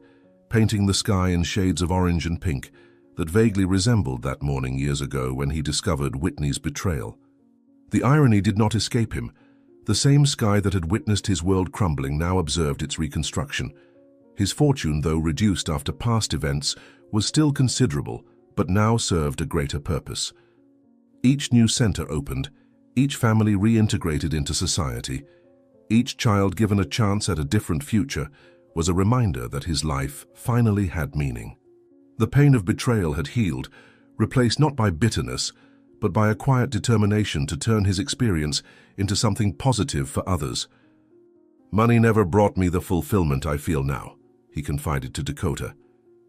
painting the sky in shades of orange and pink that vaguely resembled that morning years ago when he discovered Whitney's betrayal. The irony did not escape him. The same sky that had witnessed his world crumbling now observed its reconstruction. His fortune, though reduced after past events, was still considerable, but now served a greater purpose. Each new center opened, each family reintegrated into society, each child given a chance at a different future, was a reminder that his life finally had meaning. The pain of betrayal had healed, replaced not by bitterness, but by a quiet determination to turn his experience into something positive for others. "Money never brought me the fulfillment I feel now," he confided to Dakota,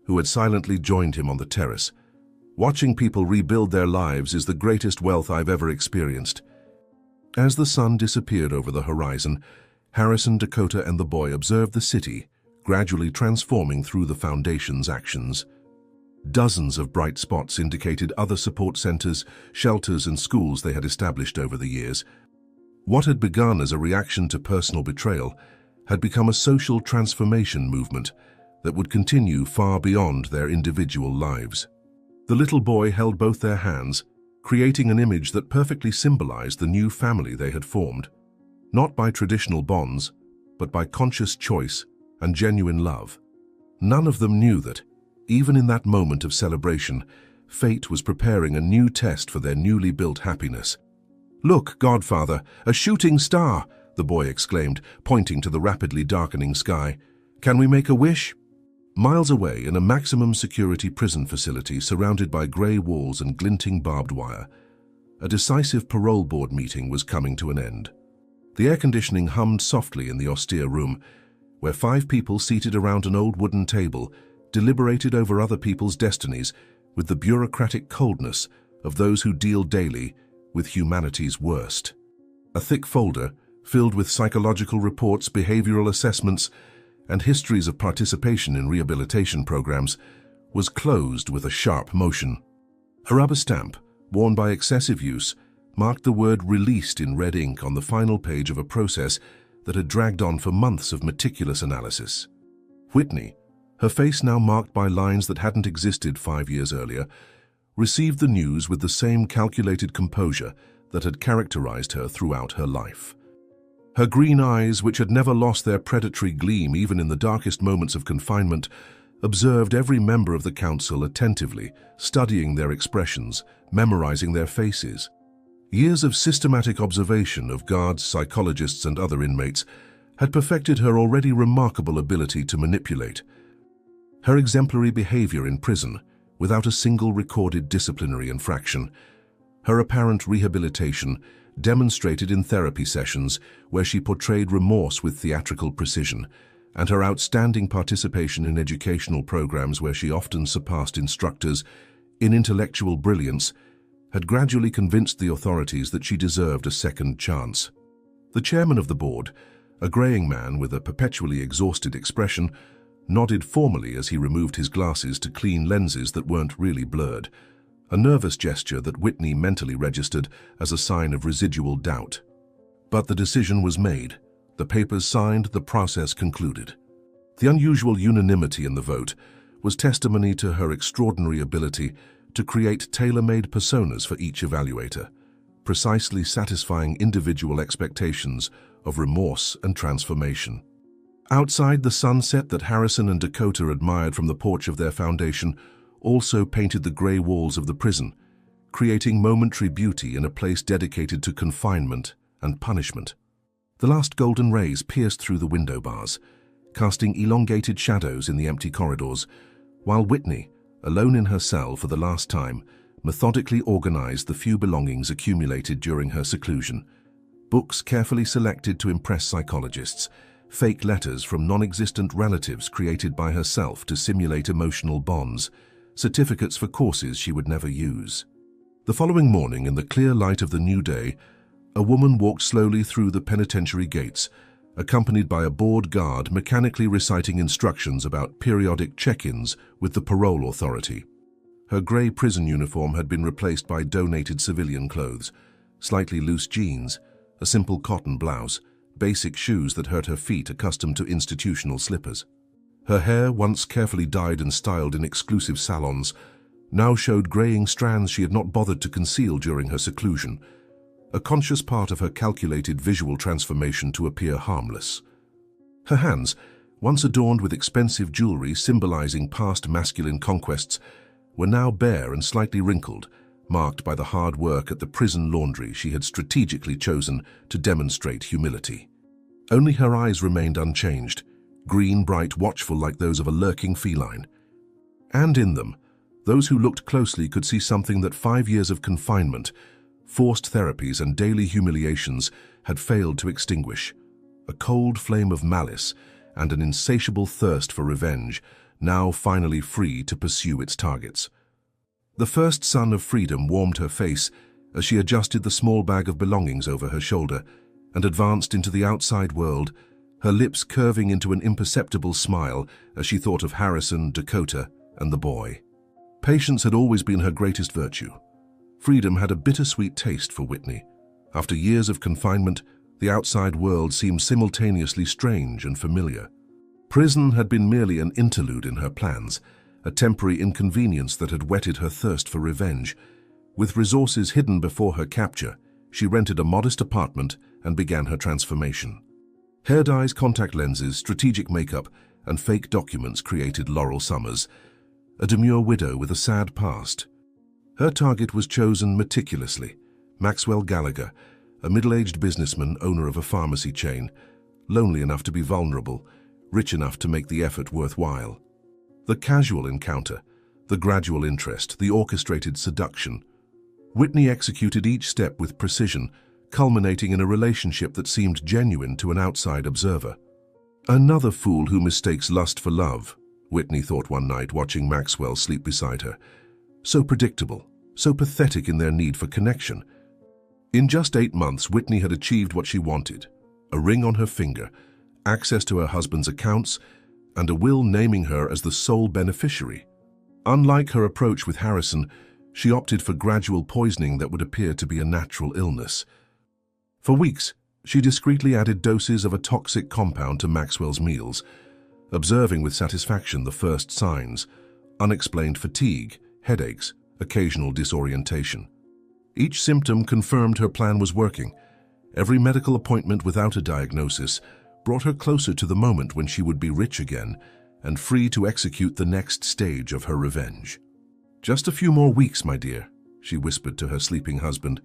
who had silently joined him on the terrace. "Watching people rebuild their lives is the greatest wealth I've ever experienced." As the sun disappeared over the horizon, Harrison, Dakota, and the boy observed the city gradually transforming through the Foundation's actions. Dozens of bright spots indicated other support centers, shelters, and schools they had established over the years. What had begun as a reaction to personal betrayal had become a social transformation movement that would continue far beyond their individual lives. The little boy held both their hands, creating an image that perfectly symbolized the new family they had formed, not by traditional bonds, but by conscious choice and genuine love. None of them knew that, even in that moment of celebration, fate was preparing a new test for their newly built happiness. "Look, Godfather, a shooting star!" the boy exclaimed, pointing to the rapidly darkening sky. "Can we make a wish?" Miles away, in a maximum security prison facility surrounded by grey walls and glinting barbed wire, a decisive parole board meeting was coming to an end. The air conditioning hummed softly in the austere room, where 5 people seated around an old wooden table deliberated over other people's destinies with the bureaucratic coldness of those who deal daily with humanity's worst. A thick folder, filled with psychological reports, behavioral assessments, and histories of participation in rehabilitation programs, was closed with a sharp motion. A rubber stamp, worn by excessive use, marked the word "released" in red ink on the final page of a process that had dragged on for months of meticulous analysis. Whitney, her face now marked by lines that hadn't existed 5 years earlier, received the news with the same calculated composure that had characterized her throughout her life. Her green eyes, which had never lost their predatory gleam even in the darkest moments of confinement, observed every member of the council attentively, studying their expressions, memorizing their faces. Years of systematic observation of guards, psychologists, and other inmates had perfected her already remarkable ability to manipulate. Her exemplary behavior in prison, without a single recorded disciplinary infraction, her apparent rehabilitation demonstrated in therapy sessions where she portrayed remorse with theatrical precision, and her outstanding participation in educational programs where she often surpassed instructors in intellectual brilliance, had gradually convinced the authorities that she deserved a second chance. The chairman of the board, a graying man with a perpetually exhausted expression, nodded formally as he removed his glasses to clean lenses that weren't really blurred, a nervous gesture that Whitney mentally registered as a sign of residual doubt. But the decision was made. The papers signed, the process concluded. The unusual unanimity in the vote was testimony to her extraordinary ability to create tailor-made personas for each evaluator, precisely satisfying individual expectations of remorse and transformation. Outside, the sunset that Harrison and Dakota admired from the porch of their foundation also painted the gray walls of the prison, creating momentary beauty in a place dedicated to confinement and punishment. The last golden rays pierced through the window bars, casting elongated shadows in the empty corridors, while Whitney, alone in her cell for the last time, methodically organized the few belongings accumulated during her seclusion. Books carefully selected to impress psychologists, fake letters from non-existent relatives created by herself to simulate emotional bonds, certificates for courses she would never use. The following morning, in the clear light of the new day, a woman walked slowly through the penitentiary gates, accompanied by a bored guard mechanically reciting instructions about periodic check-ins with the parole authority. Her grey prison uniform had been replaced by donated civilian clothes, slightly loose jeans, a simple cotton blouse, basic shoes that hurt her feet accustomed to institutional slippers. Her hair, once carefully dyed and styled in exclusive salons, now showed greying strands she had not bothered to conceal during her seclusion, a conscious part of her calculated visual transformation to appear harmless. Her hands, once adorned with expensive jewelry symbolizing past masculine conquests, were now bare and slightly wrinkled, marked by the hard work at the prison laundry she had strategically chosen to demonstrate humility. Only her eyes remained unchanged, green, bright, watchful like those of a lurking feline. And in them, those who looked closely could see something that 5 years of confinement, forced therapies and daily humiliations had failed to extinguish. A cold flame of malice and an insatiable thirst for revenge, now finally free to pursue its targets. The first sun of freedom warmed her face as she adjusted the small bag of belongings over her shoulder and advanced into the outside world, her lips curving into an imperceptible smile as she thought of Harrison, Dakota, and the boy. Patience had always been her greatest virtue. Freedom had a bittersweet taste for Whitney. After years of confinement, the outside world seemed simultaneously strange and familiar. Prison had been merely an interlude in her plans, a temporary inconvenience that had whetted her thirst for revenge. With resources hidden before her capture, she rented a modest apartment and began her transformation. Hair dyes, contact lenses, strategic makeup, and fake documents created Laurel Summers, a demure widow with a sad past. Her target was chosen meticulously: Maxwell Gallagher, a middle-aged businessman, owner of a pharmacy chain, lonely enough to be vulnerable, rich enough to make the effort worthwhile. The casual encounter, the gradual interest, the orchestrated seduction. Whitney executed each step with precision, culminating in a relationship that seemed genuine to an outside observer. Another fool who mistakes lust for love, Whitney thought one night watching Maxwell sleep beside her. So predictable, so pathetic in their need for connection. In just 8 months, Whitney had achieved what she wanted: a ring on her finger, access to her husband's accounts, and a will naming her as the sole beneficiary. Unlike her approach with Harrison, she opted for gradual poisoning that would appear to be a natural illness. For weeks, she discreetly added doses of a toxic compound to Maxwell's meals, observing with satisfaction the first signs: unexplained fatigue, headaches, occasional disorientation. Each symptom confirmed her plan was working. Every medical appointment without a diagnosis brought her closer to the moment when she would be rich again and free to execute the next stage of her revenge. "Just a few more weeks, my dear," she whispered to her sleeping husband,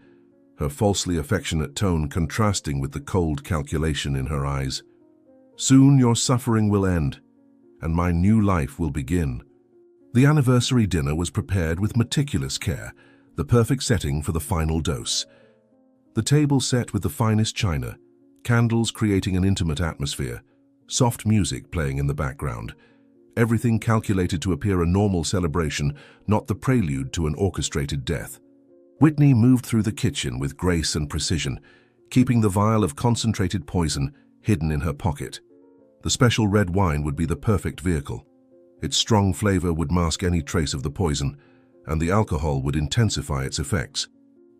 her falsely affectionate tone contrasting with the cold calculation in her eyes. "Soon your suffering will end, and my new life will begin." The anniversary dinner was prepared with meticulous care, the perfect setting for the final dose. The table set with the finest china, candles creating an intimate atmosphere, soft music playing in the background, everything calculated to appear a normal celebration, not the prelude to an orchestrated death. Whitney moved through the kitchen with grace and precision, keeping the vial of concentrated poison hidden in her pocket. The special red wine would be the perfect vehicle. Its strong flavor would mask any trace of the poison, and the alcohol would intensify its effects.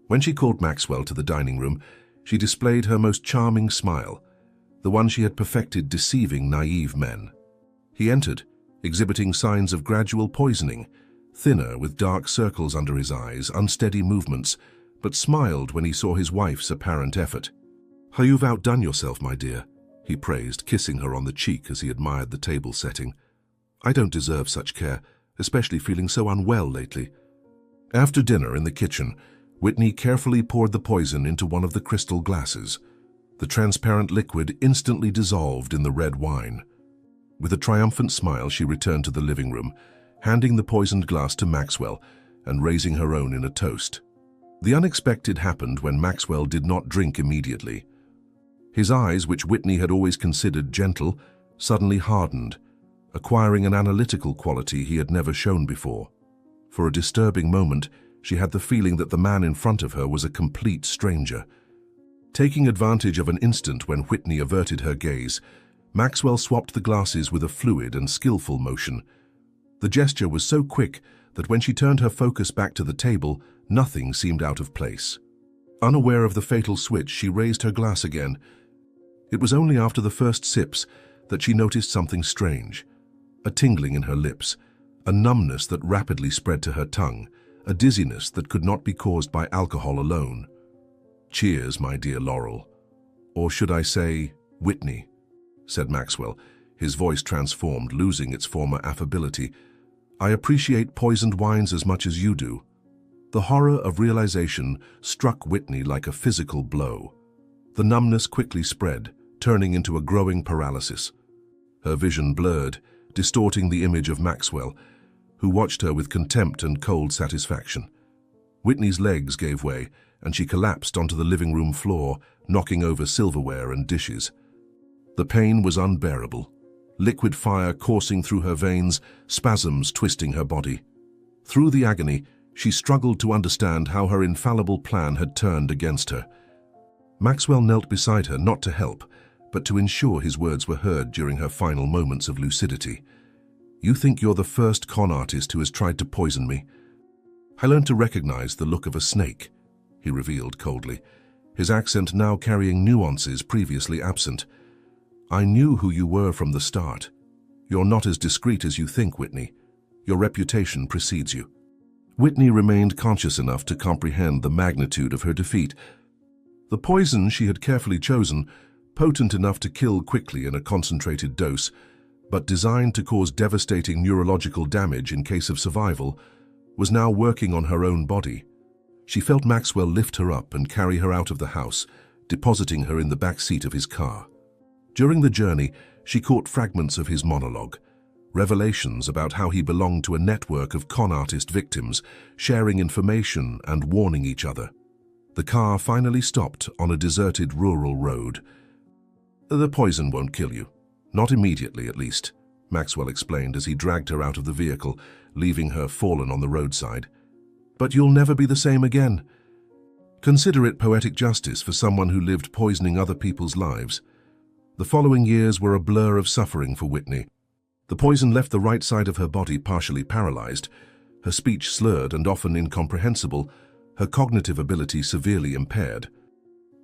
When she called Maxwell to the dining room, she displayed her most charming smile, the one she had perfected deceiving naive men. He entered, exhibiting signs of gradual poisoning, thinner with dark circles under his eyes, unsteady movements, but smiled when he saw his wife's apparent effort. "You've outdone yourself, my dear," he praised, kissing her on the cheek as he admired the table setting. "I don't deserve such care, especially feeling so unwell lately." After dinner in the kitchen, Whitney carefully poured the poison into one of the crystal glasses. The transparent liquid instantly dissolved in the red wine. With a triumphant smile, she returned to the living room, handing the poisoned glass to Maxwell and raising her own in a toast. The unexpected happened when Maxwell did not drink immediately. His eyes, which Whitney had always considered gentle, suddenly hardened, acquiring an analytical quality he had never shown before. For a disturbing moment, she had the feeling that the man in front of her was a complete stranger. Taking advantage of an instant when Whitney averted her gaze, Maxwell swapped the glasses with a fluid and skillful motion. The gesture was so quick that when she turned her focus back to the table, nothing seemed out of place. Unaware of the fatal switch, she raised her glass again. It was only after the first sips that she noticed something strange. A tingling in her lips, a numbness that rapidly spread to her tongue, a dizziness that could not be caused by alcohol alone. "Cheers, my dear Laurel. Or should I say, Whitney," said Maxwell, his voice transformed, losing its former affability. "I appreciate poisoned wines as much as you do." The horror of realization struck Whitney like a physical blow. The numbness quickly spread, turning into a growing paralysis. Her vision blurred, distorting the image of Maxwell, who watched her with contempt and cold satisfaction. Whitney's legs gave way, and she collapsed onto the living room floor, knocking over silverware and dishes. The pain was unbearable. Liquid fire coursing through her veins, spasms twisting her body. Through the agony, she struggled to understand how her infallible plan had turned against her. Maxwell knelt beside her, not to help, but to ensure his words were heard during her final moments of lucidity. "You think you're the first con artist who has tried to poison me. I learned to recognize the look of a snake," he revealed coldly, his accent now carrying nuances previously absent. "I knew who you were from the start. You're not as discreet as you think, Whitney. Your reputation precedes you." Whitney remained conscious enough to comprehend the magnitude of her defeat. The poison she had carefully chosen, potent enough to kill quickly in a concentrated dose, but designed to cause devastating neurological damage in case of survival, was now working on her own body. She felt Maxwell lift her up and carry her out of the house, depositing her in the back seat of his car. During the journey, she caught fragments of his monologue, revelations about how he belonged to a network of con artist victims, sharing information and warning each other. The car finally stopped on a deserted rural road. "The poison won't kill you. Not immediately, at least," Maxwell explained as he dragged her out of the vehicle, leaving her fallen on the roadside. "But you'll never be the same again. Consider it poetic justice for someone who lived poisoning other people's lives." The following years were a blur of suffering for Whitney. The poison left the right side of her body partially paralyzed, her speech slurred and often incomprehensible, her cognitive ability severely impaired.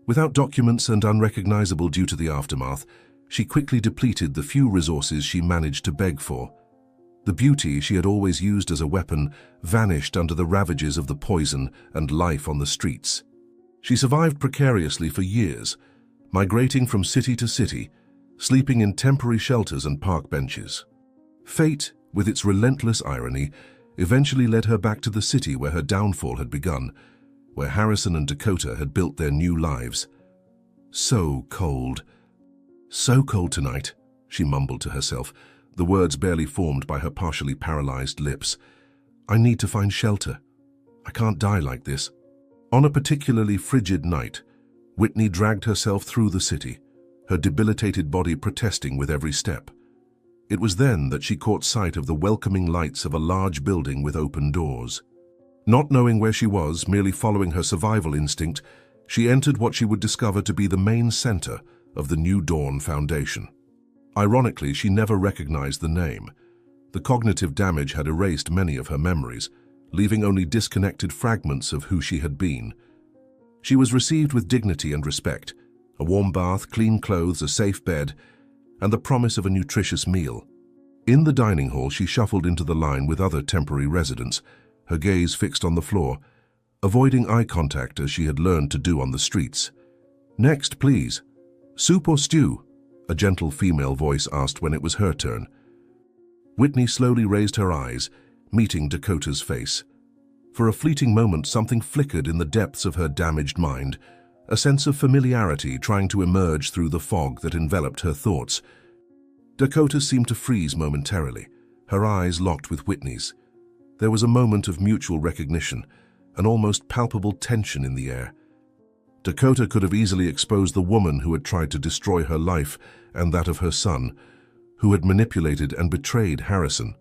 Without documents and unrecognizable due to the aftermath, she quickly depleted the few resources she managed to beg for. The beauty she had always used as a weapon vanished under the ravages of the poison and life on the streets. She survived precariously for years, migrating from city to city, sleeping in temporary shelters and park benches. Fate, with its relentless irony, eventually led her back to the city where her downfall had begun, where Harrison and Dakota had built their new lives. So cold tonight," she mumbled to herself, the words barely formed by her partially paralyzed lips. "I need to find shelter. I can't die like this." On a particularly frigid night, Whitney dragged herself through the city, her debilitated body protesting with every step. It was then that she caught sight of the welcoming lights of a large building with open doors. Not knowing where she was, merely following her survival instinct, she entered what she would discover to be the main center of the New Dawn Foundation. Ironically, she never recognized the name. The cognitive damage had erased many of her memories, leaving only disconnected fragments of who she had been. She was received with dignity and respect, a warm bath, clean clothes, a safe bed, and the promise of a nutritious meal. In the dining hall, she shuffled into the line with other temporary residents, her gaze fixed on the floor, avoiding eye contact as she had learned to do on the streets. "Next, please. Soup or stew?" a gentle female voice asked when it was her turn. Whitney slowly raised her eyes, meeting Dakota's face. For a fleeting moment, something flickered in the depths of her damaged mind, a sense of familiarity trying to emerge through the fog that enveloped her thoughts. Dakota seemed to freeze momentarily, her eyes locked with Whitney's. There was a moment of mutual recognition, an almost palpable tension in the air. Dakota could have easily exposed the woman who had tried to destroy her life and that of her son, who had manipulated and betrayed Harrison.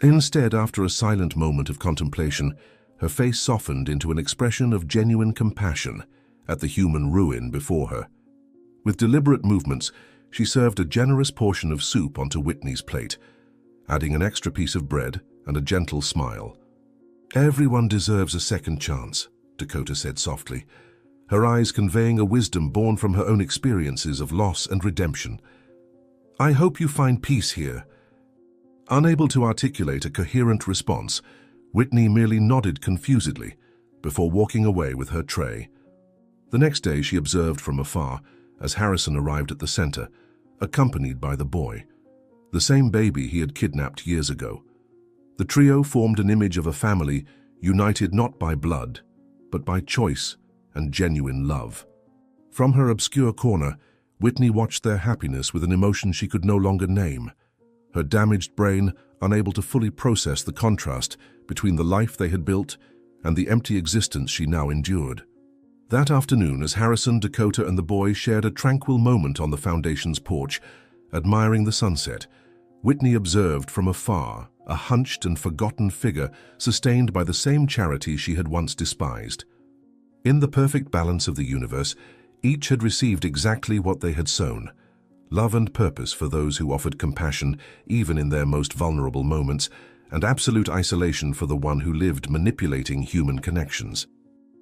Instead, after a silent moment of contemplation, her face softened into an expression of genuine compassion at the human ruin before her. With deliberate movements, she served a generous portion of soup onto Whitney's plate, adding an extra piece of bread and a gentle smile. "Everyone deserves a second chance," Dakota said softly, her eyes conveying a wisdom born from her own experiences of loss and redemption. "I hope you find peace here." Unable to articulate a coherent response, Whitney merely nodded confusedly before walking away with her tray. The next day she observed from afar as Harrison arrived at the center, accompanied by the boy, the same baby he had kidnapped years ago. The trio formed an image of a family united not by blood, but by choice and genuine love. From her obscure corner, Whitney watched their happiness with an emotion she could no longer name, her damaged brain unable to fully process the contrast between the life they had built and the empty existence she now endured. That afternoon, as Harrison, Dakota, and the boy shared a tranquil moment on the foundation's porch, admiring the sunset, Whitney observed from afar a hunched and forgotten figure sustained by the same charity she had once despised. In the perfect balance of the universe, each had received exactly what they had sown: love and purpose for those who offered compassion even in their most vulnerable moments, and absolute isolation for the one who lived manipulating human connections.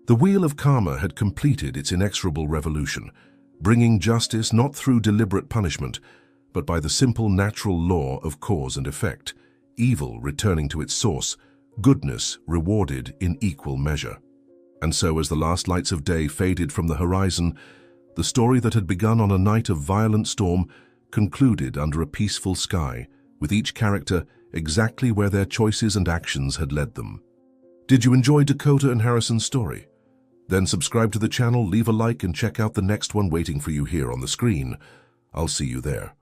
The wheel of karma had completed its inexorable revolution, bringing justice not through deliberate punishment, but by the simple natural law of cause and effect, evil returning to its source, goodness rewarded in equal measure. And so, as the last lights of day faded from the horizon, the story that had begun on a night of violent storm concluded under a peaceful sky, with each character exactly where their choices and actions had led them. Did you enjoy Dakota and Harrison's story? Then subscribe to the channel, leave a like, and check out the next one waiting for you here on the screen. I'll see you there.